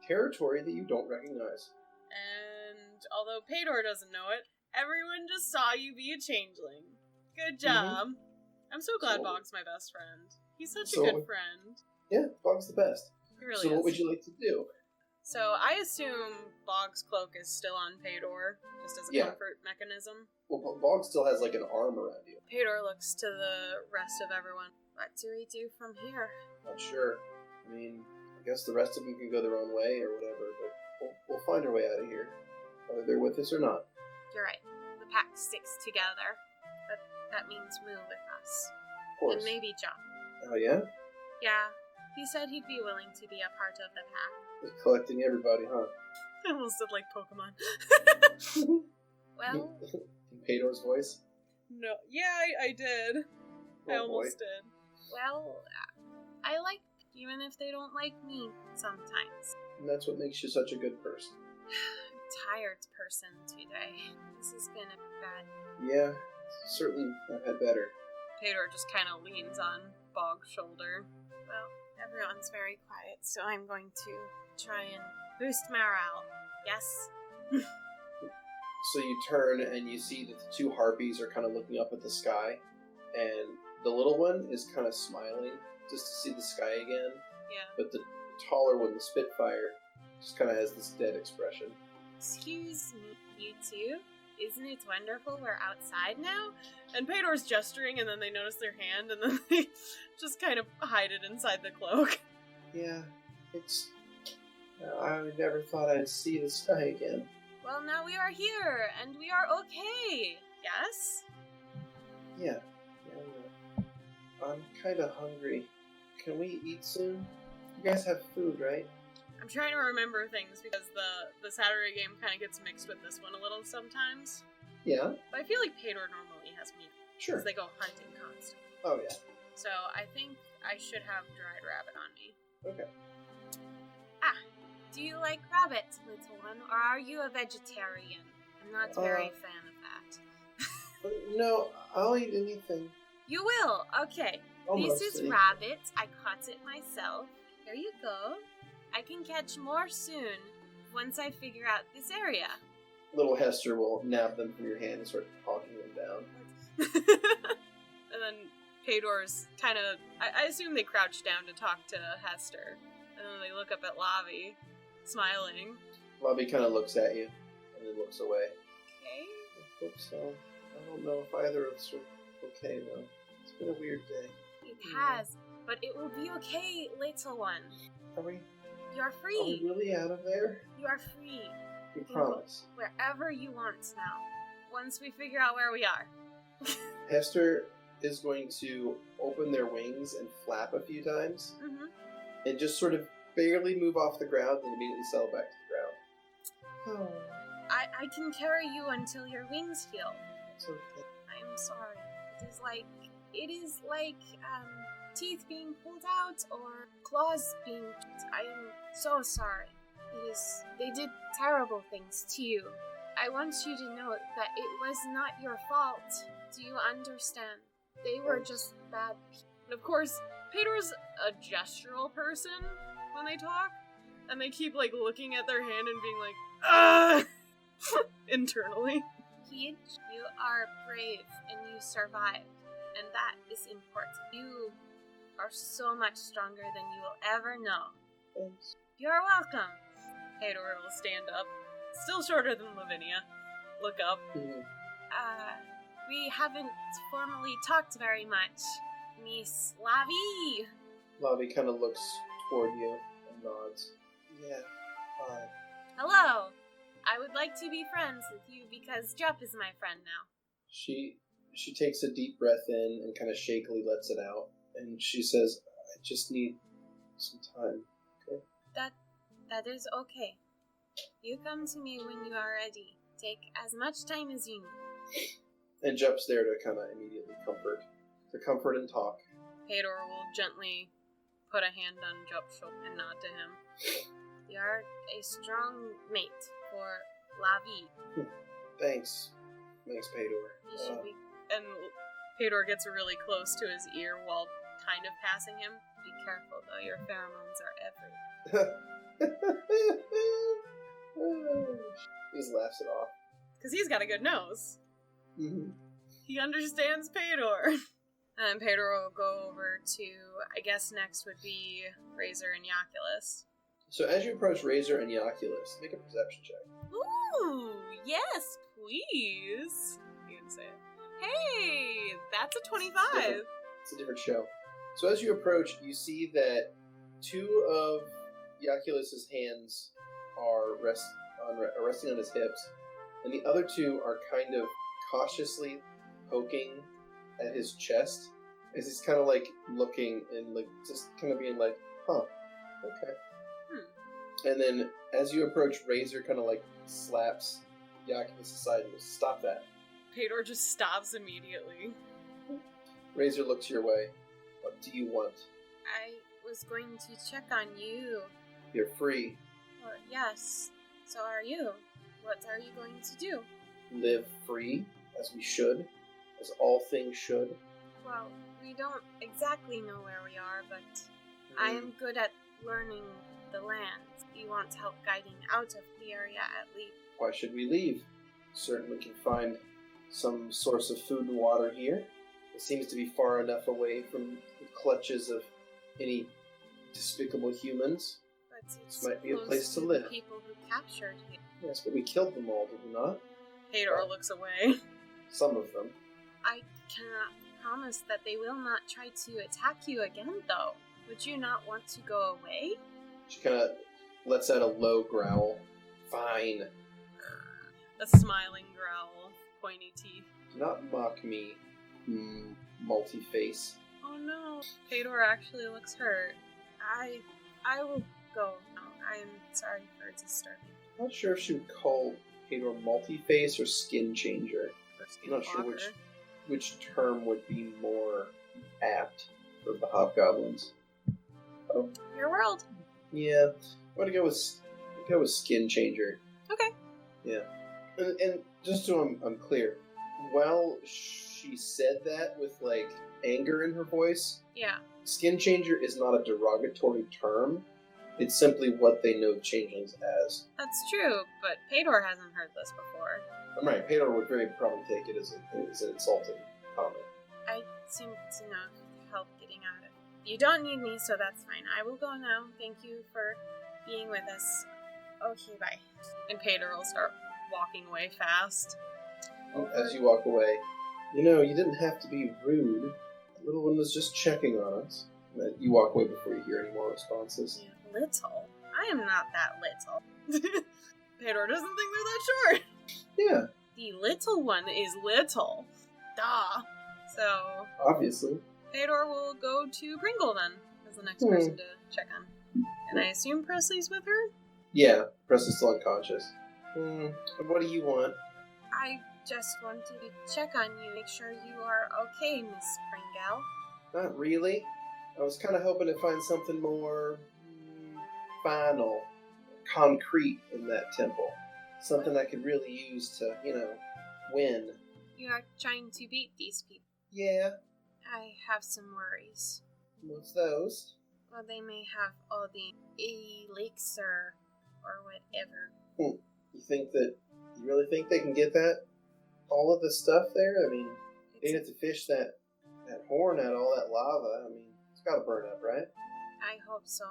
S1: territory that you don't recognize.
S2: And although Pae'dor doesn't know it, everyone just saw you be a changeling. Good job. I'm so glad Bog's my best friend. He's such a good friend.
S1: Yeah, Bog's the best.
S2: He really
S1: so
S2: is.
S1: What would you like to do?
S2: So I assume Bog's cloak is still on Pae'dor, just as a comfort mechanism.
S1: Well, Bog still has an arm around you.
S2: Pae'dor looks to the rest of everyone. What do we do from here?
S1: Not sure. I mean, I guess the rest of them can go their own way or whatever, but we'll find our way out of here, whether they're with us or not.
S3: You're right. The pack sticks together. But that means Moo with us.
S1: Of course.
S3: And maybe John.
S1: Oh, yeah?
S3: Yeah. He said he'd be willing to be a part of the pack.
S1: Just collecting everybody, huh?
S2: I almost said like Pokemon.
S3: Well...
S1: In Pae'dor's voice?
S2: No. Yeah, I did. I almost did.
S3: Well, I like even if they don't like me sometimes.
S1: And that's what makes you such a good person.
S3: I'm a tired person today. This has been a bad...
S1: Yeah, certainly I've had better.
S2: Pae'dor just kind of leans on Bog's shoulder.
S3: Well, everyone's very quiet, so I'm going to try and boost morale. Yes?
S1: So you turn and you see that the 2 harpies are kind of looking up at the sky, and the little one is kind of smiling just to see the sky again.
S2: Yeah.
S1: But the taller one, the Spitfire, just kind of has this dead expression.
S3: Excuse me, you two? Isn't it wonderful we're outside now?
S2: And Pae'dor's gesturing, and then they notice their hand, and then they just kind of hide it inside the cloak.
S1: Yeah, it's... I never thought I'd see the sky again.
S3: Well, now we are here, and we are okay. Yes?
S1: Yeah. I'm kind of hungry. Can we eat soon? You guys have food, right?
S2: I'm trying to remember things because the Saturday game kind of gets mixed with this one a little sometimes.
S1: Yeah.
S2: But I feel like Pae'dor normally has meat.
S1: Sure.
S2: Because they go hunting constantly.
S1: Oh, yeah.
S2: So I think I should have dried rabbit on me.
S1: Okay.
S3: Do you like rabbit, little one, or are you a vegetarian? I'm not very fan of that.
S1: No, I'll eat anything.
S3: You will? Okay.
S1: Almost
S3: This is
S1: anything.
S3: rabbit. I caught it myself. Here you go. I can catch more soon once I figure out this area.
S1: Little Hester will nab them from your hand and start hawking them down.
S2: And then Pae'dor's kind of... I assume they crouch down to talk to Hester. And then they look up at Lavi, smiling.
S1: Lavi kind of looks at you and then looks away.
S3: Okay.
S1: I hope so. I don't know if either of us are okay, though. It's been a weird day.
S3: It has, but it will be okay, little one.
S1: Are we
S3: You're free.
S1: really out of there?
S3: You are free.
S1: We
S3: You can go
S1: promise.
S3: wherever you want now. Once we figure out where we are.
S1: Hester is going to open their wings and flap a few times,
S3: Mm-hmm.
S1: and just sort of barely move off the ground and immediately settle back to the ground. Oh,
S3: I can carry you until your wings heal.
S1: it's okay.
S3: I'm sorry. It is like teeth being pulled out or claws being. I am so sorry. They did terrible things to you. I want you to know that it was not your fault. Do you understand? They were just bad people.
S2: And of course, Pae'dor's a gestural person when they talk, and they keep like looking at their hand and being like, "Ugh!" internally.
S3: Peach, you are brave and you survived, and that is important. You are so much stronger than you will ever know.
S1: Thanks.
S3: You're welcome.
S2: Pae'dor will stand up, still shorter than Lavinia. Look up.
S1: Mhm.
S3: We haven't formally talked very much. Miss Lavi.
S1: Lavi kind of looks toward you and nods. Yeah, fine.
S3: Hello. I would like to be friends with you because Jup is my friend now.
S1: She takes a deep breath in and kind of shakily lets it out, and she says, "I just need some time." Okay.
S3: That is okay. You come to me when you are ready. Take as much time as you need.
S1: And Jep's there to kind of immediately comfort and talk.
S2: Pae'dor will gently put a hand on Jup's shoulder and nod to him.
S3: You are a strong mate for Lavi.
S1: Thanks, Pae'dor.
S3: You should be
S2: And Pae'dor gets really close to his ear while kind of passing him.
S3: Be careful though, your pheromones are everywhere.
S1: He just laughs it off.
S2: Because he's got a good nose.
S1: Mm-hmm.
S2: He understands Pae'dor. And Pae'dor will go over to, I guess next would be Razor and Yaculus.
S1: So as you approach Razor and Yaculus, make a perception check.
S2: Ooh, yes, please. You can say it. Hey, that's a 25.
S1: It's a different show. So as you approach, you see that two of Yaculus's hands are resting on his hips, and the other two are kind of cautiously poking at his chest, as he's kind of like looking and like just kind of being like, "Huh, okay." And then as you approach, Razor kind of like slaps Yaculus aside and goes, "Stop that."
S2: Pae'dor just stops immediately.
S1: Razor looks your way. What do you want?
S3: I was going to check on you.
S1: You're free.
S3: Well, yes, so are you. What are you going to do?
S1: Live free, as we should, as all things should.
S3: Well, we don't exactly know where we are, but I am good at learning the land. You want help guiding out of the area at least.
S1: Why should we leave? Certainly can find some source of food and water here. It seems to be far enough away from the clutches of any despicable humans.
S3: But it's
S1: This might be a
S3: close
S1: place to
S3: the
S1: live.
S3: people who captured you.
S1: Yes, but we killed them all, did we not?
S2: Pae'dor looks away.
S1: Some of them.
S3: I cannot promise that they will not try to attack you again, though. Would you not want to go away?
S1: She kind of lets out a low growl. Fine.
S2: A smiling growl, pointy teeth.
S1: Do not mock me, multi-face.
S2: Oh no. Pae'dor actually looks hurt.
S3: I will go now. I am sorry for disturbing.
S1: I'm not sure if she would call Pae'dor multi-face or skin changer. I'm not sure which term would be more apt for the hobgoblins. Oh,
S3: Your world.
S1: yeah. I'm gonna go with skin changer.
S2: Okay.
S1: Yeah. And just so I'm clear, while she said that with like anger in her voice,
S3: Yeah.
S1: skin changer is not a derogatory term. It's simply what they know changelings as.
S2: That's true, but Pae'dor hasn't heard this before.
S1: I'm right. Pae'dor would very probably take it as an insulting comment.
S3: I seem to know help getting out of it. You don't need me, so that's fine. I will go now. Thank you for being with us. Okay, bye.
S2: And Pae'dor will start walking away fast.
S1: As you walk away, you didn't have to be rude. The little one was just checking on us. You walk away before you hear any more responses.
S3: Yeah, little. I am not that little.
S2: Pae'dor doesn't think they're that short.
S1: Yeah,
S2: The little one is little. Duh. So,
S1: obviously.
S2: Pae'dor will go to Pringle then, as the next person to check on. And I assume Presley's with her?
S1: Yeah, Presley's still unconscious. What do you want?
S3: I just wanted to check on you, make sure you are okay, Miss Pringle.
S1: Not really. I was kind of hoping to find something more final, concrete in that temple. Something I could really use to, win.
S3: You are trying to beat these people.
S1: Yeah,
S3: I have some worries.
S1: what's those?
S3: Well, they may have all the elixir or whatever.
S1: You really think they can get that? All of the stuff there? I mean, they have to fish that horn out of all that lava. I mean, it's got to burn up, right?
S3: I hope so.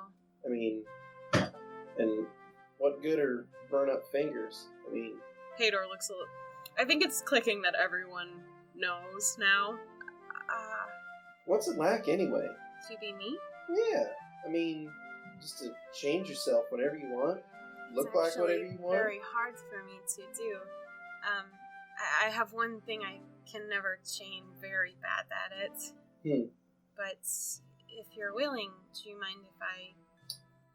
S1: I mean, and what good are burn up fingers? I mean,
S2: Pae'dor looks a little... I think it's clicking that everyone knows now.
S1: what's it like anyway?
S3: To be me?
S1: Yeah, I mean, just to change yourself whenever you want, look like whatever you want.
S3: It's very hard for me to do. I have one thing I can never change, very bad at it. But if you're willing, do you mind if I...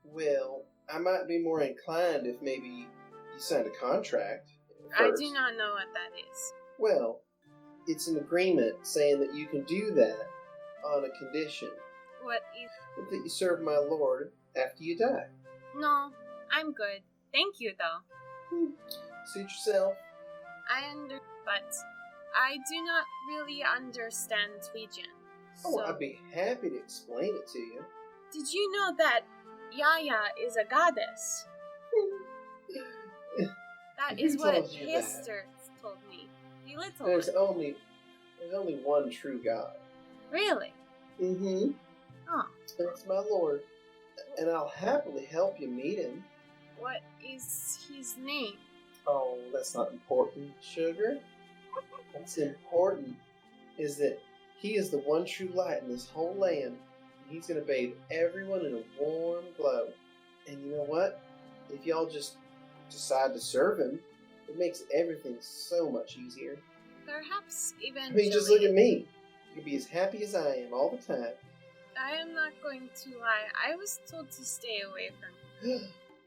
S1: Well, I might be more inclined if maybe you signed a contract first.
S3: I do not know what that is.
S1: Well, it's an agreement saying that you can do that on a condition.
S3: What is...
S1: That you serve my lord after you die.
S3: No, I'm good. Thank you, though.
S1: Suit yourself.
S3: But I do not really understand Tweejan.
S1: Oh, I'd be happy to explain it to you.
S3: Did you know that Yaya is a goddess? That is what Hister told me. The little
S1: There's
S3: one.
S1: only one true God.
S3: Really?
S1: Mm-hmm.
S3: Oh.
S1: That's my lord. And I'll happily help you meet him.
S3: What is his name?
S1: Oh, that's not important, sugar. What's important is that he is the one true light in this whole land. And he's going to bathe everyone in a warm glow. And you know what? If y'all just decide to serve him, it makes everything so much easier.
S3: Perhaps eventually...
S1: I mean, just look at me. You can be as happy as I am all the time.
S3: I am not going to lie. I was told to stay away from you.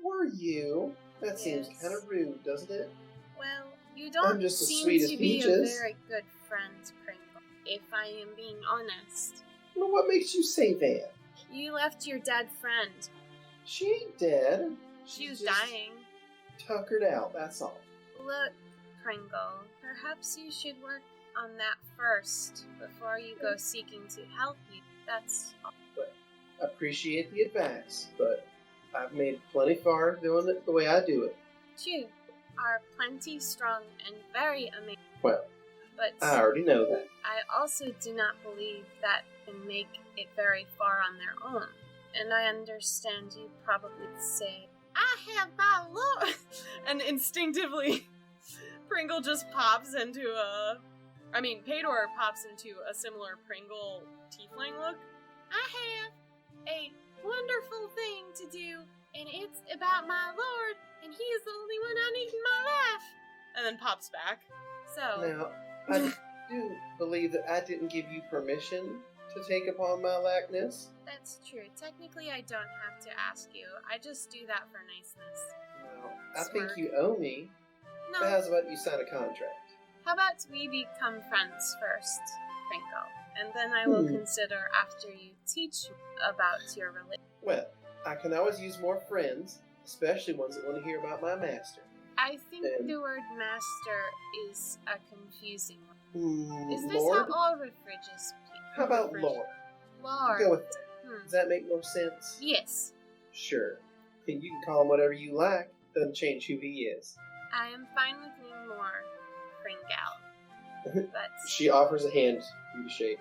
S1: Were you? That seems
S3: Yes.
S1: kind of rude, doesn't it?
S3: Well, you don't
S1: just as
S3: seem
S1: sweet
S3: to
S1: as
S3: be
S1: peaches.
S3: a very good friend, Pringle, if I am being honest.
S1: Well, what makes you say that?
S3: You left your dead friend.
S1: She ain't dead.
S3: She was
S1: just
S3: dying.
S1: tuckered out, that's all.
S3: Look, Pringle, perhaps you should work on that first before you go seeking to help you. That's all.
S1: I appreciate the advice, but I've made plenty far doing it the way I do it.
S3: You are plenty strong and very amazing.
S1: Well,
S3: But
S1: I already know that.
S3: I also do not believe that can make it very far on their own. And I understand you probably say, I have my lord.
S2: And instinctively, Pringle just pops into Pae'dor pops into a similar Pringle tiefling look.
S3: I have a wonderful thing to do, and it's about my lord, and he is the only one I need in my life.
S2: And then pops back.
S3: So,
S1: Now, I do believe that I didn't give you permission to take upon my likeness.
S3: that's true. Technically, I don't have to ask you. I just do that for niceness.
S1: Well, I think
S3: Smirk.
S1: you owe me.
S3: No,
S1: But how's about you sign a contract?
S3: how about we become friends first, Pringle? And then I will consider after you teach me about your religion.
S1: Well, I can always use more friends, especially ones that want to hear about my master.
S3: I think
S1: And-
S3: the word master is a confusing one. Is this
S1: Lord?
S3: how all religious speak?
S1: How about Lord?
S3: Lord.
S1: Go with that.
S3: Hmm.
S1: Does that make more sense?
S3: Yes,
S1: Sure. And you can call him whatever you like. Doesn't change who he is.
S3: I am fine with being more Pringle. But
S1: She offers a hand for you to shake.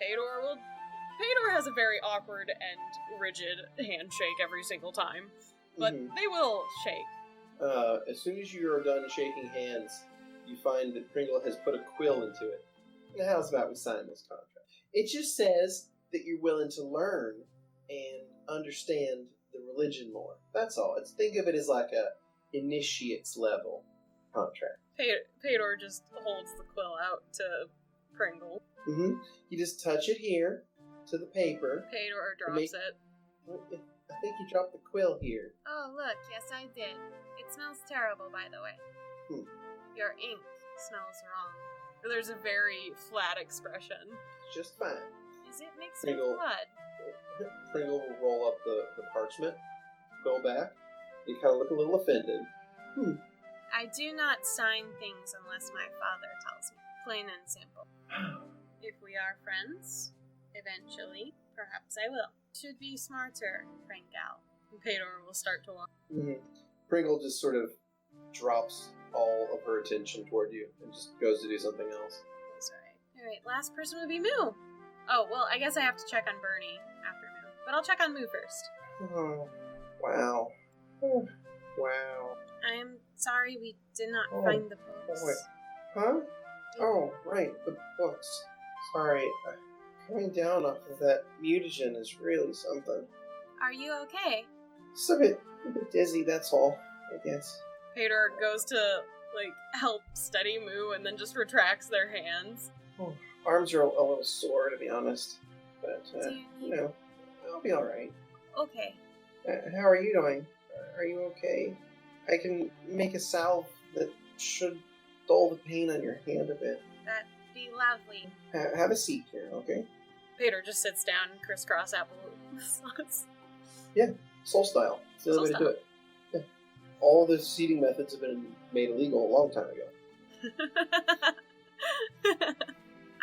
S2: Pae'dor has a very awkward and rigid handshake every single time, but
S1: Mhm.
S2: they will shake.
S1: As soon as you are done shaking hands, you find that Pringle has put a quill into it. Now, how's about we sign this contract? It just says that you're willing to learn and understand the religion more. That's all. Think of it as like initiate's level contract.
S2: Pae'dor just holds the quill out to Pringle.
S1: Mm-hmm. You just touch it here to the paper.
S2: Pae'dor drops it.
S1: I think you dropped the quill here.
S3: Oh, look, yes I did. It smells terrible, by the way. Your ink smells wrong.
S2: There's a very flat expression.
S1: Just fine.
S3: Is it mixed
S1: Pringle.
S3: with blood?
S1: Pringle will roll up the parchment, go back. You kind of look a little offended.
S3: I do not sign things unless my father tells me. Plain and simple. If we are friends, eventually, perhaps I will. Should be smarter, Pringle.
S2: Pae'dor will start to walk.
S1: Mm-hmm. Pringle just sort of drops all of her attention toward you and just goes to do something else.
S3: That's right. Alright, last person would be Moo. Oh, well, I guess I have to check on Bernie after Moo. But I'll check on Moo first.
S1: Oh, wow. Oh, wow.
S3: I am sorry we did not find the books.
S1: Wait. Huh? Oh, right, the books. Sorry, coming down off of that mutagen is really something.
S3: Are you okay?
S1: Just a bit dizzy, that's all, I guess.
S2: Pae'dor goes to, help steady Moo and then just retracts their hands.
S1: Oh, arms are a little sore, to be honest. But,
S3: Do you need...
S1: I'll be alright.
S3: Okay.
S1: How are you doing? Are you okay? I can make a salve that should dull the pain on your hand a bit.
S3: That'd be lovely.
S1: Have a seat here, okay?
S2: Pae'dor just sits down and crisscross apple sauce.
S1: Yeah, soul style. It's the only way to do it. Yeah. All the seating methods have been made illegal a long time ago.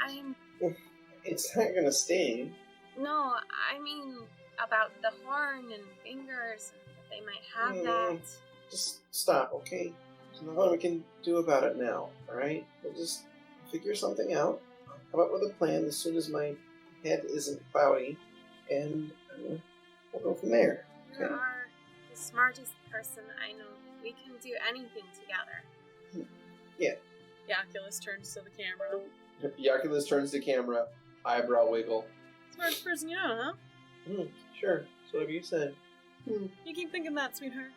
S3: I'm...
S1: It's not gonna sting.
S3: No, I mean about the horn and fingers, and that they might have that.
S1: Just stop, okay? There's nothing we can do about it now, alright? We'll just figure something out. I'll come up with a plan as soon as my head isn't cloudy, and we'll go from there.
S3: You
S1: Okay?
S3: are the smartest person I know. We can do anything together.
S1: Yeah.
S2: Yaculus turns to the camera.
S1: Yaculus turns to camera, eyebrow wiggle.
S2: Smartest person you know, huh?
S1: Sure, that's whatever you said.
S2: You keep thinking that, sweetheart.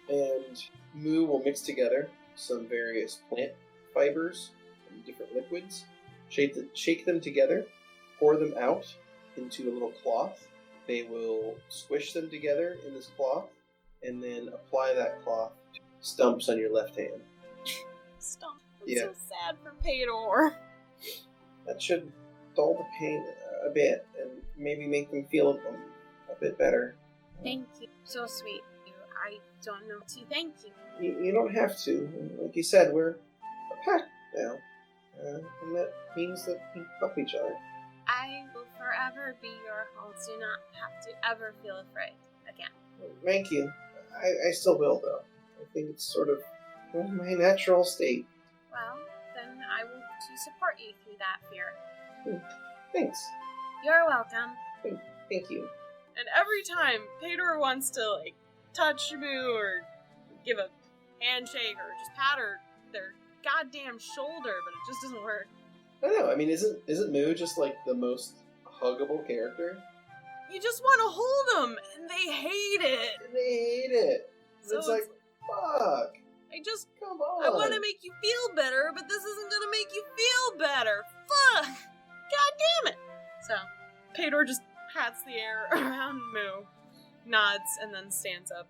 S1: And Moo will mix together some various plant fibers and different liquids, shake them together, pour them out into a little cloth. They will squish them together in this cloth, and then apply that cloth to stumps on your left hand.
S2: Stop. I'm
S1: Yeah.
S2: so sad for Pae'dor.
S1: That should dull the pain a bit, and maybe make them feel a bit better.
S3: Thank you. So sweet. I don't know to thank you.
S1: You don't have to. Like you said, we're a pack now. And that means that we help each other.
S3: I will forever be your home. Do not have to ever feel afraid again.
S1: Thank you. I still will, though. I think it's sort of my natural state.
S3: Well, then I will to support you through that fear.
S1: Thanks.
S3: You're welcome.
S1: Thank you.
S2: And every time Pae'dor wants to, touch Moo or give a handshake or just pat their goddamn shoulder, but it just doesn't work.
S1: I don't know. I mean, isn't Moo just, the most huggable character?
S2: You just want to hold them, and they hate it.
S1: And they hate it.
S2: So
S1: It's like, fuck. Come on.
S2: I want to make you feel better, but this isn't going to make you feel better. Fuck! God damn it! So, Pae'dor just pats the air around Moo, nods, and then stands up.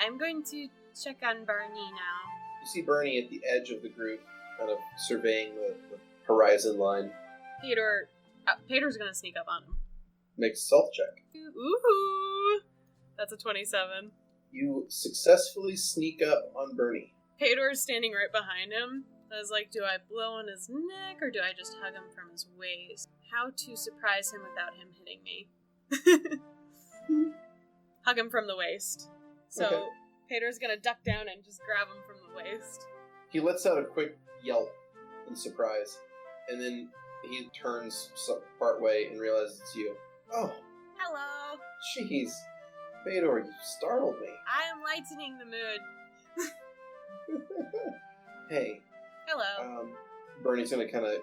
S3: I'm going to check on Bernie now.
S1: You see Bernie at the edge of the group, kind of surveying the horizon line.
S2: Pae'dor's going to sneak up on him.
S1: Makes a stealth check.
S2: Ooh! That's a 27.
S1: You successfully sneak up on Bernie.
S2: Pae'dor's standing right behind him. I was like, do I blow on his neck or do I just hug him from his waist? How to surprise him without him hitting me? Hug him from the waist. So
S1: Okay.
S2: Pae'dor's gonna duck down and just grab him from the waist.
S1: He lets out a quick yelp in surprise, and then he turns part way and realizes it's you. Oh,
S3: Hello.
S1: jeez. Pae'dor, you startled me.
S3: I am lightening the mood.
S1: Hey.
S3: Hello.
S1: Bernie's gonna kind of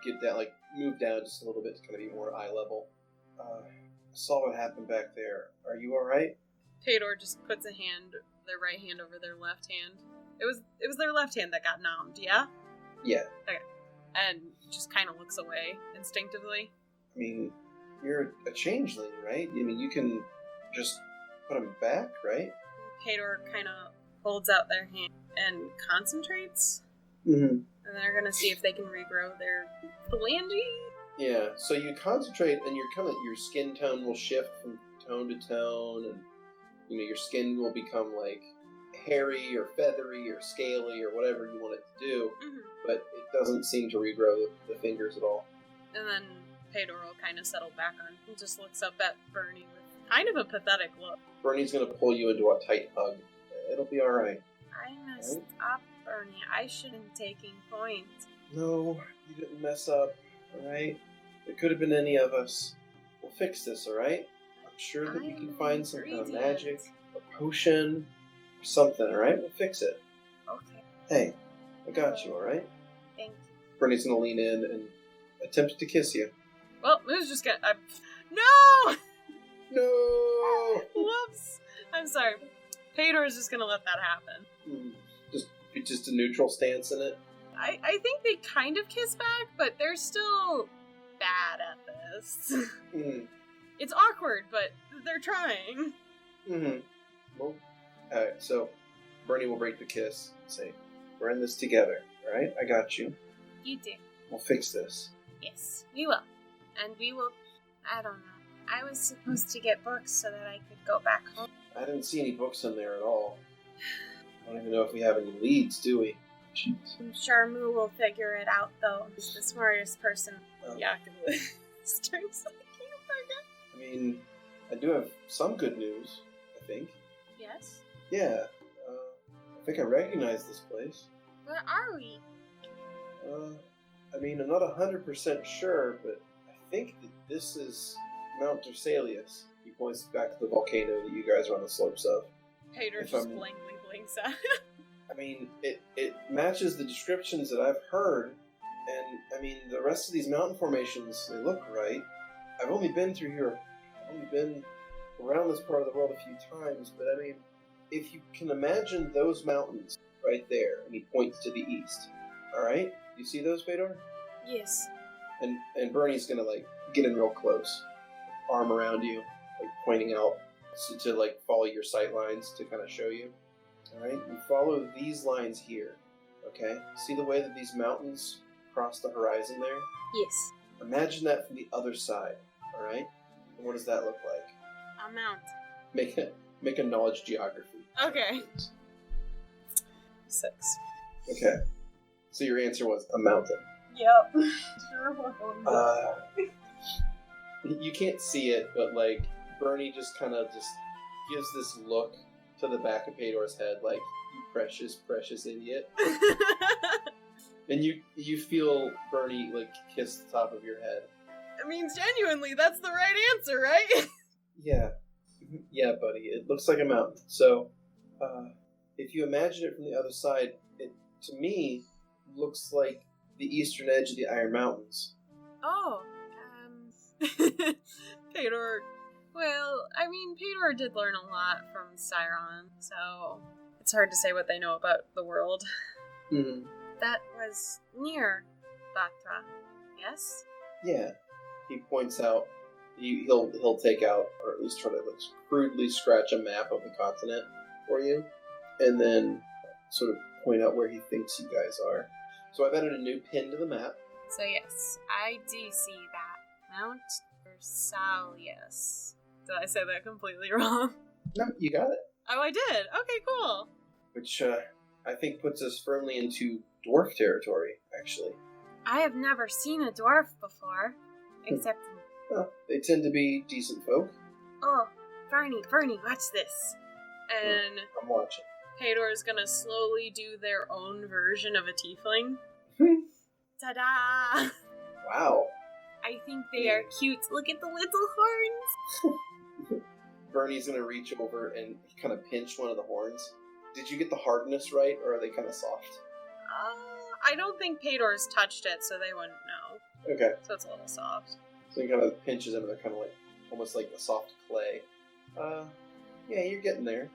S1: get down, move down just a little bit to kind of be more eye level. I saw what happened back there. Are you alright?
S2: Pae'dor just puts their right hand over their left hand. It was their left hand that got nommed, yeah?
S1: Yeah.
S2: Okay. And just kind of looks away instinctively.
S1: I mean, you're a changeling, right? I mean, you can just put them back, right?
S2: Pae'dor kind of holds out their hand and concentrates.
S1: Mm-hmm.
S2: And they're gonna see if they can regrow their phalange.
S1: Yeah, so you concentrate and your skin tone will shift from tone to tone, and your skin will become like hairy or feathery or scaly or whatever you want it to do, but it doesn't seem to regrow the fingers at all.
S2: And then Pae'dor will kind of settle back on and just looks up at Bernie with kind of a pathetic look.
S1: Bernie's going to pull you into a tight hug. It'll be alright.
S3: I messed up, Bernie. I shouldn't be taking points.
S1: No, you didn't mess up, alright? It could have been any of us. We'll fix this, alright? I'm sure that we can find some kind of magic, a potion, or something, alright? We'll fix it.
S3: Okay.
S1: Hey, I got you, alright?
S3: Thank you.
S1: Bernie's going to lean in and attempt to kiss you.
S2: Well, Moo's just gonna... No!
S1: No!
S2: Whoops! I'm sorry. Pae'dor is just gonna let that happen.
S1: Just a neutral stance in it?
S2: I think they kind of kiss back, but they're still bad at this. It's awkward, but they're trying.
S1: Well, alright, so Bernie will break the kiss and say, we're in this together, alright? I got you.
S3: You do.
S1: We'll fix this.
S3: Yes, we will. And we will... I don't know. I was supposed to get books so that I could go back home.
S1: I didn't see any books in there at all. I don't even know if we have any leads, do we? Jeez.
S3: I'm sure Moo will figure it out, though. He's the smartest person.
S2: Yeah, starts like
S1: I mean, I do have some good news, I think.
S3: Yes?
S1: Yeah, I think I recognize this place.
S3: Where are we?
S1: I mean, I'm not 100% sure, but I think that this is Mount Versalius. He points back to the volcano that you guys are on the slopes of.
S2: Pae'dor just blankly blinks at it.
S1: I mean, it matches the descriptions that I've heard, and I mean, the rest of these mountain formations, they look right. I've only been through here, I've only been around this part of the world a few times, but I mean, if you can imagine those mountains right there, and he points to the east, alright? You see those, Pae'dor?
S3: Yes.
S1: And Bernie's gonna, like, get in real close, arm around you, like, pointing out to like, follow your sight lines to kind of show you. Alright? You follow these lines here, okay? See the way that these mountains cross the horizon there?
S3: Yes.
S1: Imagine that from the other side, alright? And what does that look like?
S3: A mountain.
S1: Make a knowledge geography.
S2: Okay. 6.
S1: Okay. So your answer was a mountain.
S2: Yep.
S1: You can't see it, but like Bernie just kind of gives this look to the back of Pae'dor's head, like, you precious, precious idiot. And you feel Bernie like kiss the top of your head.
S2: I mean, genuinely, that's the right answer, right?
S1: Yeah, buddy. It looks like a mountain. So, if you imagine it from the other side, it to me looks like the eastern edge of the Iron Mountains.
S3: Oh,
S2: Pae'dor. Well, I mean, Pae'dor did learn a lot from Sciron, so it's hard to say what they know about the world.
S1: Mm-hmm.
S3: That was near Batra, yes?
S1: Yeah. He points out. He'll take out, or at least try to crudely scratch a map of the continent for you, and then sort of point out where he thinks you guys are. So I've added a new pin to the map.
S3: So yes, I do see that. Mount Versalius.
S2: Did I say that completely wrong?
S1: No, you got it.
S2: Oh, I did. Okay, cool.
S1: Which I think puts us firmly into dwarf territory, actually.
S3: I have never seen a dwarf before, except...
S1: Well, they tend to be decent folk.
S3: Oh, Bernie, watch this.
S2: And
S1: I'm watching.
S2: Pae'dor is gonna slowly do their own version of a tiefling.
S3: Ta-da!
S1: Wow.
S3: I think they are cute. Look at the little horns.
S1: Bernie's gonna reach over and kind of pinch one of the horns. Did you get the hardness right, or are they kind of soft?
S2: I don't think Pae'dor's touched it, so they wouldn't know.
S1: Okay.
S2: So it's a little soft.
S1: So he kind of pinches them, and they're kind of like, almost like a soft clay. Yeah, you're getting there.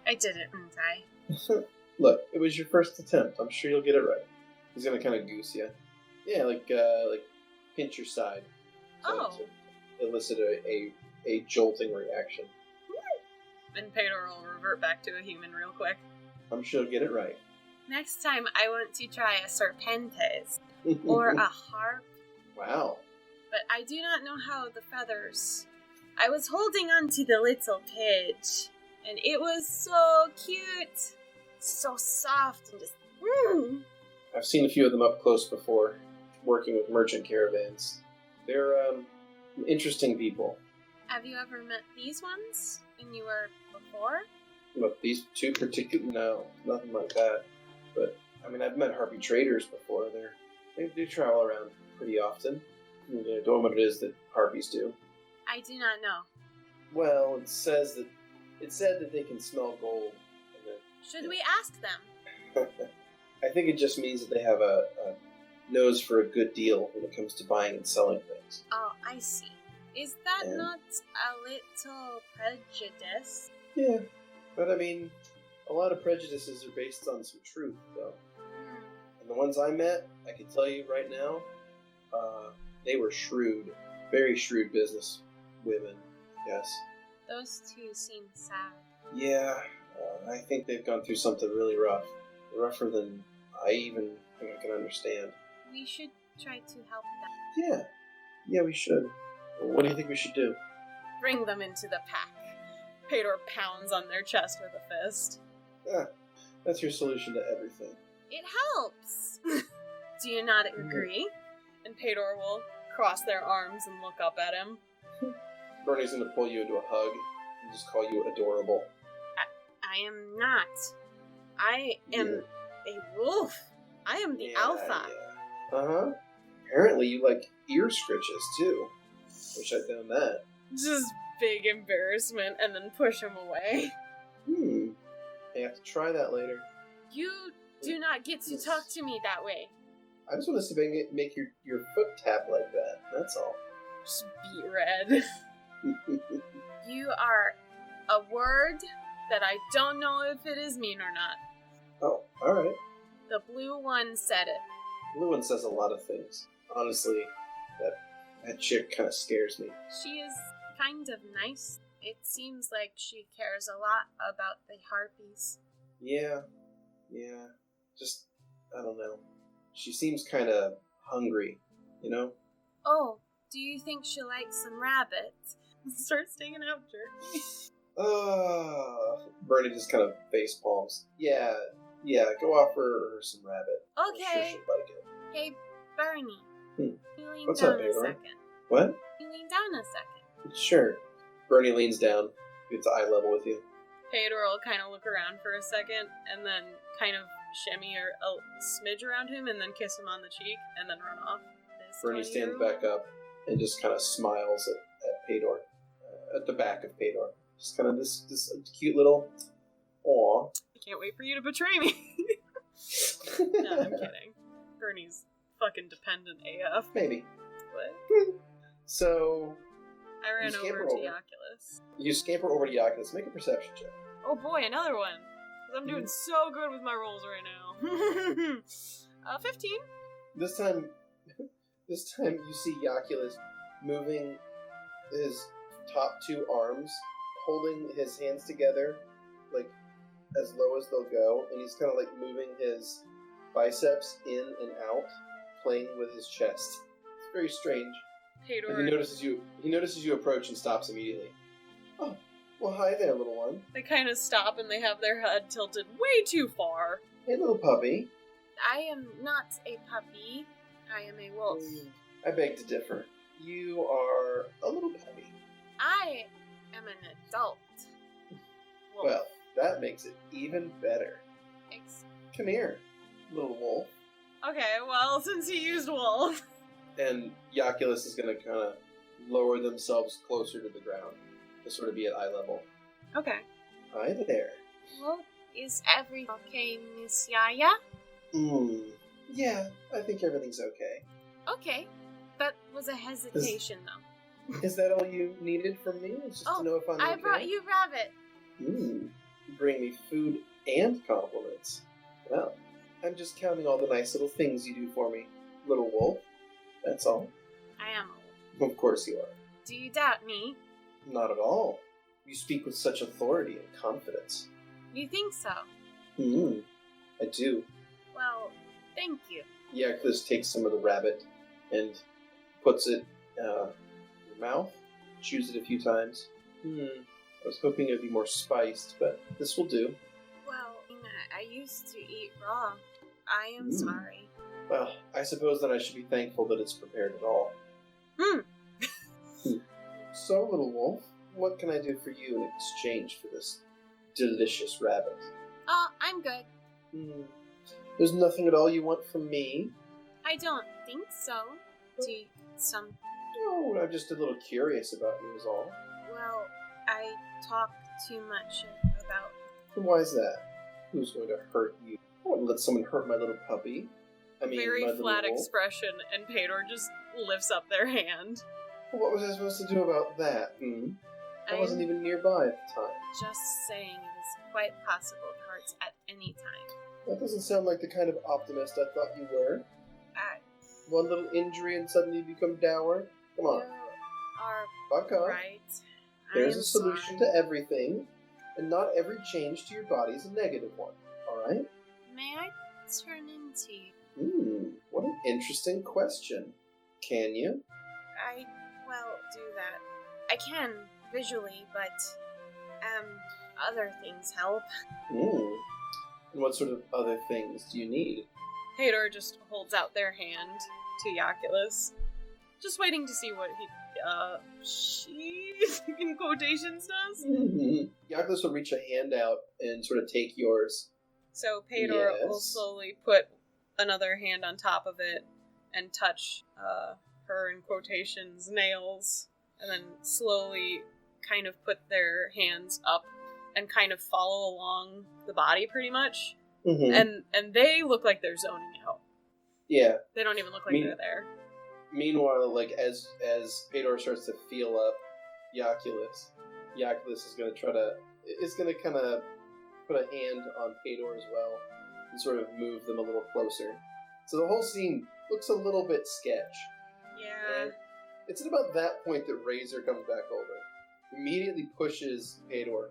S3: I didn't I?
S1: Look, it was your first attempt. I'm sure you'll get it right. He's gonna kind of goose you. Yeah, like pinch your side. To elicit a jolting reaction.
S2: And Pae'dor will revert back to a human real quick.
S1: I'm sure you'll get it right.
S3: Next time, I want to try a serpentes or a harp.
S1: Wow.
S3: But I do not know how the feathers. I was holding on to the little pidge, and it was so cute, so soft, and just.
S1: I've seen a few of them up close before, working with merchant caravans. They're interesting people.
S3: Have you ever met these ones when you were before?
S1: Look, these two particularly, no, nothing like that. But I mean, I've met harpy traders before. They do travel around pretty often. I don't know what it is that harpies do.
S3: I do not know.
S1: Well, it said that they can smell gold. And then,
S3: Should we ask them?
S1: I think it just means that they have a nose for a good deal when it comes to buying and selling things.
S3: Oh, I see. Is that
S1: And-
S3: not a little prejudice?
S1: Yeah, but I mean, a lot of prejudices are based on some truth, though. And the ones I met, I can tell you right now, they were shrewd, very shrewd business women, yes.
S3: Those two seem sad.
S1: Yeah, I think they've gone through something really rough. Rougher than I even think I can understand.
S3: We should try to help them.
S1: Yeah, we should. What do you think we should do?
S3: Bring them into the pack.
S2: Pae'dor pounds on their chest with a fist.
S1: That's your solution to everything.
S3: It helps. Do you not agree?
S2: And Pae'dor will cross their arms and look up at him.
S1: Bernie's gonna pull you into a hug and just call you adorable.
S3: I am not. I am a wolf. I am the alpha.
S1: Yeah. Uh-huh. Apparently you like ear scritches, too. Wish I'd done that.
S2: Just big embarrassment and then push him away.
S1: I have to try that later.
S3: You do not get to talk to me that way.
S1: I just want to see if I can make your foot tap like that. That's all.
S2: Just beat red.
S3: You are a word that I don't know if it is mean or not.
S1: Oh, alright.
S3: The blue one said it.
S1: Blue one says a lot of things. Honestly, that chick kind of scares me.
S3: She is kind of nice. It seems like she cares a lot about the harpies.
S1: Yeah. Just, I don't know. She seems kind of hungry, you know?
S3: Oh, do you think she'll like some rabbit?
S2: Start stinging out jerky.
S1: Bernie just kind of face palms. Yeah, go offer her some rabbit.
S3: Okay.
S1: I'm sure she'll like it.
S3: Hey, Bernie. You lean
S1: What's
S3: down
S1: up,
S3: a
S1: Pae'dor?
S3: second.
S1: What?
S3: You lean down a second.
S1: Sure. Bernie leans down, gets eye level with you.
S2: Pae'dor will kind of look around for a second and then kind of shimmy or a smidge around him and then kiss him on the cheek and then run off.
S1: Bernie stands back up and just kind of smiles at Pae'dor, at the back of Pae'dor. Just kind of this cute little, aw.
S2: I can't wait for you to betray me. No, I'm kidding. Bernie's fucking dependent AF.
S1: Maybe.
S2: What?
S1: So,
S2: I ran
S1: You
S2: over
S1: scamper
S2: to
S1: over.
S2: Oculus.
S1: you scamper over to Yakuza. Make a perception check.
S2: Oh boy, another one. 'Cause I'm doing so good with my rolls right now. 15.
S1: This time you see Yakulus moving his top two arms, holding his hands together, like as low as they'll go, and he's kind of like moving his biceps in and out, playing with his chest. It's very strange. And
S2: Pae'dor.
S1: he notices you approach and stops immediately. Oh, well, hi there, little one.
S2: They kind of stop and they have their head tilted way too far.
S1: Hey, little puppy.
S3: I am not a puppy. I am a wolf.
S1: I beg to differ. You are a little puppy.
S3: I am an adult. Wolf.
S1: Well, that makes it even better.
S3: Ex-
S1: Come here, little wolf.
S2: Okay, well, since he used wolf.
S1: And Yakulus is going to kind of lower themselves closer to the ground to sort of be at eye level.
S2: Okay.
S1: Hi there.
S3: Well, is everything okay, Miss Yaya?
S1: Yeah, I think everything's okay.
S3: Okay. That was a hesitation, though.
S1: Is that all you needed from me? Just to know if I'm okay?
S3: I brought you rabbit.
S1: You bring me food And compliments. Well, I'm just counting all the nice little things you do for me, little wolf. That's all.
S3: I am a wolf.
S1: Of course you are.
S3: Do you doubt me?
S1: Not at all. You speak with such authority and confidence.
S3: You think so?
S1: I do.
S3: Well, thank you.
S1: Yaklis takes some of the rabbit and puts it in your mouth, chews it a few times. I was hoping it'd be more spiced, but this will do.
S3: Well, I used to eat raw. I am sorry.
S1: Well, I suppose that I should be thankful that it's prepared at all. So, little wolf, what can I do for you in exchange for this delicious rabbit?
S3: Oh, I'm good.
S1: There's nothing at all you want from me?
S3: I don't think so.
S1: No, I'm just a little curious about you is all.
S3: Well, I talk too much about...
S1: And why is that? Who's going to hurt you? I wouldn't let someone hurt my little puppy.
S2: Very
S1: my
S2: flat
S1: little wolf.
S2: expression, and Pae'dor just lifts up their hand.
S1: What was I supposed to do about that? I wasn't even nearby at the time.
S3: Just saying it is quite possible it hurts at any time.
S1: That doesn't sound like the kind of optimist I thought you were. One little injury and suddenly you become dour? Come on.
S3: You are
S1: Buck up.
S3: right.
S1: There's a solution to everything, and not every change to your body is a negative one. Alright?
S3: May I turn into you?
S1: What an interesting question. Can you?
S3: Well, do that. I can, visually, but, other things help.
S1: And what sort of other things do you need?
S2: Pae'dor just holds out their hand to Yaklis, just waiting to see what she, in quotations, does.
S1: Yaklis will reach a hand out and sort of take yours.
S2: So Pae'dor will
S1: Yes.
S2: slowly put another hand on top of it and touch her, in quotations, nails, and then slowly kind of put their hands up and kind of follow along the body pretty much. And they look like they're zoning out.
S1: Yeah.
S2: They don't even look like they're there.
S1: Meanwhile, like as Pae'dor starts to feel up Yaklis is going to kind of put a hand on Pae'dor as well and sort of move them a little closer. So the whole scene looks a little bit sketch.
S2: Yeah.
S1: And it's at about that point that Razor comes back over. Immediately pushes Pae'dor.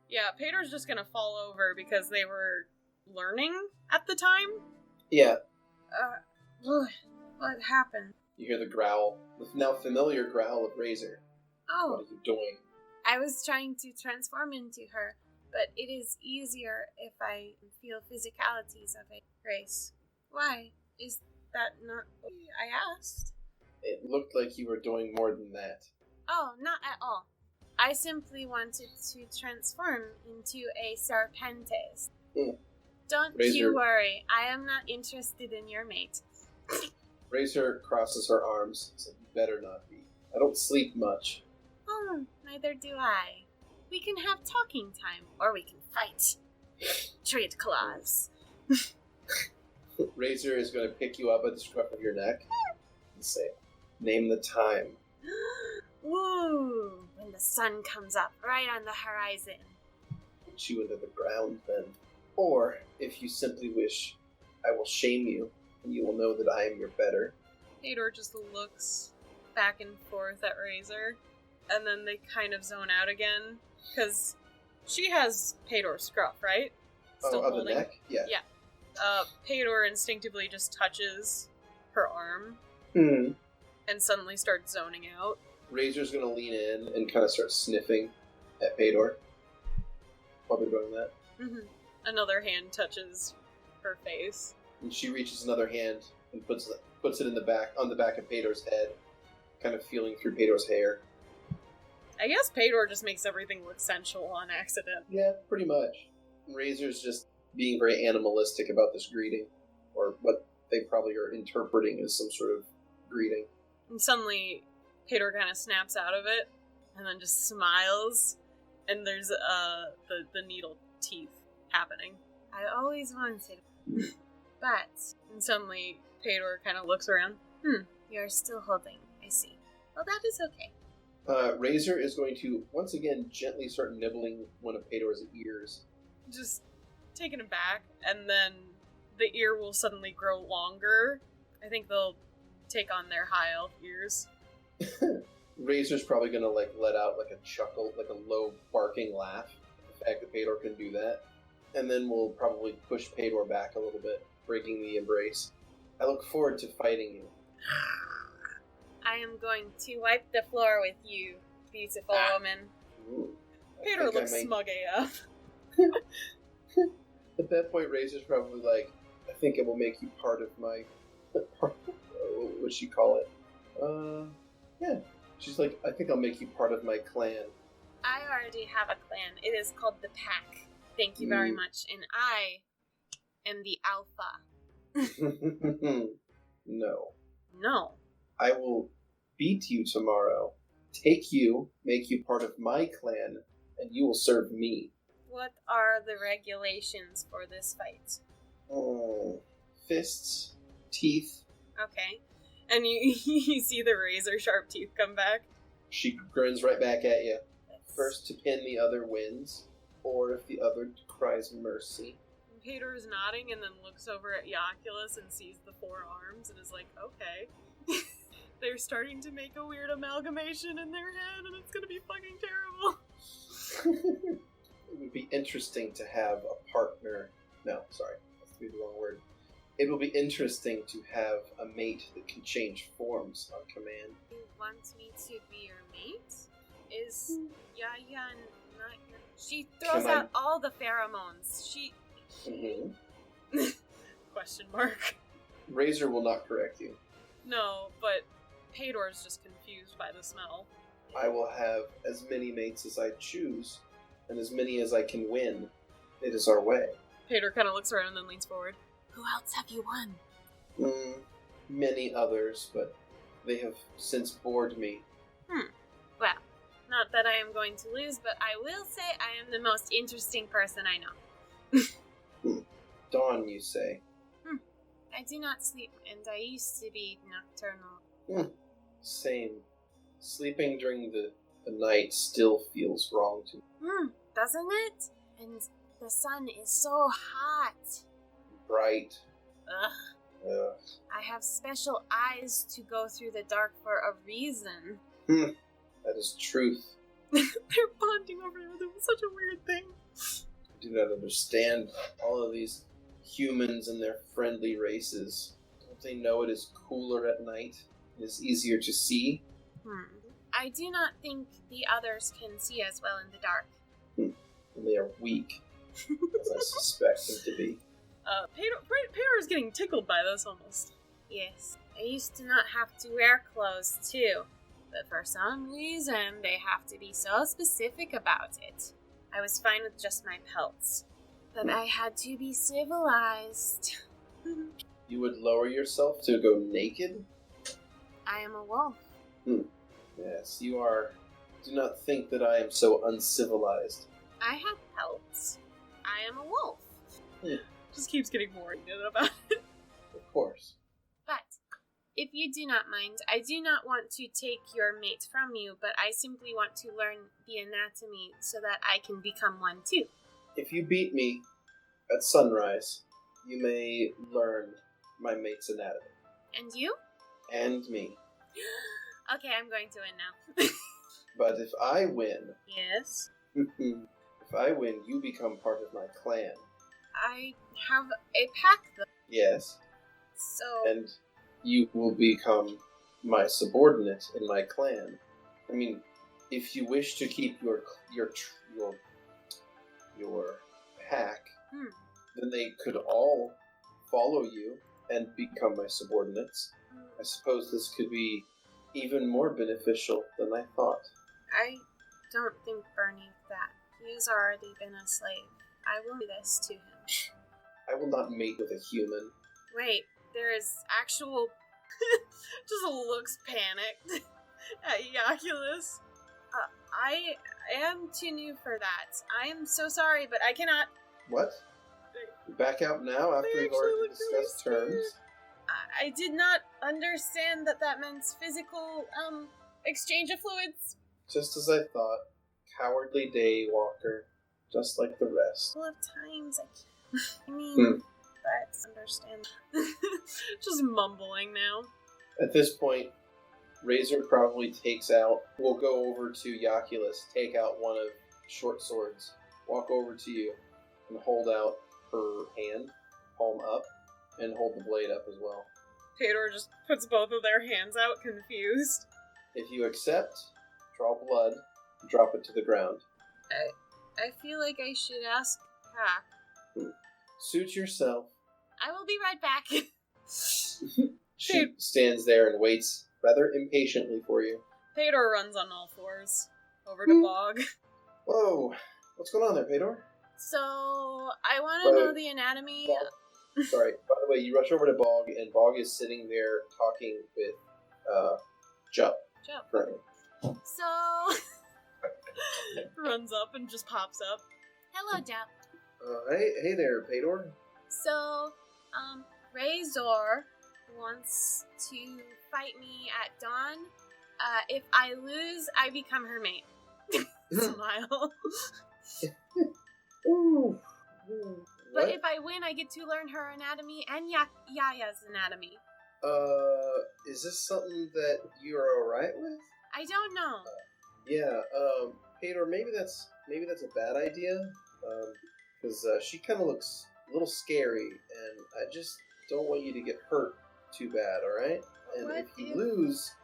S2: Yeah, Pae'dor's just gonna fall over because they were learning at the time.
S1: Yeah.
S3: What happened?
S1: You hear the growl, the now familiar growl of Razor.
S3: Oh,
S1: What are you doing?
S3: I was trying to transform into her, but it is easier if I feel physicalities of a race. Why? Is that not what I asked?
S1: It looked like you were doing more than that.
S3: Oh, not at all. I simply wanted to transform into a Serpentes. Don't
S1: Razor.
S3: you worry, I am not interested in your mate.
S1: Razor crosses her arms and said, "You better not be. I don't sleep much."
S3: Oh, neither do I. We can have talking time, or we can fight. Trade claws.
S1: Razor is going to pick you up at the scruff of your neck and say, "Name the time."
S3: Woo! When the sun comes up right on the horizon.
S1: Put you into the ground then. Or, if you simply wish, I will shame you, and you will know that I am your better.
S2: Pae'dor just looks back and forth at Razor, and then they kind of zone out again, because she has Pae'dor's scruff, right? Still
S1: on the
S2: holding.
S1: neck? Yeah.
S2: Pae'dor instinctively just touches her arm,
S1: Hmm.
S2: and suddenly starts zoning out.
S1: Razor's going to lean in and kind of start sniffing at Pae'dor while they're doing that.
S2: Another hand touches her face.
S1: And she reaches another hand and puts it in the back on the back of Pae'dor's head, kind of feeling through Pae'dor's hair.
S2: I guess Pae'dor just makes everything look sensual on accident.
S1: Yeah, pretty much. And Razor's just being very animalistic about this greeting, or what they probably are interpreting as some sort of greeting.
S2: And suddenly, Pae'dor kind of snaps out of it, and then just smiles, and there's the needle teeth happening.
S3: I always wanted. But
S2: And suddenly, Pae'dor kind of looks around.
S3: you're still holding. I see. Well, that is okay.
S1: Razor is going to once again gently start nibbling one of Pae'dor's ears.
S2: Just taken aback, and then the ear will suddenly grow longer. I think they'll take on their high elf ears.
S1: Razor's probably gonna like let out like a chuckle, like a low barking laugh. The fact that Pae'dor can do that, and then we'll probably push Pae'dor back a little bit, breaking the embrace. I look forward to fighting you.
S3: I am going to wipe the floor with you, beautiful woman.
S1: Ooh,
S2: Pae'dor looks smug AF.
S1: At that point, Razor's probably like, I think it will make you part of my... what would she call it? Yeah. She's like, I think I'll make you part of my clan.
S3: I already have a clan. It is called the Pack. Thank you very much. And I am the Alpha.
S1: No.
S2: No.
S1: I will beat you tomorrow, take you, make you part of my clan, and you will serve me.
S3: What are the regulations for this fight?
S1: Fists, teeth.
S2: Okay. And you see the razor sharp teeth come back.
S1: She grins right back at you. First to pin, the other wins, or if the other cries mercy.
S2: Pae'dor is nodding and then looks over at Yoculus and sees the 4 arms and is like, okay. They're starting to make a weird amalgamation in their head and it's gonna be fucking terrible.
S1: It would be interesting to have a partner. No, sorry, that's the wrong word. It will be interesting to have a mate that can change forms on command.
S3: You want me to be your mate? Is Yaya not your... She throws out all the pheromones. She...
S1: Mm-hmm.
S2: Question mark.
S1: Razor will not correct you.
S2: No, but Pae'dor is just confused by the smell.
S1: I will have as many mates as I choose, and as many as I can win. It is our way.
S2: Pae'dor kind of looks around and then leans forward. Who else have you won?
S1: Many others, but they have since bored me.
S3: Well, not that I am going to lose, but I will say I am the most interesting person I know.
S1: Dawn, you say?
S3: I do not sleep, and I used to be nocturnal.
S1: Same. Sleeping during the night still feels wrong to me.
S3: Doesn't it? And the sun is so hot.
S1: Bright.
S3: Ugh. I have special eyes to go through the dark for a reason.
S1: That is truth.
S2: They're bonding over there. That was such a weird thing.
S1: I do not understand all of these humans and their friendly races. Don't they know it is cooler at night? It is easier to see?
S3: I do not think the others can see as well in the dark.
S1: And they are weak, as I suspect them to be.
S2: Pae'dor is getting tickled by this almost.
S3: Yes. I used to not have to wear clothes too, but for some reason they have to be so specific about it. I was fine with just my pelts, but I had to be civilized.
S1: You would lower yourself to go naked?
S3: I am a wolf.
S1: Yes, you are. Do not think that I am so uncivilized.
S3: I have pelts. I am a wolf.
S2: Just keeps getting more heated about it.
S1: Of course.
S3: But, if you do not mind, I do not want to take your mate from you, but I simply want to learn the anatomy so that I can become one too.
S1: If you beat me at sunrise, you may learn my mate's anatomy.
S3: And you?
S1: And me.
S3: Okay, I'm going to win now.
S1: But if I win...
S3: Yes?
S1: If I win, you become part of my clan.
S3: I have a pack, though.
S1: Yes.
S3: So...
S1: And you will become my subordinate in my clan. I mean, if you wish to keep your pack, then they could all follow you and become my subordinates. I suppose this could be even more beneficial than I thought.
S3: I don't think Bernie that. He has already been a slave. I will do this to him.
S1: I will not mate with a human.
S3: Wait, there is actual...
S2: Just looks panicked at Yoculus.
S3: I am too new for that. I am so sorry, but I cannot...
S1: What? You back out now after we've already discussed terms?
S3: I did not understand that meant physical, exchange of fluids.
S1: Just as I thought. Cowardly daywalker. Just like the rest.
S3: A couple of times, I mean,
S2: That's understand. Just mumbling now.
S1: At this point, Razor probably takes out. We'll go over to Yaculus, take out one of short swords, walk over to you, and hold out her hand, palm up, and hold the blade up as well.
S2: Pae'dor just puts both of their hands out, confused.
S1: If you accept, draw blood, drop it to the ground.
S3: I feel like I should ask Pac.
S1: Suit yourself.
S3: I will be right back.
S1: She stands there and waits rather impatiently for you.
S2: Pae'dor runs on all fours over to Bog.
S1: Whoa, what's going on there, Pae'dor?
S3: So, I want to know the anatomy.
S1: Bog. Sorry, by the way, you rush over to Bog, and Bog is sitting there talking with Jup. Right.
S3: So,
S2: Runs up and just pops up.
S3: hello, Jup.
S1: Hey there, Pae'dor.
S3: So, Razor wants to fight me at dawn. If I lose, I become her mate. Smile.
S1: Ooh.
S3: But
S1: What?
S3: if I win, I get to learn her anatomy and Yaya's anatomy.
S1: Is this something that you are alright with?
S3: I don't know.
S1: Yeah, Pae'dor, maybe that's a bad idea. Because she kind of looks a little scary, and I just don't want you to get hurt too bad, alright? And
S3: What
S1: if you
S3: if-
S1: lose,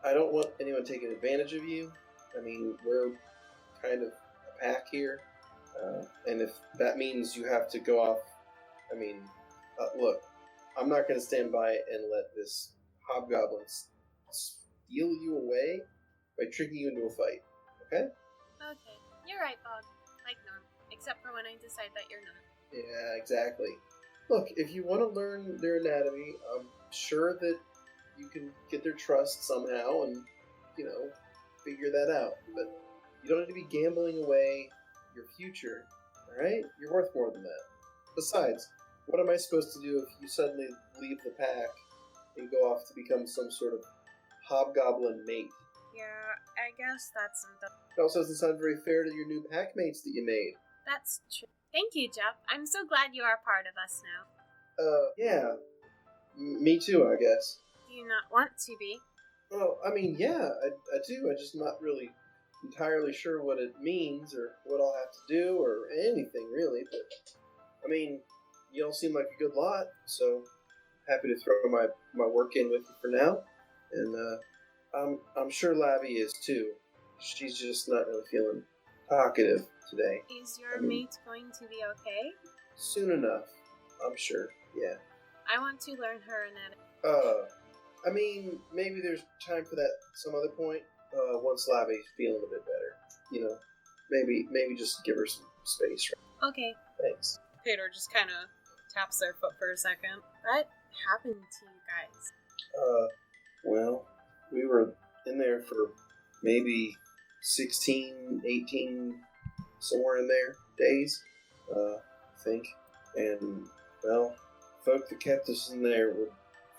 S1: I don't want anyone taking advantage of you. I mean, we're kind of a pack here. And if that means you have to go off, I mean, look, I'm not going to stand by and let this hobgoblin steal you away by tricking you into a fight, okay?
S3: Okay, you're right, Bob. Like normal. Except for when I decide that you're not.
S1: Yeah, exactly. Look, if you want to learn their anatomy, I'm sure that you can get their trust somehow and, figure that out. But you don't need to be gambling away your future, alright? You're worth more than that. Besides, what am I supposed to do if you suddenly leave the pack and go off to become some sort of hobgoblin mate?
S3: Yeah, I guess that's
S1: It also doesn't sound very fair to your new pack mates that you made.
S3: That's true. Thank you, Jeff. I'm so glad you are part of us now.
S1: Yeah. Me too, I guess.
S3: Do you not want to be?
S1: Well, I mean, yeah, I do. I'm just not really entirely sure what it means or what I'll have to do or anything, really. But, I mean, you all seem like a good lot, so happy to throw my work in with you for now. And I'm sure Labby is too. She's just not really feeling talkative today.
S3: Is your mate going to be okay?
S1: Soon enough, I'm sure, yeah.
S3: I want to learn her anatomy.
S1: I mean, maybe there's time for that some other point. Once Labby's feeling a bit better, maybe just give her some space.
S3: Okay.
S1: Thanks.
S2: Pae'dor just kind of taps their foot for a second.
S3: What happened to you guys?
S1: Well, we were in there for maybe 16, 18, somewhere in there days, I think. And well, folk that kept us in there would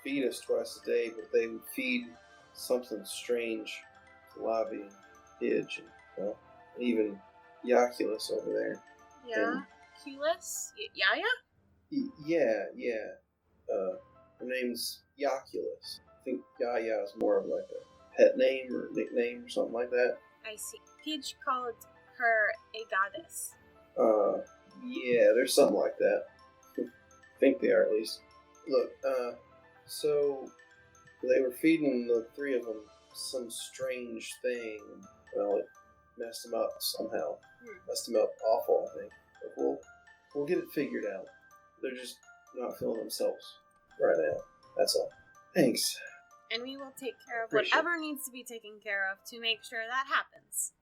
S1: feed us twice a day, but they would feed something strange to Lobby and Hidge and even Yaculus over there.
S3: Yeah? Culus? Yaya?
S1: Yeah. Her name's Yaculus. I think Yaya is more of like a pet name or nickname or something like that.
S3: I see. Peach called her a goddess.
S1: Yeah, there's something like that. I think they are, at least. Look, so they were feeding the three of them some strange thing. Well, it messed them up somehow. Messed them up awful, I think. But we'll get it figured out. They're just not feeling themselves right now. That's all. Thanks.
S3: And we will take care of
S1: Appreciate
S3: whatever needs to be taken care of to make sure that happens.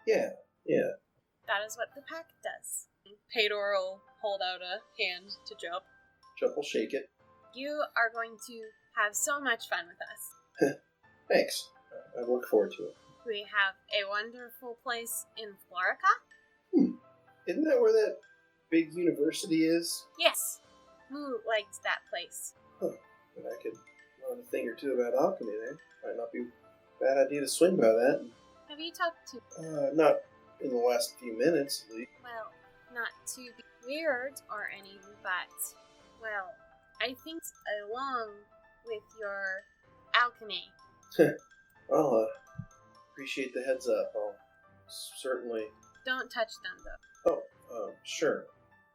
S1: Yeah.
S3: That is what the pack does.
S2: Pae'dor will hold out a hand to Jup.
S1: Jup will shake it.
S3: You are going to have so much fun with us.
S1: Thanks. I look forward to it.
S3: We have a wonderful place in Florica.
S1: Isn't that where that big university is?
S3: Yes. Moo liked that place.
S1: And I could learn a thing or two about alchemy there. Might not be a bad idea to swing by that.
S3: Have you talked to...
S1: Not in the last few minutes, at least.
S3: Well, Not to be weird or anything, but, well, I think along with your alchemy.
S1: Well, appreciate the heads up. I'll certainly...
S3: Don't touch them, though.
S1: Sure.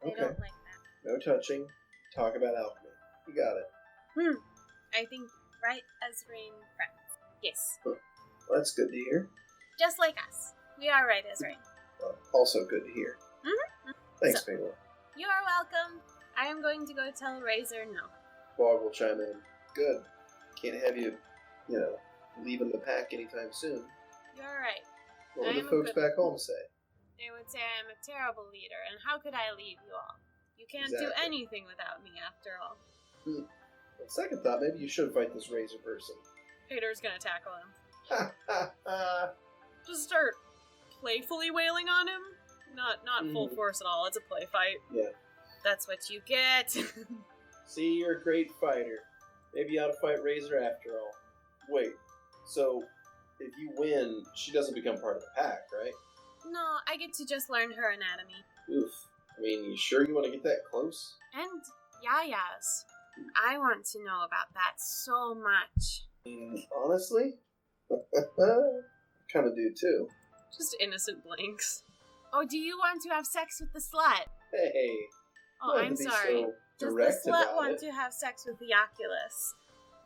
S3: They
S1: Okay.
S3: don't like that.
S1: No touching. Talk about alchemy. You got it.
S3: I think right as rain friends. Yes.
S1: Well, that's good to hear.
S3: Just like us. We are right as rain.
S1: Also good to hear.
S3: Mm-hmm.
S1: Thanks,
S3: So-
S1: Pae'dor.
S3: You are welcome. I am going to go tell Razor no.
S1: Bog will chime in. Good. Can't have you, leaving the pack anytime soon.
S3: You're right.
S1: What would
S3: I'm
S1: the
S3: a
S1: folks
S3: good-
S1: back home say?
S3: They would say I'm a terrible leader, and how could I leave you all? You can't do
S1: Exactly.
S3: anything without me, after all.
S1: On second thought, maybe you should fight this razor person.
S2: Pae'dor's gonna tackle him.
S1: Ha ha ha!
S2: Just start playfully wailing on him. Not full force at all. It's a play fight.
S1: Yeah.
S3: That's what you get.
S1: See, you're a great fighter. Maybe you ought to fight Razor after all. Wait, so if you win, she doesn't become part of the pack, right?
S3: No, I get to just learn her anatomy.
S1: Oof. I mean, you sure you want to get that close?
S3: And Yaya's. I want to know about that so much.
S1: I mean, honestly? Kind of do too.
S2: Just innocent blinks.
S3: Oh, do you want to have sex with the slut?
S1: Hey.
S3: Oh,
S1: not
S3: I'm
S1: to be
S3: sorry.
S1: so
S3: Does
S1: direct
S3: the slut
S1: about
S3: want
S1: it.
S3: to have sex with the Oculus?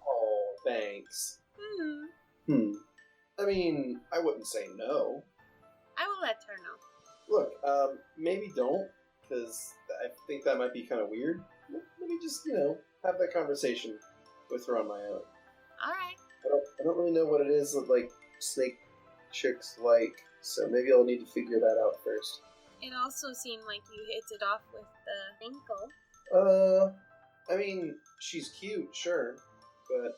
S1: Oh, thanks. I mean, I wouldn't say no.
S3: I will let her know.
S1: Look, maybe don't, because I think that might be kind of weird. Let me just, have that conversation with her on my own.
S3: Alright.
S1: I don't really know what it is that, snake chicks like, so maybe I'll need to figure that out first.
S3: It also seemed like you hit it off with the ankle.
S1: I mean, she's cute, sure, but,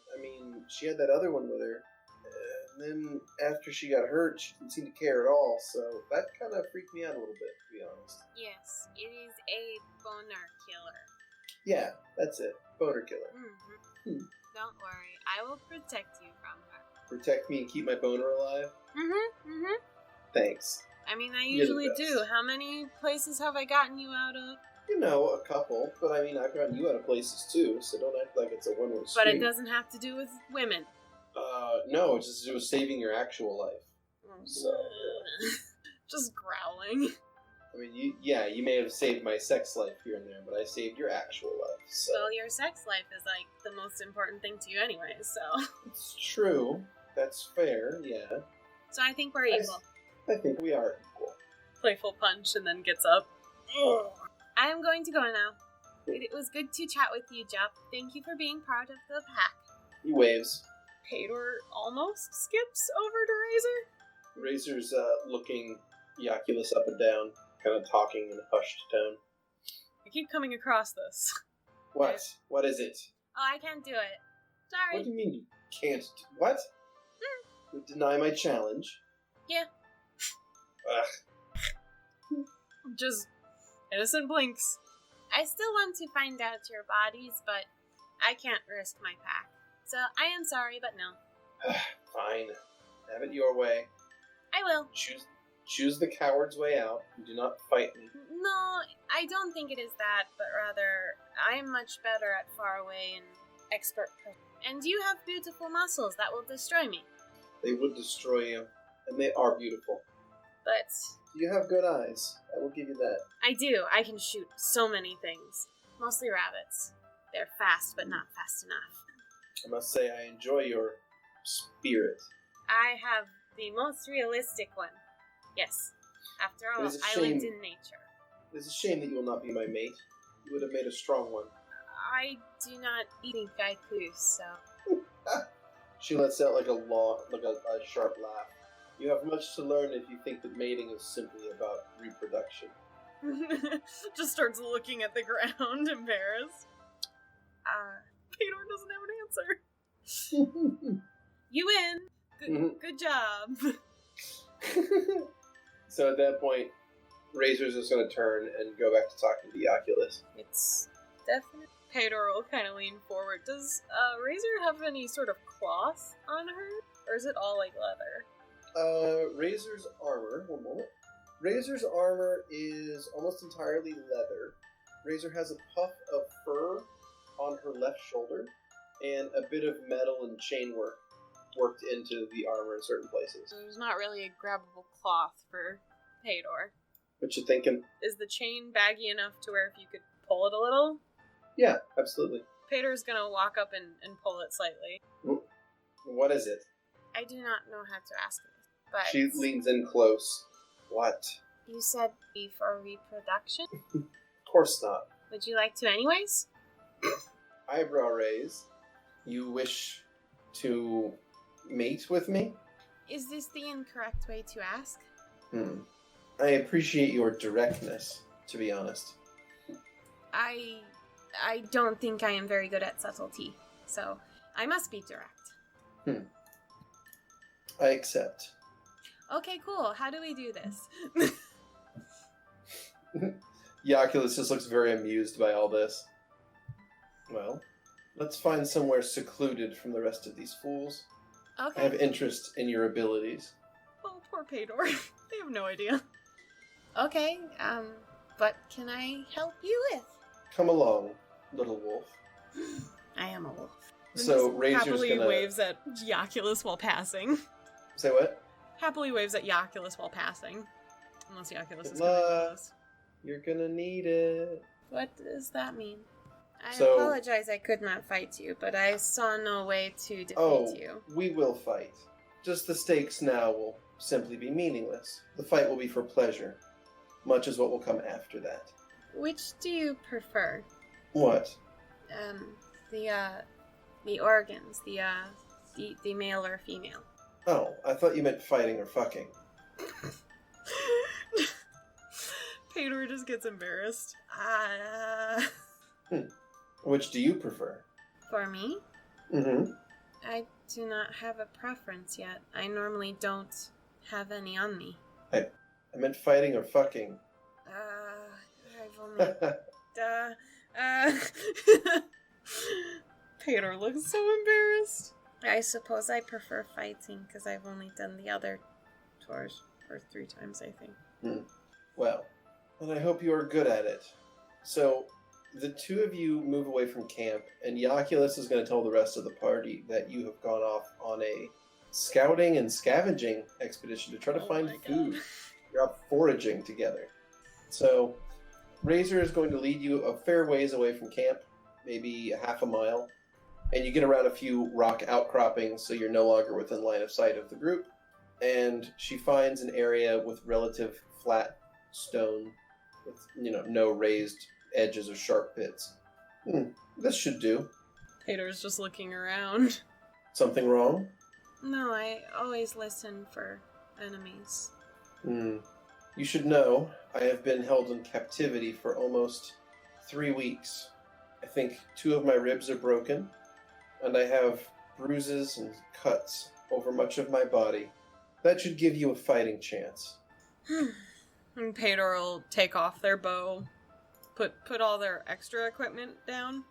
S1: she had that other one with her, and then after she got hurt, she didn't seem to care at all, so that kind of freaked me out a little bit, to be honest.
S3: Yes, it is a boner killer.
S1: Yeah, that's it. Boner killer.
S3: Don't worry, I will protect you from her.
S1: Protect me and keep my boner alive? Thanks.
S3: I mean, I
S1: You're the
S3: usually
S1: best.
S3: do. How many places have I gotten you out of?
S1: A couple, but I've gotten you out of places too, so don't act like it's a one-way street.
S3: But it doesn't have to do with women.
S1: No, it's just it was saving your actual life. So,
S2: Just growling.
S1: you may have saved my sex life here and there, but I saved your actual life, so...
S3: Well, your sex life is like the most important thing to you anyway, so.
S1: It's true. That's fair, yeah.
S3: So I think we're equal.
S1: I think we are equal.
S2: Playful punch and then gets up.
S3: I am going to go now. It was good to chat with you, Jup. Thank you for being part of the pack.
S1: He waves.
S2: Pae'dor almost skips over to Razor.
S1: Razor's looking Yaculus up and down, kind of talking in a hushed tone.
S2: I keep coming across this.
S1: What? What is it?
S3: Oh, I can't do it. Sorry.
S1: What do you mean you can't? What? You deny my challenge?
S3: Yeah.
S1: Ugh.
S2: Just innocent blinks.
S3: I still want to find out your bodies, but I can't risk my pack. So I am sorry, but no.
S1: Fine. Have it your way.
S3: I will.
S1: Choose the coward's way out. And do not fight me.
S3: No, I don't think it is that, but rather I am much better at far away and expert. And you have beautiful muscles that will destroy me.
S1: They would destroy you, and they are beautiful.
S3: But
S1: You have good eyes. I will give you that.
S3: I do. I can shoot so many things. Mostly rabbits. They're fast, but not fast enough.
S1: I must say I enjoy your spirit.
S3: I have the most realistic one. Yes. After all,
S1: It is a
S3: I lived
S1: shame.
S3: in nature.
S1: It is a shame that you will not be my mate. You would have made a strong one.
S3: I do not eat gaiku, so...
S1: She lets out a sharp laugh. You have much to learn if you think that mating is simply about reproduction.
S2: Just starts looking at the ground, embarrassed. Pae'dor doesn't have an answer. You win. Good job.
S1: So at that point, Razor's just going to turn and go back to talking to the Oculus.
S3: It's definitely...
S2: Pae'dor will kind of lean forward. Does Razor have any sort of cloth on her? Or is it all like leather?
S1: Razor's armor, one moment. Razor's armor is almost entirely leather. Razor has a puff of fur on her left shoulder, and a bit of metal and chain work worked into the armor in certain places.
S2: There's not really a grabbable cloth for Pae'dor.
S1: What you thinking?
S2: Is the chain baggy enough to where if you could pull it a little?
S1: Yeah, absolutely.
S2: Pae'dor's gonna walk up and pull it slightly.
S1: What is it?
S3: I do not know how to ask this, but...
S1: She leans in close. What?
S3: You said for reproduction?
S1: Of course not.
S3: Would you like to anyways?
S1: Eyebrow raise. You wish to mate with me?
S3: Is this the incorrect way to ask?
S1: I appreciate your directness, to be honest.
S3: I don't think I am very good at subtlety, so I must be direct.
S1: I accept.
S3: Okay, cool. How do we do this?
S1: Yaculus just looks very amused by all this. Well, let's find somewhere secluded from the rest of these fools.
S3: Okay.
S1: I have interest in your abilities.
S2: Oh, poor Pae'dor. They have no idea.
S3: Okay, what can I help you with?
S1: Come along, little wolf.
S3: I am a wolf.
S1: So Razor's
S2: happily
S1: gonna...
S2: waves at Yaculus while passing.
S1: Say what?
S2: Happily waves at Yaculus while passing. Unless Yaculus is
S1: Good
S2: coming
S1: luck.
S2: close.
S1: You're gonna need it.
S3: What does that mean? I
S1: So-
S3: apologize I could not fight you, but I saw no way to defeat you.
S1: We will fight. Just the stakes now will simply be meaningless. The fight will be for pleasure, much as what will come after that.
S3: Which do you prefer?
S1: What?
S3: The organs, the male or female.
S1: Oh, I thought you meant fighting or fucking.
S2: Pae'dor just gets embarrassed.
S1: Which do you prefer?
S3: For me?
S1: Mm-hmm.
S3: I do not have a preference yet. I normally don't have any on me.
S1: I meant fighting or fucking.
S3: I've only...
S2: Pae'dor looks so embarrassed.
S3: I suppose I prefer fighting because I've only done the other tours, or 3 times, I think.
S1: Well, and I hope you are good at it. So, the two of you move away from camp, and Yaculus is going to tell the rest of the party that you have gone off on a scouting and scavenging expedition to try to find
S2: my
S1: food.
S2: God.
S1: You're out foraging together. So, Razor is going to lead you a fair ways away from camp, maybe a half a mile, and you get around a few rock outcroppings so you're no longer within line of sight of the group, and she finds an area with relative flat stone with, no raised edges or sharp pits. This should do.
S2: Pae'dor's just looking around.
S1: Something wrong?
S3: No, I always listen for enemies.
S1: You should know, I have been held in captivity for almost 3 weeks. I think 2 of my ribs are broken, and I have bruises and cuts over much of my body. That should give you a fighting chance.
S2: And Pae'dor will take off their bow, put all their extra equipment down.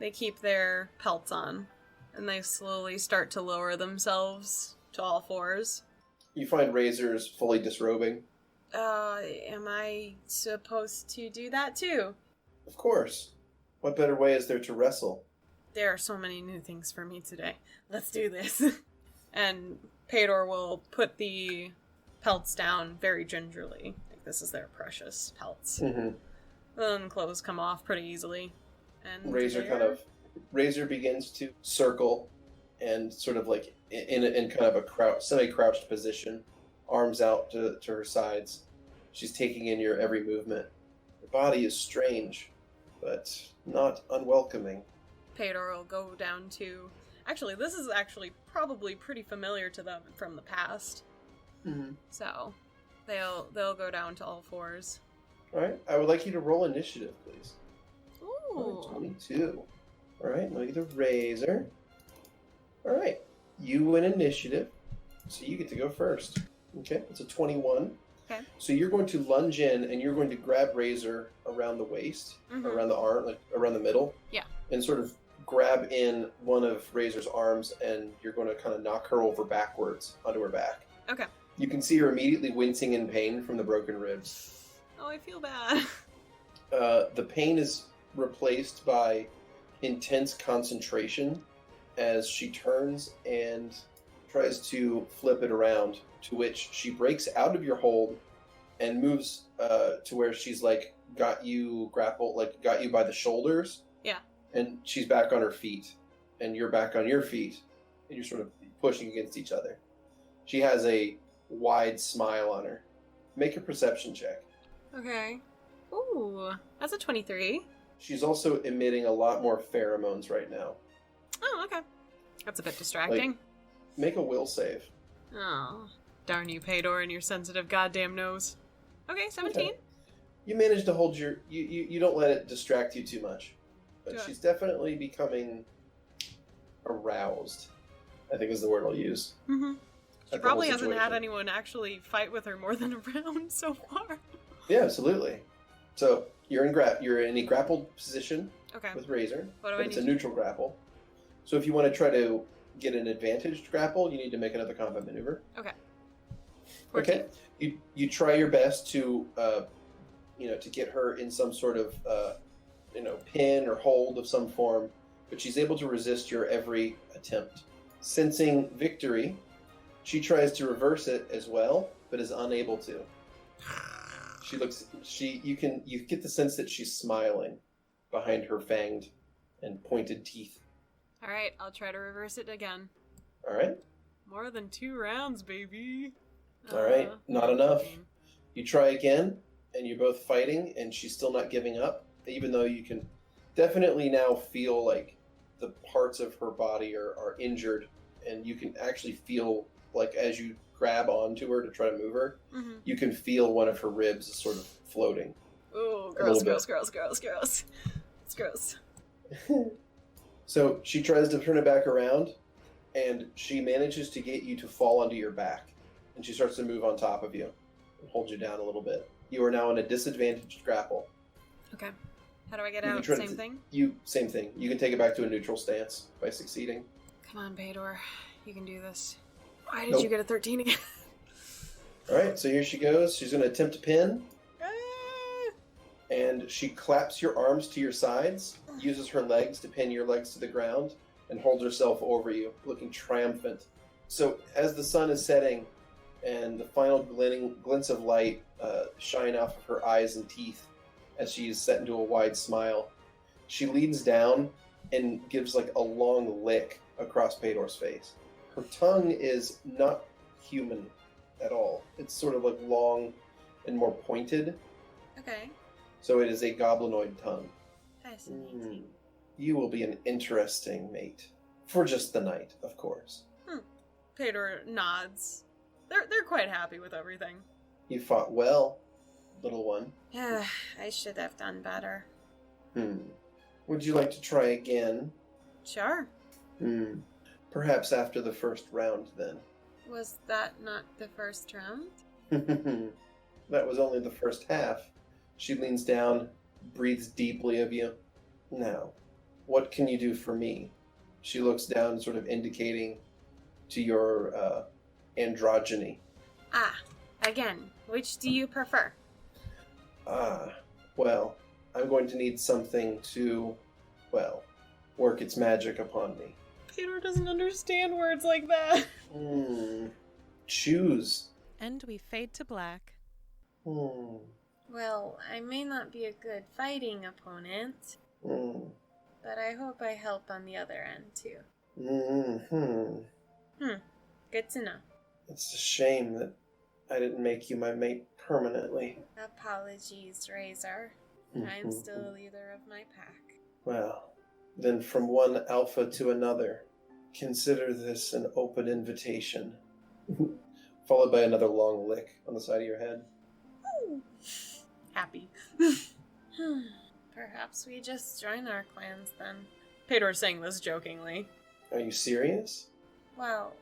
S2: They keep their pelts on, and they slowly start to lower themselves to all fours.
S1: You find Razor's fully disrobing.
S3: Am I supposed to do that too?
S1: Of course. What better way is there to wrestle?
S2: There are so many new things for me today. Let's do this. And Pae'dor will put the pelts down very gingerly. Like this is their precious pelts. Then clothes come off pretty easily. And
S1: Razor begins to circle and sort of like in kind of a semi-crouched position, arms out to her sides. She's taking in your every movement. Her body is strange, but not unwelcoming.
S2: Pae'dor will go down to... Actually, this is actually probably pretty familiar to them from the past. So, they'll go down to all fours.
S1: Alright, I would like you to roll initiative, please.
S2: Ooh.
S1: 22. Alright, look at the Razor. Alright, you win initiative, so you get to go first. Okay, it's a 21.
S2: Okay.
S1: So you're going to lunge in and you're going to grab Razor around the waist, around the arm, like around the middle.
S2: Yeah.
S1: And sort of grab in one of Razor's arms and you're going to kind of knock her over backwards onto her back.
S2: Okay.
S1: You can see her immediately wincing in pain from the broken ribs.
S2: Oh, I feel bad.
S1: The pain is replaced by intense concentration as she turns and tries to flip it around, to which she breaks out of your hold and moves to where she's like got you grappled, like got you by the shoulders.
S2: Yeah.
S1: And she's back on her feet, and you're back on your feet, and you're sort of pushing against each other. She has a wide smile on her. Make a perception check.
S2: Okay. Ooh, that's a 23.
S1: She's also emitting a lot more pheromones right now.
S2: Oh, okay. That's a bit distracting.
S1: Make a will save.
S2: Oh, darn you, Pae'dor, and your sensitive goddamn nose. Okay, 17.
S1: Okay. You manage to hold your... You don't let it distract you too much. But
S2: Good.
S1: she's definitely becoming aroused, I think is the word I'll use.
S2: Mm-hmm. She
S1: At the
S2: probably
S1: whole
S2: hasn't had
S1: situation.
S2: anyone actually fight with her more than a round so far.
S1: Yeah, absolutely. So, you're in a grappled position
S2: Okay.
S1: with Razor,
S2: What do
S1: but
S2: I
S1: it's
S2: need
S1: a
S2: to
S1: neutral grapple. So if you want to try to get an advantaged grapple, you need to make another combat maneuver.
S2: Okay.
S1: Okay. You try your best to, to get her in some sort of, pin or hold of some form, but she's able to resist your every attempt. Sensing victory, she tries to reverse it as well, but is unable to. You get the sense that she's smiling behind her fanged and pointed teeth.
S2: All right, I'll try to reverse it again.
S1: All right.
S2: More than 2 rounds, baby.
S1: All right. Not enough.
S2: 14.
S1: You try again, and you're both fighting, and she's still not giving up, even though you can definitely now feel like the parts of her body are injured, and you can actually feel, like, as you grab onto her to try to move her,
S2: Mm-hmm.
S1: you can feel one of her ribs sort of floating.
S2: Ooh,
S1: A little
S2: gross,
S1: bit.
S2: gross. It's gross.
S1: So she tries to turn it back around, and she manages to get you to fall onto your back, and she starts to move on top of you and hold you down a little bit. You are now in a disadvantaged grapple.
S2: Okay. How do I get
S1: You can
S2: out?
S1: try
S2: Same
S1: to-
S2: thing?
S1: Same thing. You can take it back to a neutral stance by succeeding.
S2: Come on, Pae'dor. You can do this. Why did
S1: Nope.
S2: you get a 13 again?
S1: All right, so here she goes. She's going to attempt to pin,
S2: Ah!
S1: and she claps your arms to your sides, uses her legs to pin your legs to the ground, and holds herself over you, looking triumphant. So as the sun is setting and the final glints of light shine off of her eyes and teeth as she is set into a wide smile, she leans down and gives like a long lick across Pae'dor's face. Her tongue is not human at all. It's sort of like long and more pointed,
S2: Okay.
S1: so it is a goblinoid tongue.
S3: Fascinating.
S1: You will be an interesting mate. For just the night, of course.
S2: Pae'dor nods. They're quite happy with everything.
S1: You fought well, little one.
S3: Yeah, I should have done better.
S1: Would you like to try again?
S2: Sure.
S1: Perhaps after the first round, then.
S3: Was that not the first round?
S1: That was only the first half. She leans down, breathes deeply of you. Now, what can you do for me? She looks down, sort of indicating to your androgyny.
S3: Ah, again, which do you prefer?
S1: Well, I'm going to need something to, work its magic upon me.
S2: Pae'dor doesn't understand words like that.
S1: Choose.
S2: And we fade to black.
S3: Well, I may not be a good fighting opponent, but I hope I help on the other end too. Good to know.
S1: It's a shame that I didn't make you my mate permanently.
S3: Apologies, Razor. I am still a leader of my pack.
S1: Well, then from one alpha to another, consider this an open invitation. Followed by another long lick on the side of your head.
S2: Happy.
S3: Perhaps we just join our clans then.
S2: Pae'dor's saying this jokingly.
S1: Are you serious?
S3: Well,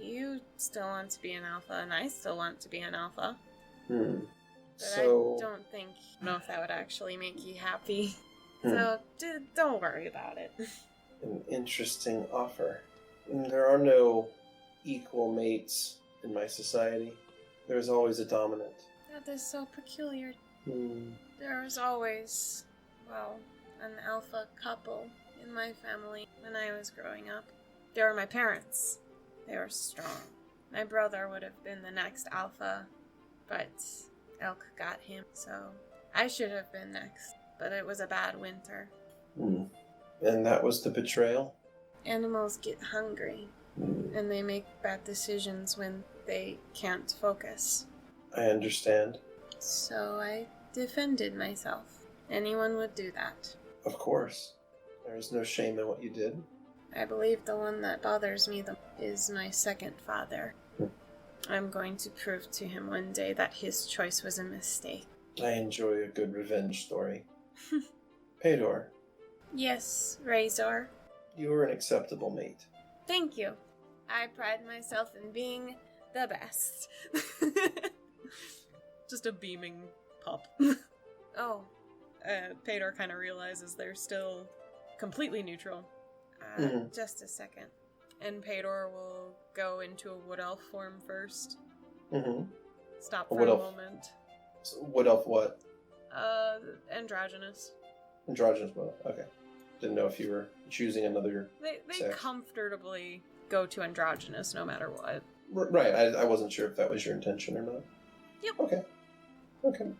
S3: you still want to be an alpha, and I still want to be an alpha. But
S1: So,
S3: I don't know if that would actually make you happy. So don't worry about it.
S1: an interesting offer. There are no equal mates in my society.
S4: There's always a dominant.
S3: That is so peculiar.
S4: Hmm.
S3: There was always, well, an alpha couple in my family when I was growing up. They were my parents. They were strong. My brother would have been the next alpha, but Elk got him, so I should have been next. But it was a bad winter.
S4: Hmm. And that was the betrayal?
S3: Animals get hungry, and they make bad decisions when they can't focus.
S4: I understand.
S3: So I defended myself. Anyone would do that.
S4: Of course. There is no shame in what you did.
S3: I believe the one that bothers me the is my second father. I'm going to prove to him one day that his choice was a mistake.
S4: I enjoy a good revenge story. Pae'dor,
S3: Yes, Razor.
S4: you are an acceptable mate.
S3: Thank you. I pride myself in being the best.
S2: Just a beaming pup.
S3: Oh,
S2: Pae'dor kind of realizes they're still completely neutral.
S3: just a second.
S2: And Pae'dor will go into a wood elf form first.
S4: Mm-hmm.
S2: Stop
S4: A
S2: for
S4: wood
S2: a
S4: elf.
S2: moment.
S4: So wood elf what?
S2: Androgynous.
S4: Androgynous wood elf. Okay. Didn't know if you were choosing another...
S2: They
S4: Sex.
S2: comfortably go to androgynous no matter what.
S4: Right, I wasn't sure if that was your intention or not.
S2: Yep.
S4: Okay.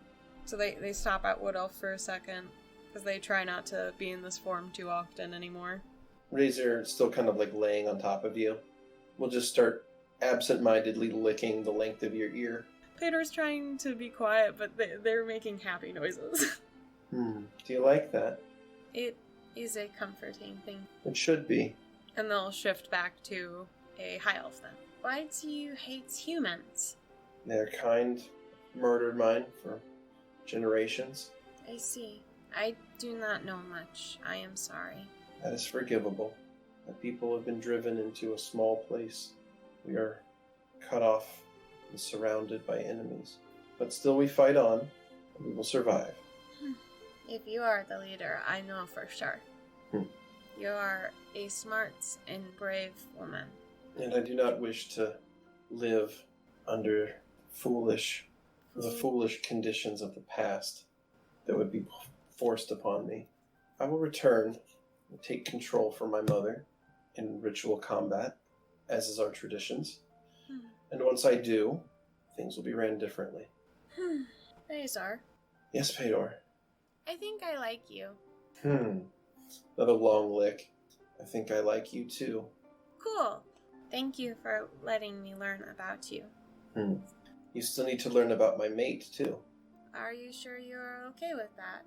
S2: So they stop at wood elf for a second, because they try not to be in this form too often anymore.
S4: Razor still kind of like laying on top of you. We'll just start absent-mindedly licking the length of your ear.
S2: Pae'dor's trying to be quiet, but they're making happy noises.
S4: Do you like that?
S3: It is a comforting thing.
S4: It should be.
S2: And they'll shift back to a high elf then.
S3: Why do you hate humans?
S4: Their kind murdered mine for generations.
S3: I see. I do not know much. I am sorry.
S4: That is forgivable. The people have been driven into a small place. We are cut off and surrounded by enemies. But still we fight on, and we will survive.
S3: If you are the leader, I know for sure. You are a smart and brave woman.
S4: And I do not wish to live under the foolish conditions of the past that would be forced upon me. I will return and take control for my mother in ritual combat, as is our traditions. And once I do, things will be ran differently.
S3: Razor,
S4: Yes, Pae'dor.
S3: I think I like you.
S4: Another long lick. I think I like you too.
S3: Cool. Thank you for letting me learn about you.
S4: You still need to learn about my mate too.
S3: Are you sure you're okay with that?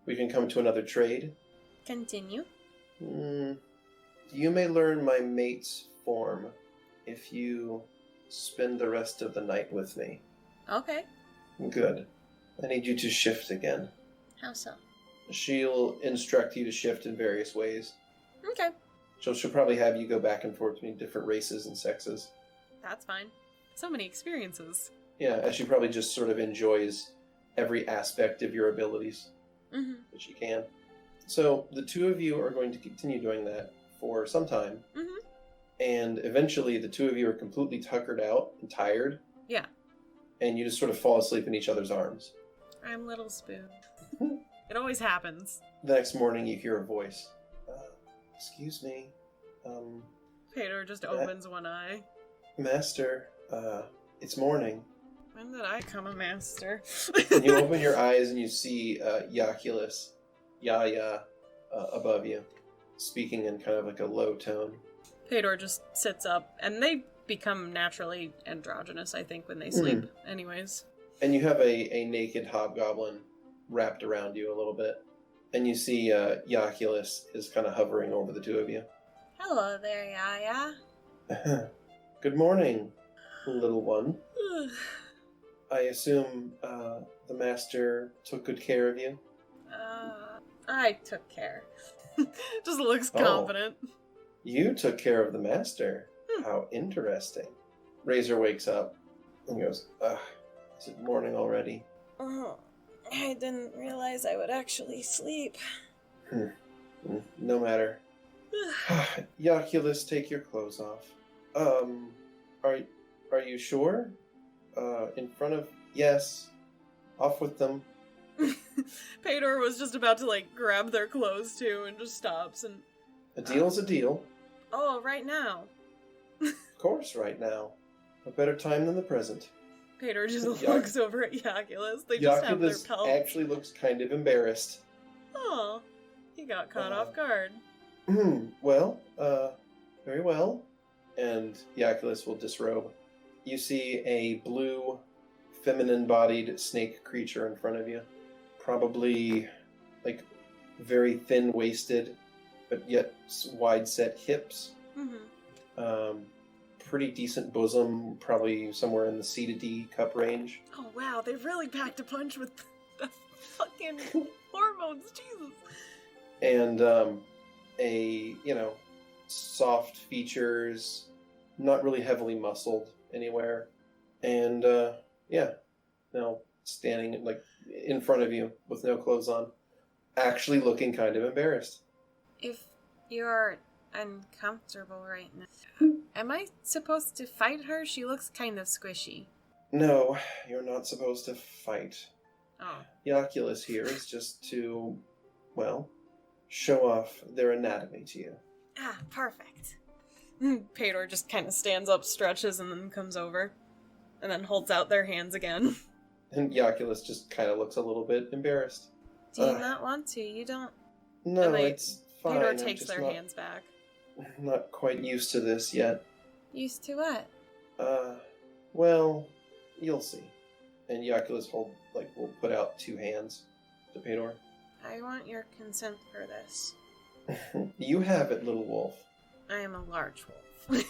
S4: We can come to another trade.
S3: Continue.
S4: You may learn my mate's form if you spend the rest of the night with me.
S3: Okay.
S4: Good. I need you to shift again.
S3: How so?
S4: She'll instruct you to shift in various ways.
S3: Okay.
S4: She'll probably have you go back and forth between different races and sexes.
S2: That's fine. So many experiences.
S4: Yeah, as she probably just sort of enjoys every aspect of your abilities that she can. So the two of you are going to continue doing that for some time. And eventually the two of you are completely tuckered out and tired.
S2: Yeah.
S4: And you just sort of fall asleep in each other's arms.
S2: I'm Little Spoon. It always happens.
S4: The next morning you hear a voice. Excuse me.
S2: Pae'dor just opens one eye.
S4: Master, it's morning.
S2: When did I come a master?
S4: And you open your eyes and you see Yaculus, Yaya, above you, speaking in kind of like a low tone.
S2: Pae'dor just sits up, and they become naturally androgynous, I think, when they sleep, anyways.
S4: And you have a naked hobgoblin wrapped around you a little bit. And you see Yaculus is kind of hovering over the two of you.
S3: Hello there, Yaya.
S4: Good morning, little one. I assume the master took good care of you?
S2: I took care. Just looks confident.
S4: You took care of the master. How interesting. Razor wakes up and goes, is it morning already?
S3: I didn't realize I would actually sleep.
S4: No matter. Yaculus, take your clothes off. Are you sure? In front of... Yes. Off with them.
S2: Pae'dor was just about to, like, grab their clothes, too, and just stops and...
S4: A deal's a deal.
S2: Oh, right now.
S4: Of course, right now. A better time than the present.
S2: Pae'dor just looks over at Yaculus. They just have their
S4: Yaculus
S2: pelts.
S4: actually looks kind of embarrassed.
S2: Oh, he got caught off guard.
S4: Well, very well. And Yaculus will disrobe. You see a blue, feminine-bodied snake creature in front of you. Probably, like, very thin-waisted, but yet wide-set hips.
S2: Mm-hmm.
S4: Pretty decent bosom, probably somewhere in the C to D cup range.
S2: Oh, wow, they've really packed a punch with the fucking hormones, Jesus.
S4: And, soft features, not really heavily muscled anywhere. And, now standing, like, in front of you with no clothes on, actually looking kind of embarrassed.
S3: If you're uncomfortable right now, am I supposed to fight her? She looks kind of squishy.
S4: No, you're not supposed to fight.
S3: Oh.
S4: Yaculus here is just to, well, show off their anatomy to you.
S3: Ah, perfect.
S2: Pae'dor just kind of stands up, stretches, and then comes over. And then holds out their hands again.
S4: And Yaculus just kind of looks a little bit embarrassed.
S3: Do you not want to? You don't...
S4: No,
S2: And
S4: it's fine.
S2: Pae'dor
S4: I'm
S2: takes
S4: just
S2: their
S4: not,
S2: hands back.
S4: not quite used to this yet.
S3: Used to what?
S4: Well, you'll see. And Yaculus will put out two hands to Pae'dor.
S3: I want your consent for this.
S4: You have it, little wolf.
S3: I am a large wolf.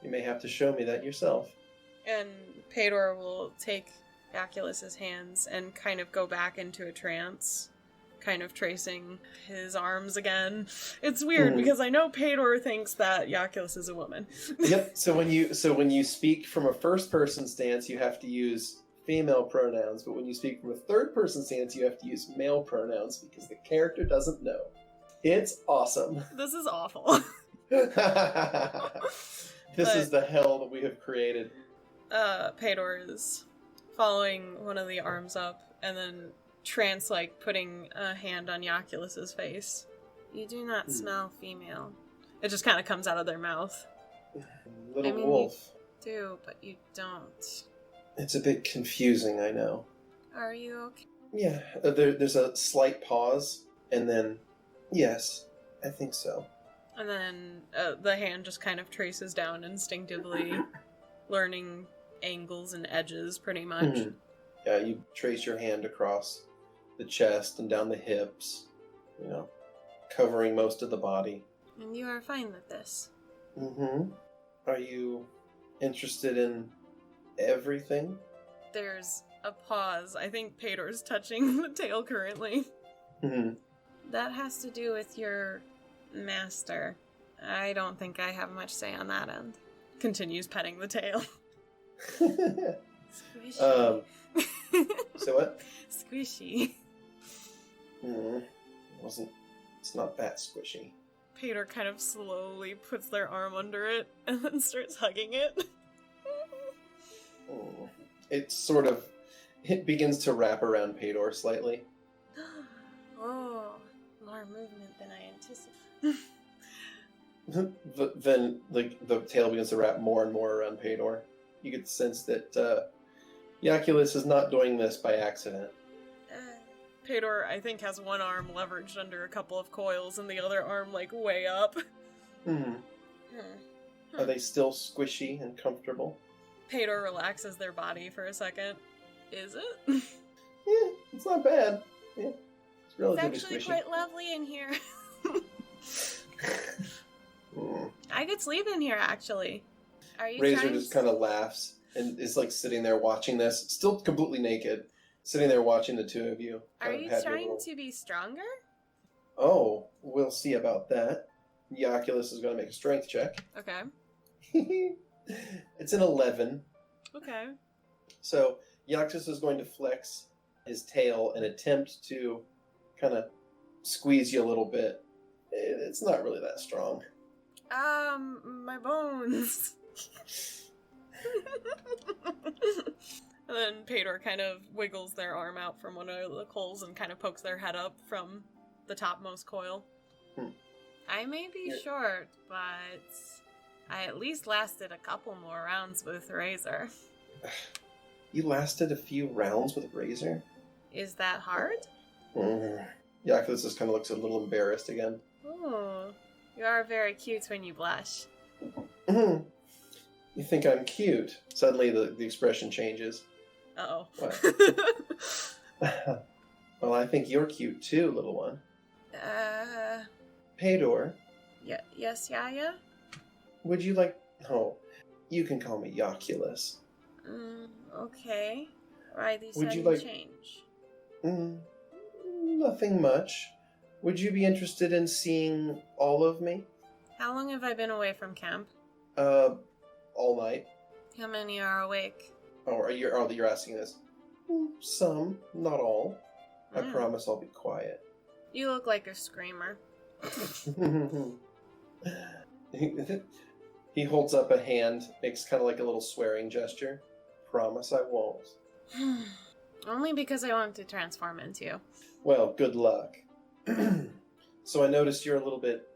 S4: You may have to show me that yourself.
S2: And Pae'dor will take Yaculus's hands and kind of go back into a trance, kind of tracing his arms again. It's weird because I know Pae'dor thinks that Yaculus is a woman.
S4: Yep. So when you speak from a first person stance, you have to use female pronouns, but when you speak from a third person stance, you have to use male pronouns because the character doesn't know. It's awesome.
S2: This is awful.
S4: This is the hell that we have created.
S2: Pae'dor is following one of the arms up and then putting a hand on Yaculus's face.
S3: You do not smell female.
S2: It just kind of comes out of their mouth.
S4: Little wolf.
S3: You do, but you don't.
S4: It's a bit confusing, I know.
S3: Are you okay?
S4: Yeah, there's a slight pause, and then, yes, I think so.
S2: And then the hand just kind of traces down instinctively, learning angles and edges, pretty much.
S4: Mm-hmm. Yeah, you trace your hand across the chest and down the hips, covering most of the body.
S3: And you are fine with this?
S4: Mm-hmm. Are you interested in everything?
S2: There's a pause. I think Pae'dor's touching the tail currently.
S4: Mm-hmm.
S3: That has to do with your master. I don't think I have much say on that end.
S2: Continues petting the tail.
S3: Squishy.
S4: So what?
S3: Squishy.
S4: It's not that squishy.
S2: Pae'dor kind of slowly puts their arm under it and then starts hugging it.
S4: It begins to wrap around Pae'dor slightly.
S3: Oh, more movement than I anticipated.
S4: Then the tail begins to wrap more and more around Pae'dor. You get the sense that Yaculus is not doing this by accident.
S2: Pae'dor, I think, has one arm leveraged under a couple of coils and the other arm, way up.
S4: Mm-hmm. Are they still squishy and comfortable?
S2: Pae'dor relaxes their body for a second. Is it?
S4: Yeah, it's not bad. Yeah, it's relatively
S3: It's actually
S4: squishy.
S3: quite lovely in here. I could sleep in here, actually. Are you
S4: Razor
S3: trying
S4: just kind of laughs and is sitting there watching this, still completely naked, sitting there watching the two of you.
S3: Are you trying to be stronger?
S4: Oh, we'll see about that. Yaculus is going to make a strength check.
S2: Okay.
S4: It's an 11.
S2: Okay.
S4: So Yaculus is going to flex his tail and attempt to kind of squeeze you a little bit. It's not really that strong.
S3: My bones.
S2: And then Pae'dor kind of wiggles their arm out from one of the coals and kind of pokes their head up from the topmost coil.
S3: I may be short, but I at least lasted a couple more rounds with Razor.
S4: You lasted a few rounds with Razor?
S3: Is that hard?
S4: Yakuza just kind of looks a little embarrassed again.
S3: Oh, you are very cute when you blush.
S4: You think I'm cute? Suddenly the expression changes.
S2: Uh-oh.
S4: Well, I think you're cute too, little one. Pae'dor,
S3: Yes, Yaya?
S4: would you like... Oh, you can call me Yaculus.
S3: Okay. Why the
S4: Would you
S3: sudden
S4: like-
S3: change?
S4: Nothing much. Would you be interested in seeing all of me?
S3: How long have I been away from camp?
S4: All night.
S3: How many are awake?
S4: You're asking this? Some, not all. I promise I'll be quiet.
S3: You look like a screamer.
S4: He holds up a hand, makes kind of like a little swearing gesture. Promise I won't.
S3: Only because I want to transform into you.
S4: Well, good luck. So I noticed you're a little bit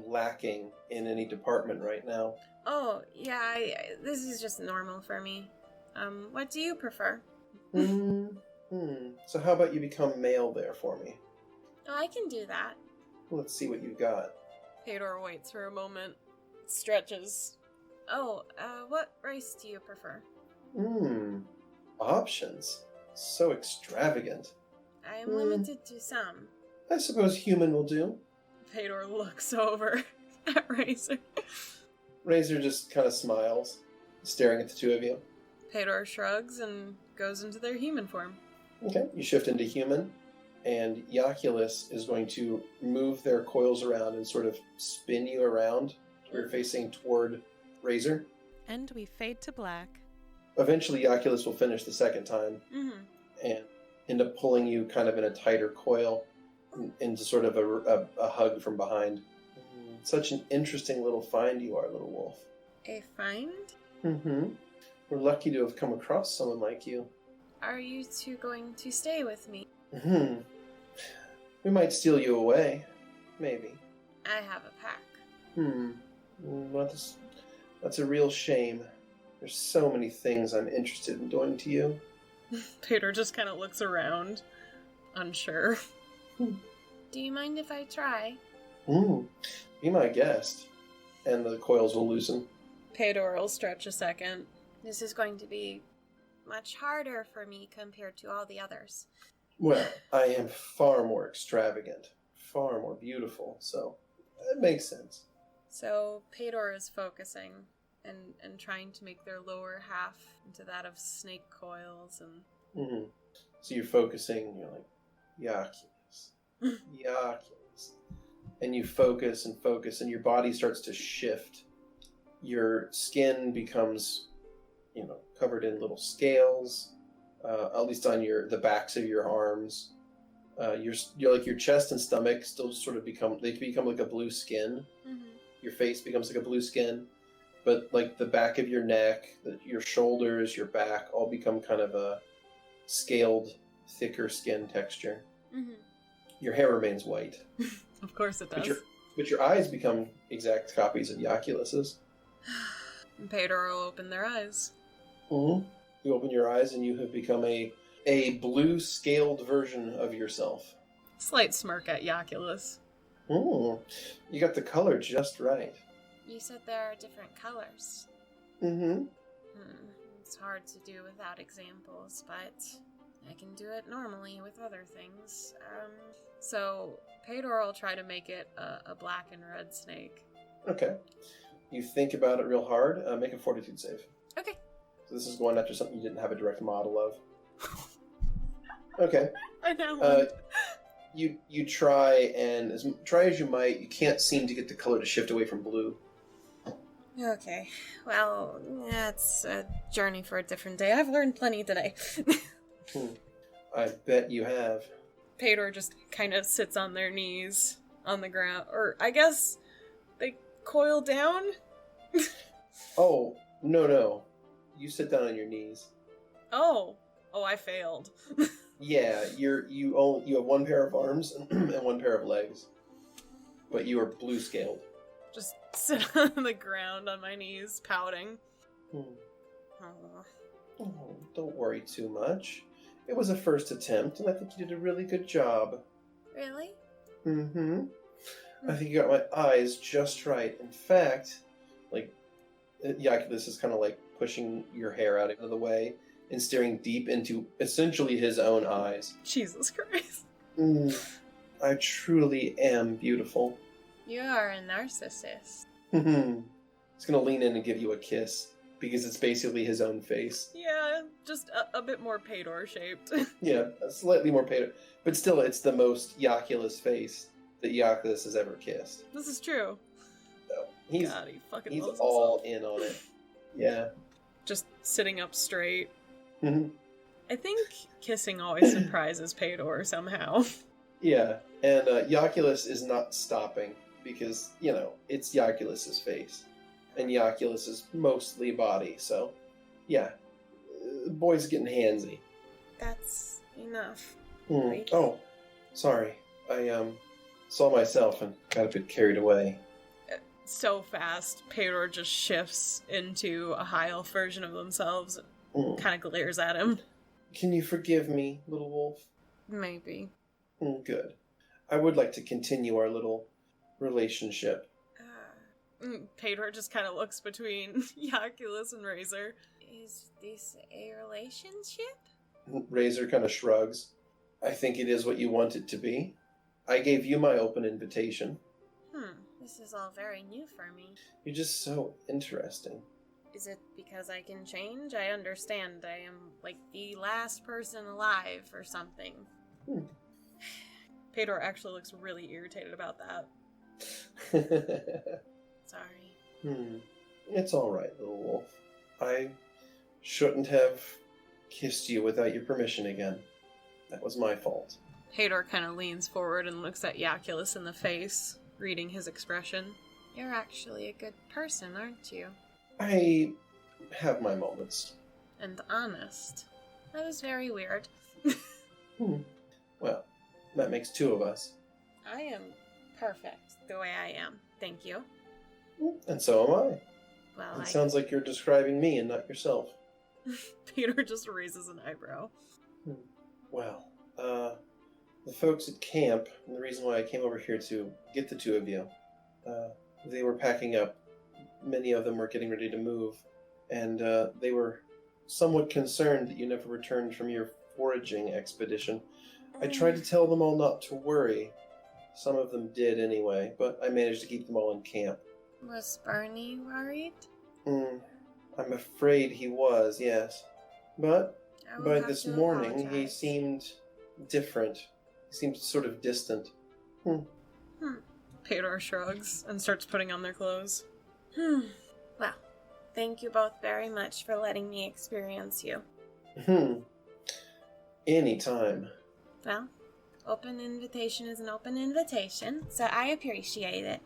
S4: lacking in any department right now.
S3: Oh, yeah, this is just normal for me. What do you prefer?
S4: So how about you become male there for me?
S3: Oh, I can do that.
S4: Let's see what you've got.
S2: Pae'dor waits for a moment, stretches.
S3: Oh, what race do you prefer?
S4: Options. So extravagant.
S3: I am limited to some.
S4: I suppose human will do.
S2: Pae'dor looks over at Razor.
S4: Razor just kind of smiles, staring at the two of you.
S2: Pae'dor shrugs and goes into their human form.
S4: Okay, you shift into human, and Yaculus is going to move their coils around and sort of spin you around. You're facing toward Razor.
S5: And we fade to black.
S4: Eventually, Yaculus will finish the second time and end up pulling you kind of in a tighter coil into sort of a hug from behind. Such an interesting little find you are, little wolf.
S3: A find?
S4: We're lucky to have come across someone like you.
S3: Are you two going to stay with me?
S4: We might steal you away. Maybe.
S3: I have a pack.
S4: That's a real shame. There's so many things I'm interested in doing to you.
S2: Pae'dor just kind of looks around, unsure.
S3: Do you mind if I try?
S4: Be my guest. And the coils will loosen.
S2: Pae'dor will stretch a second.
S3: This is going to be much harder for me compared to all the others.
S4: Well, I am far more extravagant, far more beautiful, so it makes sense.
S2: So Pae'dor is focusing and trying to make their lower half into that of snake coils and...
S4: So you're focusing, you're like, Yaculus, Yaculus. And you focus, and your body starts to shift. Your skin becomes, covered in little scales, at least on the backs of your arms. You're like your chest and stomach still sort of become like a blue skin. Your face becomes like a blue skin, but like the back of your neck, your shoulders, your back all become kind of a scaled, thicker skin texture. Your hair remains white.
S2: Of course it does.
S4: But your eyes become exact copies of Yaculus's.
S2: And Pae'dor will open their eyes.
S4: You open your eyes and you have become a blue scaled version of yourself.
S2: Slight smirk at Yaculus.
S4: You got the color just right.
S3: You said there are different colors. It's hard to do without examples, but I can do it normally with other things.
S2: So Pae'dor will try to make it a black and red snake.
S4: Okay. You think about it real hard. Make a fortitude save.
S3: Okay.
S4: So this is going after something you didn't have a direct model of. Okay.
S2: I know.
S4: You try, and try as you might, you can't seem to get the color to shift away from blue.
S3: Okay. Well, that's a journey for a different day. I've learned plenty today.
S4: I bet you have.
S2: Pae'dor just kind of sits on their knees on the ground. Or, I guess, they coil down?
S4: Oh, No. You sit down on your knees.
S2: Oh, I failed.
S4: Yeah, you have one pair of arms and one pair of legs, but you are blue scaled.
S2: Just sit on the ground on my knees, pouting.
S4: Hmm.
S2: Aw.
S4: Oh, don't worry too much. It was a first attempt, and I think you did a really good job.
S3: Really?
S4: Mm-hmm. I think you got my eyes just right. In fact, like, Yaculus is kind of like pushing your hair out of the way and staring deep into essentially his own eyes.
S2: Jesus Christ.
S4: I truly am beautiful.
S3: You are a narcissist.
S4: He's gonna lean in and give you a kiss because it's basically his own face.
S2: Yeah, just a bit more Pae'dor shaped.
S4: Yeah, slightly more Pae'dor, but still, it's the most Yaculus face that Yaculus has ever kissed.
S2: This is true.
S4: So
S2: God, he fucking
S4: he's
S2: loves
S4: all
S2: himself.
S4: in on it. Yeah.
S2: Just sitting up straight.
S4: Mhm.
S2: I think kissing always surprises Pae'dor somehow.
S4: Yeah, and Yaculus is not stopping because, it's Yaculus's face. And Yaculus is mostly body, so, yeah. The boy's getting handsy.
S3: That's enough.
S4: Mm. Oh, sorry. I saw myself and got a bit carried away.
S2: So fast, Pae'dor just shifts into a high elf version of themselves and kind of glares at him.
S4: Can you forgive me, little wolf?
S2: Maybe.
S4: Good. I would like to continue our little relationship.
S2: Pae'dor just kind of looks between Yaculus and Razor.
S3: Is this a relationship?
S4: Razor kind of shrugs. I think it is what you want it to be. I gave you my open invitation.
S3: This is all very new for me.
S4: You're just so interesting.
S3: Is it because I can change? I understand. I am like the last person alive or something.
S2: Pae'dor actually looks really irritated about that.
S3: Sorry.
S4: It's all right, little wolf. I shouldn't have kissed you without your permission again. That was my fault.
S2: Pae'dor kind of leans forward and looks at Yaculus in the face, reading his expression.
S3: You're actually a good person, aren't you?
S4: I have my moments.
S3: And honest. That was very weird.
S4: Well, that makes two of us.
S3: I am perfect the way I am. Thank you.
S4: And so am I.
S3: Well,
S4: It sounds like you're describing me and not yourself.
S2: Pae'dor just raises an eyebrow.
S4: Well, the folks at camp, and the reason why I came over here to get the two of you, they were packing up. Many of them were getting ready to move, and they were somewhat concerned that you never returned from your foraging expedition. I tried to tell them all not to worry. Some of them did anyway, but I managed to keep them all in camp.
S3: Was Barney worried?
S4: I'm afraid he was, yes. But
S3: I will
S4: by
S3: have
S4: this
S3: to
S4: morning, he
S3: apologize.
S4: seemed different. He seemed sort of distant.
S2: Pae'dor shrugs and starts putting on their clothes.
S3: Well, thank you both very much for letting me experience you.
S4: Anytime.
S3: Well, open invitation is an open invitation, so I appreciate it.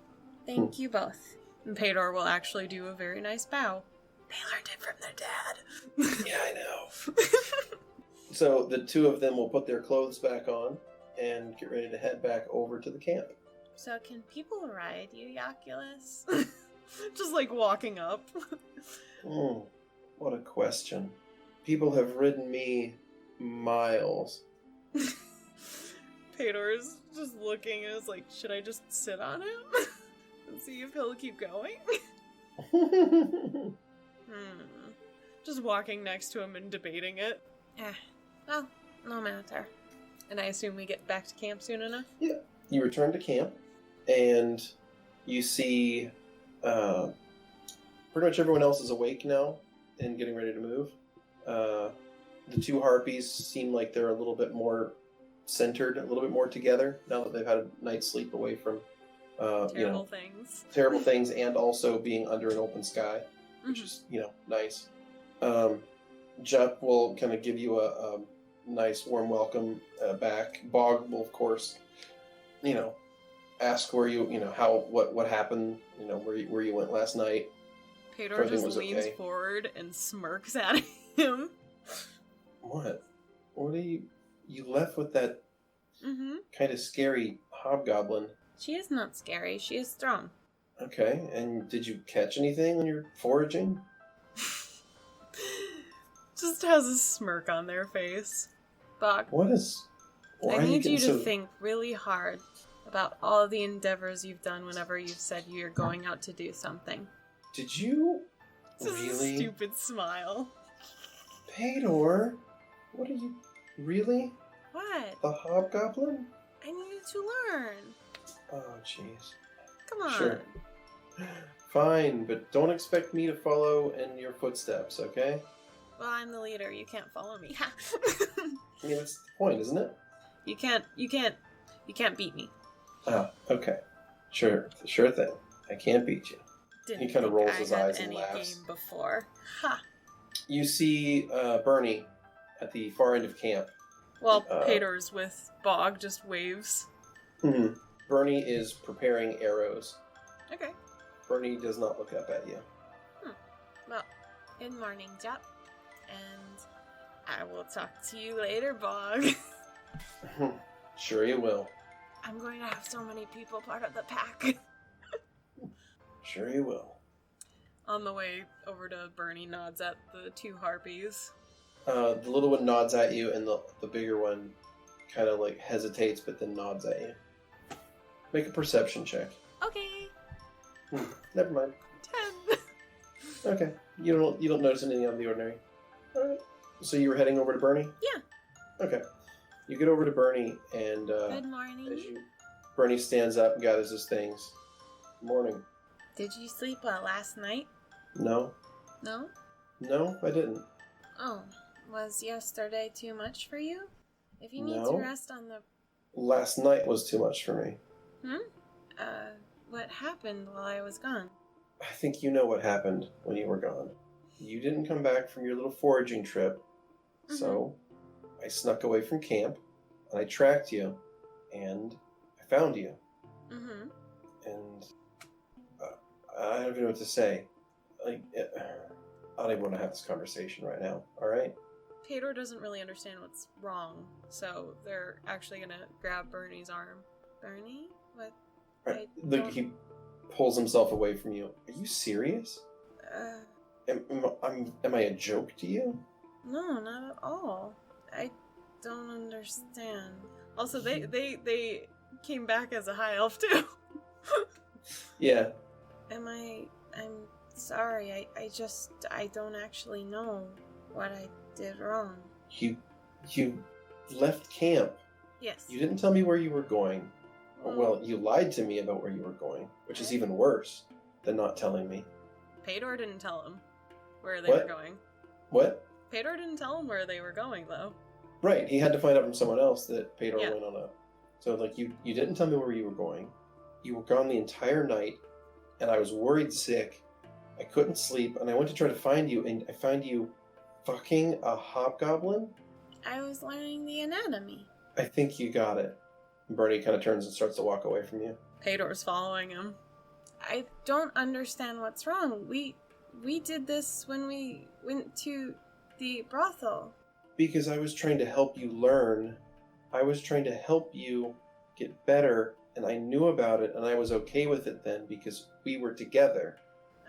S3: Thank you both.
S2: And Pae'dor will actually do a very nice bow. They learned it from their dad.
S4: Yeah, I know. So the two of them will put their clothes back on and get ready to head back over to the camp.
S3: So can people ride you, Yaculus?
S2: Just like walking up.
S4: What a question. People have ridden me miles.
S2: Pae'dor's just looking and is like, should I just sit on him? And see if he'll keep going? Just walking next to him and debating it.
S3: Well, no matter.
S2: And I assume we get back to camp soon enough?
S4: Yeah. You return to camp, and you see pretty much everyone else is awake now and getting ready to move. The two harpies seem like they're a little bit more centered, a little bit more together now that they've had a night's sleep away from terrible things, and also being under an open sky, which is nice. Jup will kind of give you a nice warm welcome back. Bog will, of course, ask where you, what happened, where you went last night.
S2: Pae'dor
S4: Everything
S2: just
S4: was
S2: leans
S4: okay.
S2: forward and smirks at him.
S4: What? What are you... You left with that
S2: Mm-hmm.
S4: kind of scary hobgoblin.
S3: She is not scary. She is strong.
S4: Okay, and did you catch anything when you're foraging?
S2: Just has a smirk on their face.
S3: Bog,
S4: What is... Why
S3: I
S4: are
S3: need you
S4: getting
S3: to
S4: so...
S3: think really hard about all of the endeavors you've done whenever you've said you're going out to do something.
S4: Did you...
S2: This is a
S4: Really?
S2: stupid smile.
S4: Pae'dor? What are you... Really?
S3: What?
S4: The hobgoblin?
S3: I needed to learn.
S4: Oh, jeez.
S3: Come on.
S4: Sure. Fine, but don't expect me to follow in your footsteps, okay?
S3: Well, I'm the leader. You can't follow me.
S4: I mean, that's the point, isn't it?
S3: You can't beat me.
S4: Ah, okay. Sure thing. I can't beat you.
S3: Didn't
S4: He kinda
S3: think
S4: rolls
S3: I
S4: his
S3: had
S4: eyes and
S3: any
S4: laughs.
S3: game before. Ha.
S4: You see Bernie at the far end of camp.
S2: While
S4: Uh,
S2: Pae'dor's with Bog, just waves.
S4: Mm-hmm. Bernie is preparing arrows.
S2: Okay.
S4: Bernie does not look up at you.
S3: Well, good morning, Jap. And I will talk to you later, Bog.
S4: Sure you will.
S3: I'm going to have so many people part of the pack.
S4: Sure you will.
S2: On the way over to Bernie, nods at the two harpies.
S4: The little one nods at you, and the bigger one kind of like hesitates, but then nods at you. Make a perception check.
S3: Okay.
S4: Never mind.
S2: 10.
S4: Okay, you don't notice anything out of the ordinary. All right. So you were heading over to Bernie?
S3: Yeah.
S4: Okay. You get over to Bernie, and
S3: Good morning.
S4: Bernie stands up and gathers his things. Morning.
S3: Did you sleep well last night?
S4: No,
S3: No?
S4: I didn't.
S3: Oh, was yesterday too much for you? If you need
S4: No.
S3: to rest on the...
S4: Last night was too much for me.
S3: What happened while I was gone?
S4: I think you know what happened when you were gone. You didn't come back from your little foraging trip, so I snuck away from camp, and I tracked you, and I found you.
S3: Mm-hmm.
S4: And I don't even know what to say. Like, I don't even want to have this conversation right now, alright?
S2: Pae'dor doesn't really understand what's wrong, so they're actually gonna grab Bernie's arm.
S3: Bernie? What?
S4: Right.
S3: I
S4: Look,
S3: don't-
S4: he pulls himself away from you. Are you serious?
S3: Uh,
S4: Am I a joke to you?
S3: no, not at all. I don't understand.
S2: Also, they came back as a high elf too.
S4: Yeah.
S3: I'm sorry. I don't actually know what I did wrong.
S4: You left camp.
S3: Yes.
S4: You didn't tell me where you were going. Well, you lied to me about where you were going, which is even worse than not telling me.
S2: Pae'dor didn't tell him where they
S4: What?
S2: were going.
S4: What?
S2: Pae'dor didn't tell him where they were going, though.
S4: Right, he had to find out from someone else that Pae'dor
S2: Yeah.
S4: went on a... So, like, you didn't tell me where you were going. You were gone the entire night, and I was worried sick. I couldn't sleep, and I went to try to find you, and I found you fucking a hobgoblin?
S3: I was learning the anatomy.
S4: I think you got it. And Bernie kind of turns and starts to walk away from you.
S2: Pae'dor's following him.
S3: I don't understand what's wrong. We did this when we went to the brothel.
S4: Because I was trying to help you learn. I was trying to help you get better, and I knew about it, and I was okay with it then because we were together.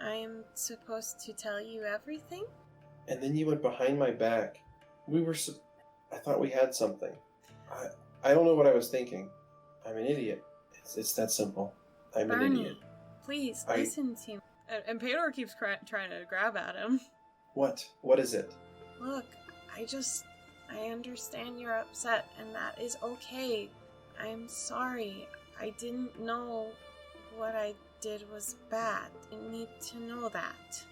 S3: I am supposed to tell you everything?
S4: And then you went behind my back. I thought we had something. I don't know what I was thinking. I'm an idiot. It's that simple. I'm an
S3: Bernie,
S4: idiot.
S3: please
S4: I-
S3: listen to me.
S2: And Pae'dor keeps trying to grab at him.
S4: What? What is it?
S3: Look, I understand you're upset, and that is okay. I'm sorry. I didn't know what I did was bad. I need to know that.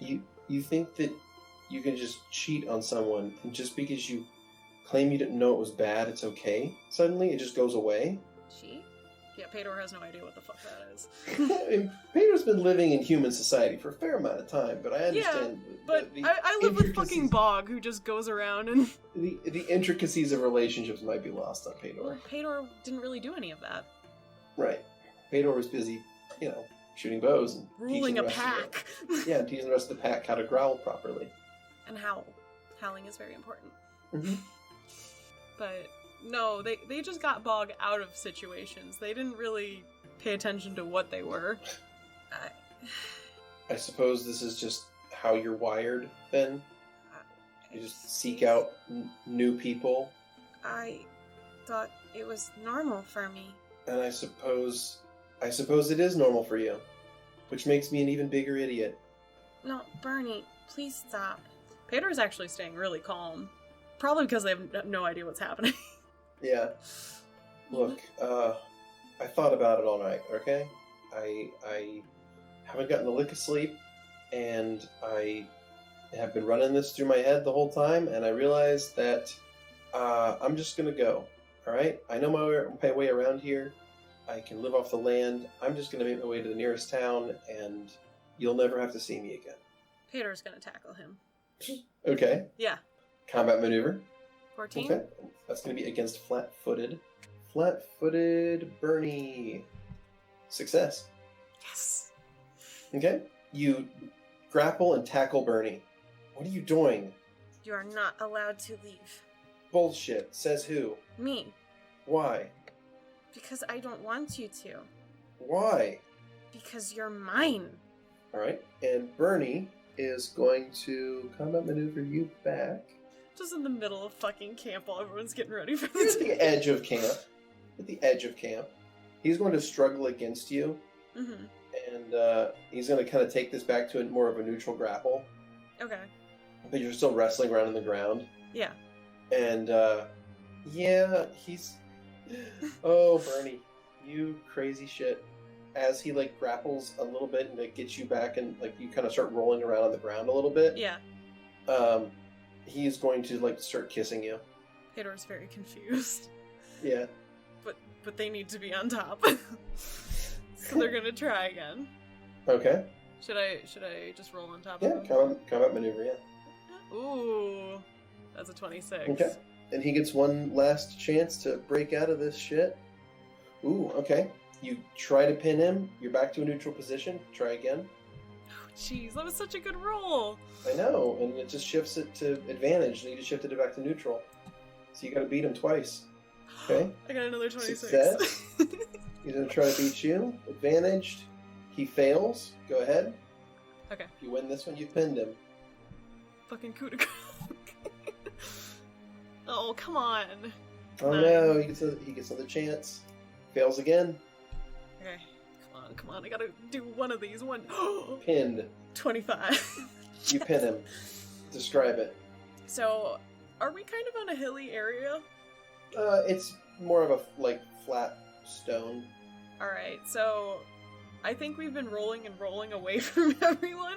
S4: You think that you can just cheat on someone, and just because you claim you didn't know it was bad, it's okay? Suddenly it just goes away?
S3: She?
S2: Yeah, Pae'dor has no idea what the fuck that is.
S4: I mean, Peter's been living in human society for a fair amount of time, but I understand.
S2: But I live with fucking Bog, who just goes around and...
S4: The intricacies of relationships might be lost on
S2: Well,
S4: Pae'dor.
S2: Pae'dor didn't really do any of that.
S4: Right. Pae'dor was busy, shooting bows and
S2: Ruling
S4: teaching
S2: a
S4: the rest of
S2: pack.
S4: and teaching the rest of the pack how to growl properly.
S2: And howl. Howling is very important.
S4: Mm-hmm.
S2: But no, they just got Bog out of situations. They didn't really pay attention to what they were.
S4: I suppose this is just how you're wired, then? You just seek out new people?
S3: I thought it was normal for me.
S4: And I suppose it is normal for you. Which makes me an even bigger idiot.
S3: No, Bernie, please stop.
S2: Pae'dor is actually staying really calm. Probably because they have no idea what's happening.
S4: Yeah. Look, I thought about it all night, okay? I haven't gotten a lick of sleep, and I have been running this through my head the whole time, and I realized that I'm just gonna go, alright? I know my way around here. I can live off the land. I'm just gonna make my way to the nearest town, and you'll never have to see me again.
S2: Pae'dor's gonna tackle him.
S4: Okay.
S2: Yeah.
S4: Combat maneuver.
S2: 14?
S4: Okay. That's gonna be against flat-footed. Flat-footed Bernie. Success.
S2: Yes.
S4: Okay. You grapple and tackle Bernie. What are you doing?
S3: You are not allowed to leave.
S4: Bullshit. Says who?
S3: Me.
S4: Why?
S3: Because I don't want you to.
S4: Why?
S3: Because you're mine.
S4: Alright. And Bernie is going to combat maneuver you back.
S2: Just in the middle of fucking camp while everyone's getting ready for
S4: You're at
S2: the
S4: the edge of camp. At the edge of camp. He's going to struggle against you.
S2: Mm-hmm.
S4: And he's going to kind of take this back to more of a neutral grapple.
S2: Okay.
S4: But you're still wrestling around in the ground.
S2: Yeah.
S4: And, yeah, he's... Oh, Bernie, you crazy shit. As he, like, grapples a little bit and, like, gets you back and, like, you kind of start rolling around on the ground a little bit.
S2: Yeah.
S4: He's going to, like, start kissing you.
S2: Pae'dor's very confused.
S4: Yeah.
S2: But they need to be on top. So they're gonna try again.
S4: Okay.
S2: Should I just roll on top
S4: Yeah,
S2: of him?
S4: combat maneuver, yeah.
S2: Ooh. That's a 26.
S4: Okay. And he gets one last chance to break out of this shit. Ooh, okay. You try to pin him. You're back to a neutral position. Try again.
S2: Oh, jeez, that was such a good roll.
S4: I know, and it just shifts it to advantage, and you just shifted it back to neutral. So you gotta beat him twice. Okay?
S2: I got another 26.
S4: Success. He's gonna try to beat you. Advantaged. He fails. Go ahead.
S2: Okay.
S4: If you win this one, you pinned him.
S2: Fucking coup de grace. Oh, come on.
S4: Oh
S2: Nine.
S4: no, he gets another chance. Fails again.
S2: Okay. Come on. I gotta do one of these. One.
S4: Pinned.
S2: 25.
S4: You pin him. Describe it.
S2: So, are we kind of on a hilly area?
S4: It's more of a, like, flat stone.
S2: Alright, so I think we've been rolling and rolling away from everyone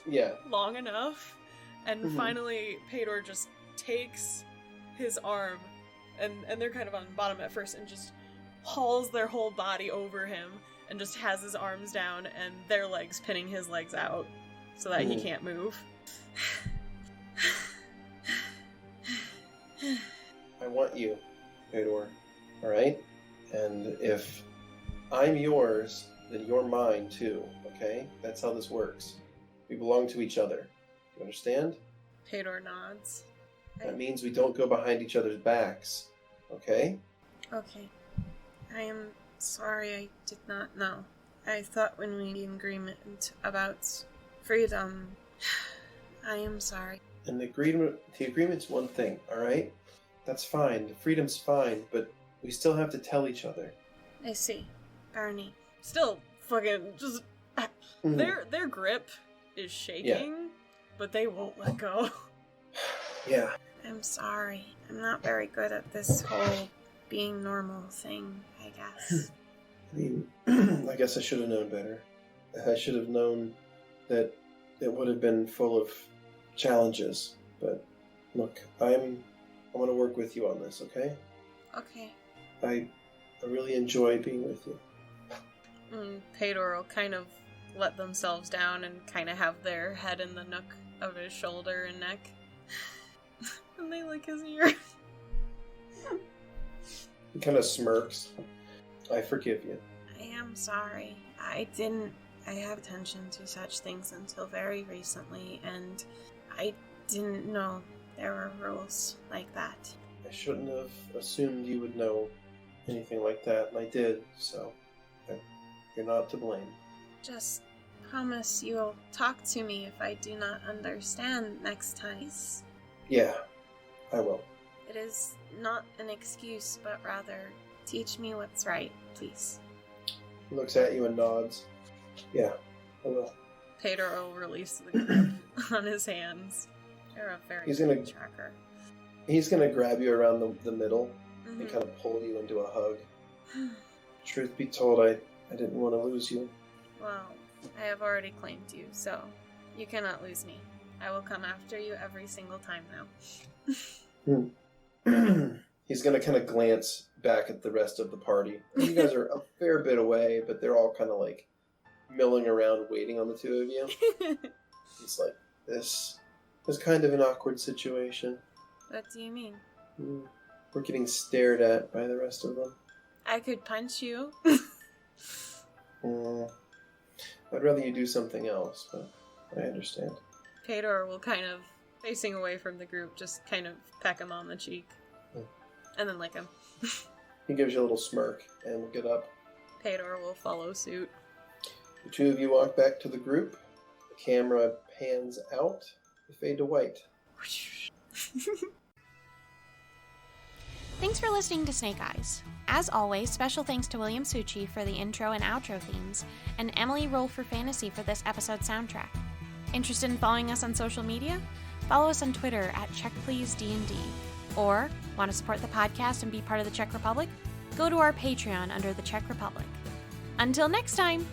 S4: Yeah.
S2: long enough. And
S4: Mhm.
S2: finally, Pae'dor just takes his arm, and they're kind of on the bottom at first, and just hauls their whole body over him, and just has his arms down, and their legs pinning his legs out, so that he
S4: Mhm.
S2: can't move.
S4: I want you, Pae'dor. Alright? And if I'm yours, then you're mine too, okay? That's how this works. We belong to each other. You understand?
S2: Pae'dor nods.
S4: That means we don't go behind each other's backs, okay?
S3: Okay. I am sorry, I did not know. I thought when we made the agreement about freedom, I am sorry.
S4: And the agreement's one thing, alright? That's fine. The freedom's fine, but we still have to tell each other.
S3: I see. Barney.
S2: Still, fucking, just...
S4: Mhm.
S2: Their grip is shaking, but they won't let go.
S4: Yeah.
S3: I'm sorry. I'm not very good at this whole being normal thing, I guess.
S4: I mean, I guess I should have known better. I should have known that it would have been full of challenges. But look, I want to work with you on this, okay?
S3: Okay.
S4: I really enjoy being with you.
S2: Pae'dor will kind of let themselves down and kind of have their head in the nook of his shoulder and neck. And they lick his ear.
S4: He kind of smirks. I forgive you.
S3: I am sorry. I didn't
S2: I have attention to such things until very recently, and I didn't know there were rules like that.
S4: I shouldn't have assumed you would know anything like that, and I did, so you're not to blame.
S2: Just promise you'll talk to me if I do not understand next time.
S4: Yeah, I will.
S2: It is not an excuse, but rather teach me what's right, please.
S4: He looks at you and nods. Yeah, I will.
S2: Pae'dor will release the grip on his hands. You're a very
S4: He's gonna-
S2: good tracker.
S4: He's going to grab you around the middle and
S2: Mhm.
S4: kind of pull you into a hug. Truth be told, I didn't want to lose you.
S2: Well, I have already claimed you, so you cannot lose me. I will come after you every single time now.
S4: He's going to kind of glance back at the rest of the party. You guys are a fair bit away, but they're all kind of like milling around waiting on the two of you. He's like, this is kind of an awkward situation.
S2: What do you mean?
S4: We're getting stared at by the rest of them.
S2: I could punch you.
S4: I'd rather you do something else, but I understand.
S2: Pae'dor will kind of, facing away from the group, just kind of peck him on the cheek. And then lick him.
S4: He gives you a little smirk and will get up.
S2: Pae'dor will follow suit.
S4: The two of you walk back to the group. The camera pans out. You fade to white.
S6: Thanks for listening to Snake Eyes. As always, special thanks to William Succi for the intro and outro themes, and Emily Roll for Fantasy for this episode soundtrack. Interested in following us on social media? Follow us on Twitter at CheckPleaseDND. Or, want to support the podcast and be part of the Czech Republic? Go to our Patreon under the Czech Republic. Until next time!